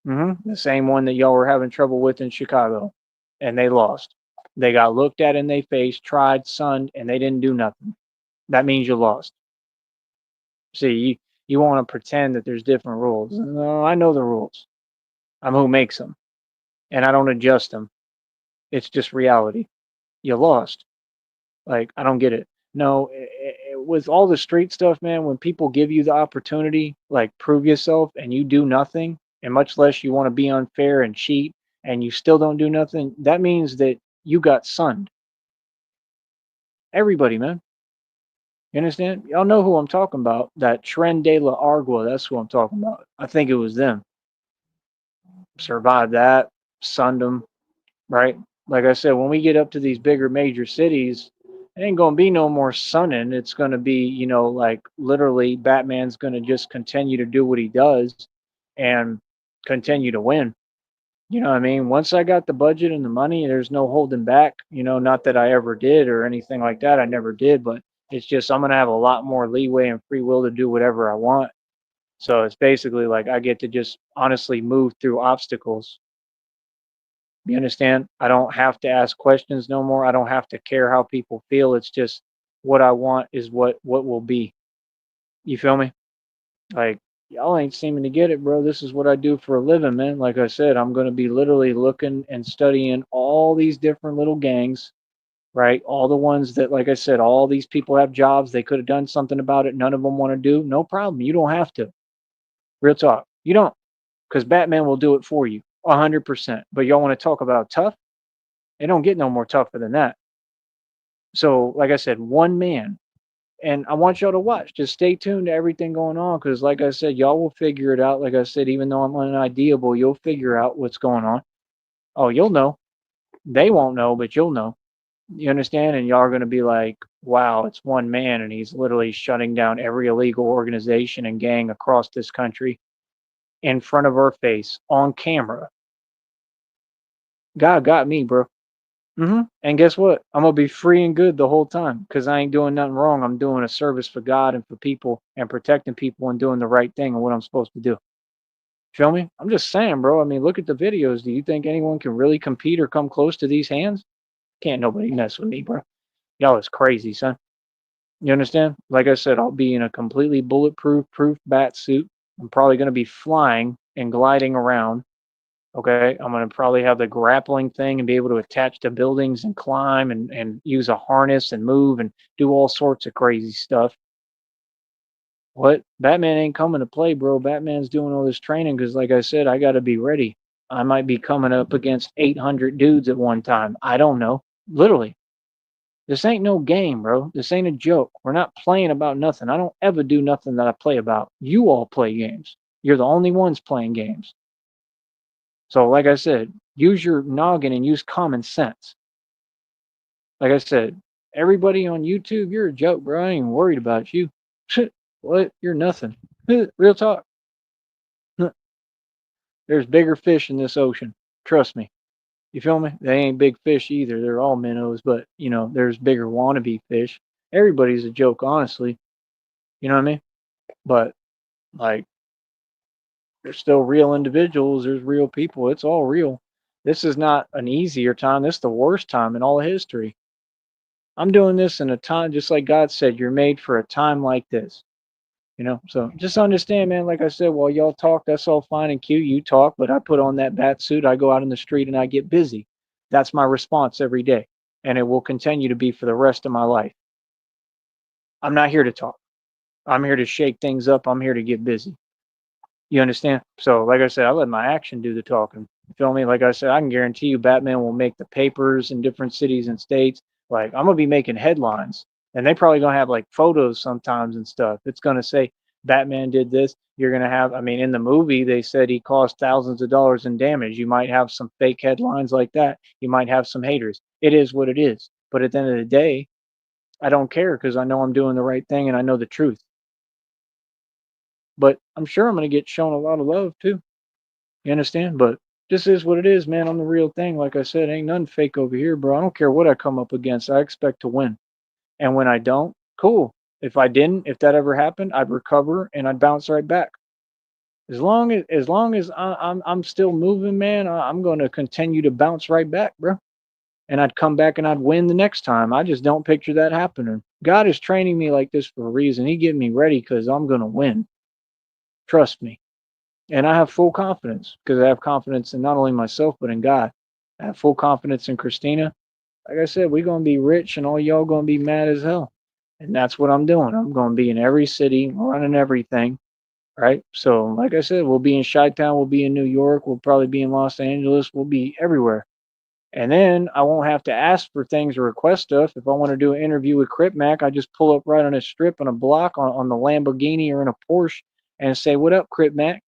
The same one that y'all were having trouble with in Chicago, and they lost. They got looked at in their face, tried, sunned, and they didn't do nothing. That means you lost. See, you want to pretend that there's different rules. No, I know the rules. I'm who makes them, and I don't adjust them. It's just reality. You lost. Like, I don't get it. No, with all the street stuff, man, when people give you the opportunity, like prove yourself and you do nothing, and much less you want to be unfair and cheat and you still don't do nothing, that means that you got sunned. Everybody, man. You understand? Y'all know who I'm talking about. That Tren de la Argua, that's who I'm talking about. I think it was them. Survived that, sunned them, right? Like I said, when we get up to these bigger major cities, it ain't gonna be no more sunning. It's gonna be, like literally Batman's gonna just continue to do what he does and continue to win. You know what I mean? Once I got the budget and the money, there's no holding back. Not that I ever did or anything like that. I never did, but it's just I'm gonna have a lot more leeway and free will to do whatever I want. So it's basically like I get to just honestly move through obstacles. You understand? I don't have to ask questions no more. I don't have to care how people feel. It's just what I want is what will be. You feel me? Like y'all ain't seeming to get it, bro. This is what I do for a living, man. Like I said, I'm going to be literally looking and studying all these different little gangs, right? All the ones that, like I said, all these people have jobs. They could have done something about it. None of them want to do. No problem. You don't have to. Real talk. You don't, because Batman will do it for you, 100%. But y'all want to talk about tough? It don't get no more tougher than that. So, like I said, one man. And I want y'all to watch. Just stay tuned to everything going on because, like I said, y'all will figure it out. Like I said, even though I'm unideable, you'll figure out what's going on. Oh, you'll know. They won't know, but you'll know. You understand? And y'all are going to be like, wow, it's one man and he's literally shutting down every illegal organization and gang across this country in front of our face on camera. God got me, bro. And guess what? I'm gonna be free and good the whole time because I ain't doing nothing wrong. I'm doing a service for God and for people and protecting people and doing the right thing and what I'm supposed to do. Feel me? I'm just saying, bro. I mean, look at the videos. Do you think anyone can really compete or come close to these hands? Can't nobody mess with me, bro. Y'all is crazy, son. You understand? Like I said, I'll be in a completely proof bat suit. I'm probably gonna be flying and gliding around. Okay, I'm gonna probably have the grappling thing and be able to attach to buildings and climb and use a harness and move and do all sorts of crazy stuff. What? Batman ain't coming to play, bro. Batman's doing all this training because, like I said, I got to be ready. I might be coming up against 800 dudes at one time. I don't know. Literally, this ain't no game, bro. This ain't a joke. We're not playing about nothing. I don't ever do nothing that I play about. You all play games. You're the only ones playing games. So, like I said, use your noggin and use common sense. Like I said, everybody on YouTube, you're a joke, bro. I ain't even worried about you. What? You're nothing. Real talk. There's bigger fish in this ocean. Trust me. You feel me? They ain't big fish either. They're all minnows, but there's bigger wannabe fish. Everybody's a joke, honestly. You know what I mean? But like, there's still real individuals. There's real people. It's all real. This is not an easier time. This is the worst time in all of history. I'm doing this in a time, just like God said, you're made for a time like this. So just understand, man. Like I said, while y'all talk, that's all fine and cute. You talk, but I put on that bat suit. I go out in the street and I get busy. That's my response every day, and it will continue to be for the rest of my life. I'm not here to talk. I'm here to shake things up. I'm here to get busy. You understand? So, like I said, I let my action do the talking. You feel me? Like I said, I can guarantee you Batman will make the papers in different cities and states. Like, I'm gonna be making headlines, and they probably gonna have like photos sometimes and stuff. It's gonna say Batman did this. You're gonna have, I mean, in the movie they said he caused thousands of dollars in damage. You might have some fake headlines like that. You might have some haters. It is what it is. But at the end of the day, I don't care because I know I'm doing the right thing and I know the truth. But I'm sure I'm gonna get shown a lot of love too. You understand? But this is what it is, man. I'm the real thing. Like I said, ain't nothing fake over here, bro. I don't care what I come up against. I expect to win. And when I don't, cool. If I didn't, if that ever happened, I'd recover and I'd bounce right back. As long as I'm still moving, man, I'm going to continue to bounce right back, bro. And I'd come back and I'd win the next time. I just don't picture that happening. God is training me like this for a reason. He getting me ready because I'm going to win. Trust me. And I have full confidence because I have confidence in not only myself, but in God. I have full confidence in Christina. Like I said, we're going to be rich and all y'all going to be mad as hell. And that's what I'm doing. I'm going to be in every city, running everything. Right. So, like I said, we'll be in Chi Town, we'll be in New York, we'll probably be in Los Angeles, we'll be everywhere. And then I won't have to ask for things or request stuff. If I want to do an interview with Crip Mac, I just pull up right on a strip on a block on the Lamborghini or in a Porsche and say, "What up, Crip Mac?"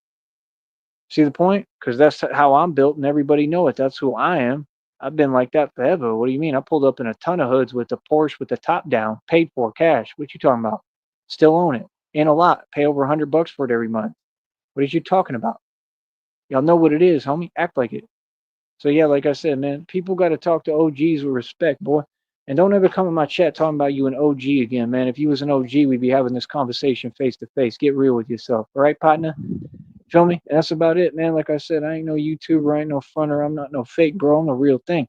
See the point? Because that's how I'm built, and everybody know it. That's who I am. I've been like that forever. What do you mean? I pulled up in a ton of hoods with the Porsche with the top down, paid for cash. What you talking about? Still own it in a lot. Pay over $100 for it every month. What are you talking about? Y'all know what it is, homie. Act like it. So yeah, like I said, man, people got to talk to OGs with respect, boy. And don't ever come in my chat talking about you an OG again, man. If you was an OG, we'd be having this conversation face to face. Get real with yourself, all right, partner? Feel me? And that's about it, man. Like I said, I ain't no YouTuber, I ain't no fronter, I'm not no fake, bro. I'm the real thing.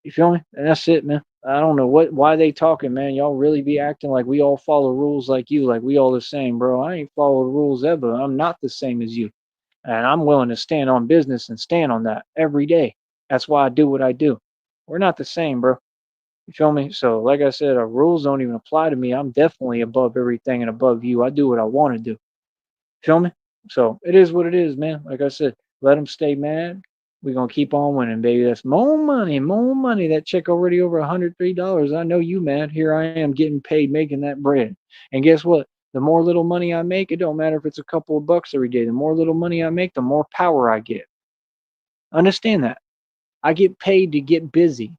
You feel me? And that's it, man. I don't know why they talking, man. Y'all really be acting like we all follow rules like you, like we all the same, bro. I ain't follow the rules ever. I'm not the same as you. And I'm willing to stand on business and stand on that every day. That's why I do what I do. We're not the same, bro. You feel me? So, like I said, our rules don't even apply to me. I'm definitely above everything and above you. I do what I want to do. Feel me? So it is what it is, man. Like I said, let them stay mad. We're gonna keep on winning, baby. That's more money, more money. That check already over $103. I know you mad. Here I am getting paid making that bread. And guess what? The more little money I make, it don't matter if it's a couple of bucks every day. The more little money I make, the more power I get. Understand that. I get paid to get busy.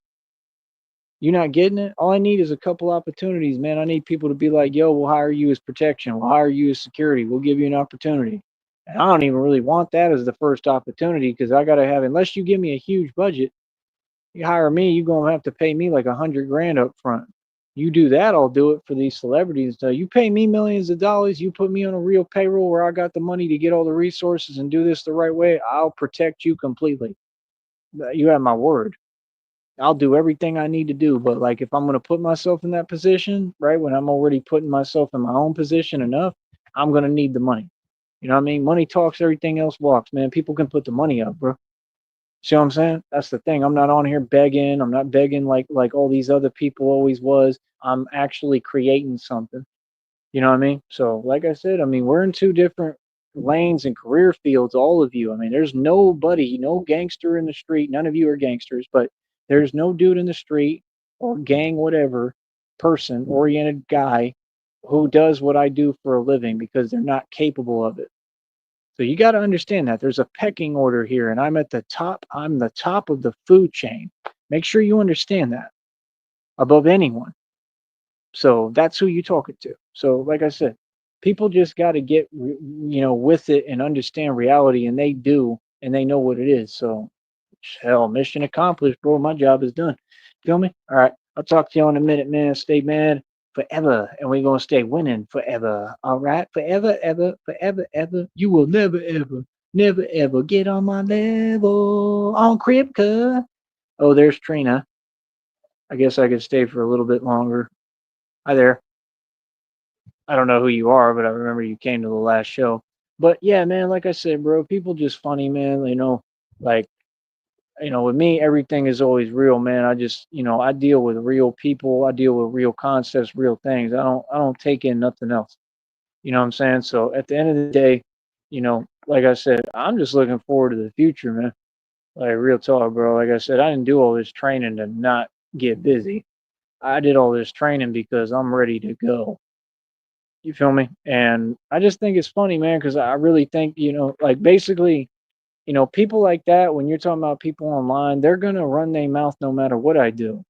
You're not getting it? All I need is a couple opportunities, man. I need people to be like, yo, we'll hire you as protection. We'll hire you as security. We'll give you an opportunity. And I don't even really want that as the first opportunity because I got to have, unless you give me a huge budget, you hire me, you're going to have to pay me like 100 grand up front. You do that, I'll do it for these celebrities. So you pay me millions of dollars, you put me on a real payroll where I got the money to get all the resources and do this the right way, I'll protect you completely. You have my word. I'll do everything I need to do. But like if I'm gonna put myself in that position, right, when I'm already putting myself in my own position enough, I'm gonna need the money. You know what I mean? Money talks, everything else walks, man. People can put the money up, bro. See what I'm saying? That's the thing. I'm not on here begging. I'm not begging like all these other people always was. I'm actually creating something. You know what I mean? So, like I said, I mean, we're in two different lanes and career fields, all of you. I mean, there's nobody, no gangster in the street. None of you are gangsters, but there's no dude in the street or gang, whatever, person oriented guy who does what I do for a living because they're not capable of it. So you got to understand that there's a pecking order here, and I'm at the top. I'm the top of the food chain. Make sure you understand that above anyone. So that's who you're talking to. So, like I said, people just got to get, with it and understand reality, and they do, and they know what it is. So, hell, mission accomplished, bro. My job is done. Feel me? All right. I'll talk to you in a minute, man. Stay mad forever, and we're going to stay winning forever. All right? Forever, ever, forever, ever. You will never, ever, never, ever get on my level on Crip, cuz. Oh, there's Trina. I guess I could stay for a little bit longer. Hi there. I don't know who you are, but I remember you came to the last show. But yeah, man, like I said, bro, people just funny, man. Like with me, everything is always real, man. I just, I deal with real people. I deal with real concepts, real things. I don't take in nothing else. You know what I'm saying? So at the end of the day, like I said, I'm just looking forward to the future, man. Like real talk, bro. Like I said, I didn't do all this training to not get busy. I did all this training because I'm ready to go. You feel me? And I just think it's funny, man, because I really think, like basically, people like that, when you're talking about people online, they're going to run their mouth no matter what I do.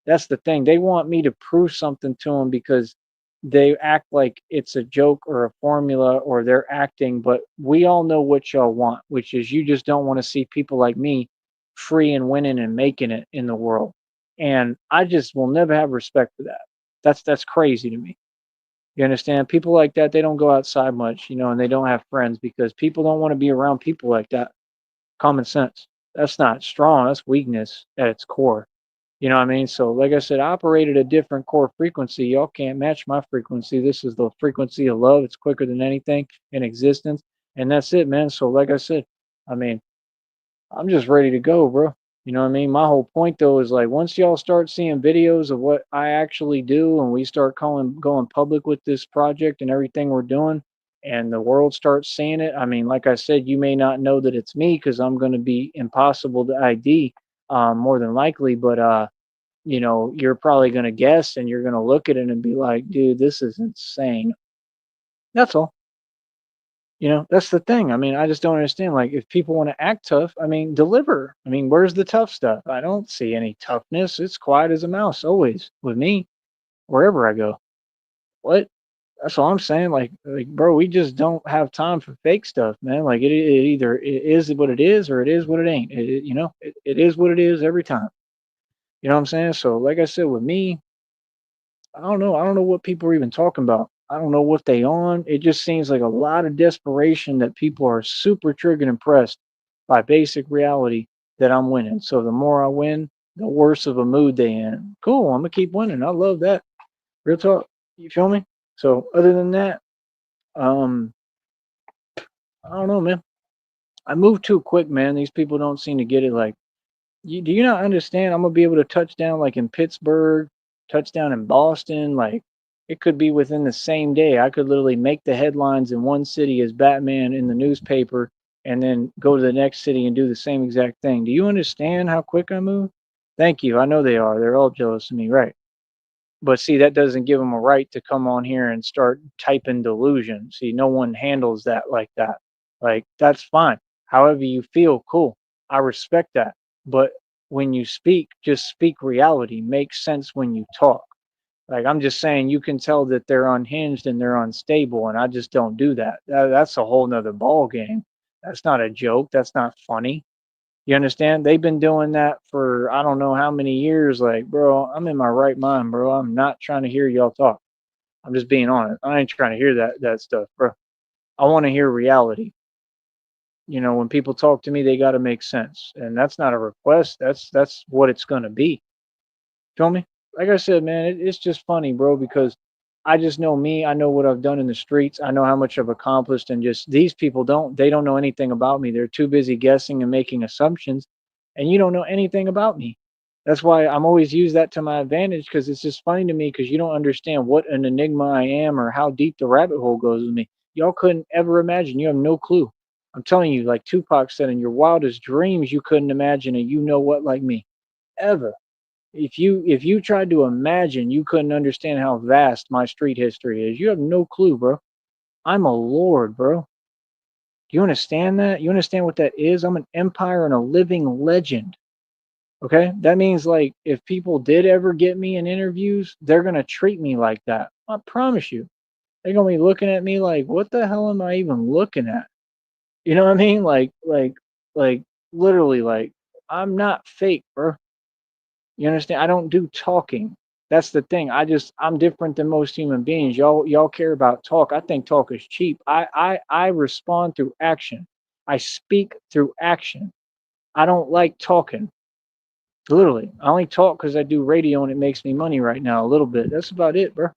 That's the thing. They want me to prove something to them because they act like it's a joke or a formula or they're acting, but we all know what y'all want, which is you just don't want to see people like me free and winning and making it in the world. And I just will never have respect for that. That's crazy to me. You understand? People like that, they don't go outside much, and they don't have friends because people don't want to be around people like that. Common sense. That's not strong. That's weakness at its core. You know what I mean? So, like I said, I operate at a different core frequency. Y'all can't match my frequency. This is the frequency of love. It's quicker than anything in existence. And that's it, man. So, like I said, I mean, I'm just ready to go, bro. You know what I mean? My whole point though is like once y'all start seeing videos of what I actually do and we start going public with this project and everything we're doing and the world starts seeing it, I mean, like I said, you may not know that it's me because I'm going to be impossible to ID more than likely, but you're probably going to guess and you're going to look at it and be like, dude, this is insane. That's all. That's the thing. I mean, I just don't understand. Like, if people want to act tough, I mean, deliver. I mean, where's the tough stuff? I don't see any toughness. It's quiet as a mouse always with me, wherever I go. What? That's all I'm saying. Like, bro, we just don't have time for fake stuff, man. Like, it either it is what it is or it is what it ain't. It is what it is every time. You know what I'm saying? So, like I said, with me, I don't know. I don't know what people are even talking about. I don't know what they on. It just seems like a lot of desperation that people are super triggered and impressed by basic reality that I'm winning. So the more I win, the worse of a mood they in. Cool. I'm gonna keep winning. I love that. Real talk. You feel me? So other than that, um, I don't know, man. I move too quick, man. These people don't seem to get it. Like do you not understand? I'm gonna be able to touch down like in Pittsburgh, touchdown in Boston. Like it could be within the same day. I could literally make the headlines in one city as Batman in the newspaper, and then go to the next city and do the same exact thing. Do you understand how quick I move? Thank you. I know they are. They're all jealous of me, right? But see, that doesn't give them a right to come on here and start typing delusion. See, no one handles that like that. Like, that's fine. However you feel, cool. I respect that. But when you speak, just speak reality. Make sense when you talk. Like, I'm just saying, you can tell that they're unhinged and they're unstable, and I just don't do that. That's a whole nother ball game. That's not a joke. That's not funny. You understand? They've been doing that for I don't know how many years. Like, bro, I'm in my right mind, bro. I'm not trying to hear y'all talk. I'm just being honest. I ain't trying to hear that stuff, bro. I want to hear reality. When people talk to me, they got to make sense, and that's not a request. That's what it's gonna be. Feel me? Like I said, man, it's just funny, bro, because I just know me. I know what I've done in the streets. I know how much I've accomplished, and just these people don't. They don't know anything about me. They're too busy guessing and making assumptions, and you don't know anything about me. That's why I'm always use that to my advantage because it's just funny to me because you don't understand what an enigma I am or how deep the rabbit hole goes with me. Y'all couldn't ever imagine. You have no clue. I'm telling you, like Tupac said, in your wildest dreams, you couldn't imagine a you know what like me ever. If you tried to imagine, you couldn't understand how vast my street history is. You have no clue, bro. I'm a lord, bro. Do you understand that? You understand what that is? I'm an empire and a living legend. Okay? That means like if people did ever get me in interviews, they're gonna treat me like that. I promise you. They're gonna be looking at me like, what the hell am I even looking at? You know what I mean? Like literally like I'm not fake, bro. You understand? I don't do talking. That's the thing. I'm different than most human beings. Y'all care about talk. I think talk is cheap. I respond through action. I speak through action. I don't like talking. Literally, I only talk because I do radio and it makes me money right now a little bit. That's about it, bro.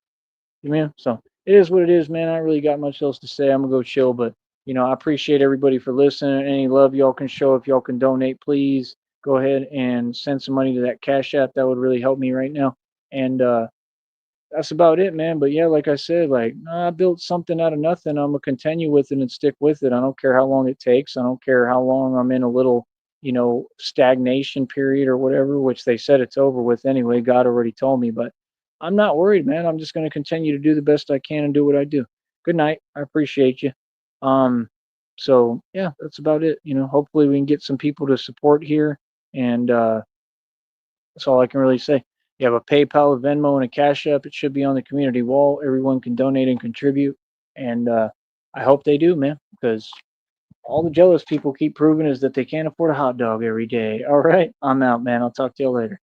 You mean? So it is what it is, man. I ain't really got much else to say. I'm gonna go chill, but I appreciate everybody for listening. Any love y'all can show, if y'all can donate, please go ahead and send some money to that Cash App. That would really help me right now. And that's about it, man. But yeah, like I said, like I built something out of nothing. I'm gonna continue with it and stick with it. I don't care how long it takes. I don't care how long I'm in a little, stagnation period or whatever, which they said it's over with anyway. God already told me, but I'm not worried, man. I'm just gonna continue to do the best I can and do what I do. Good night. I appreciate you. Um, so yeah, that's about it. Hopefully we can get some people to support here, and that's all I can really say. You have a PayPal, a Venmo, and a Cash App. It should be on the community wall. Everyone can donate and contribute. And I hope they do, man, because all the jealous people keep proving is that they can't afford a hot dog every day. All right. I'm out, man. I'll talk to you later.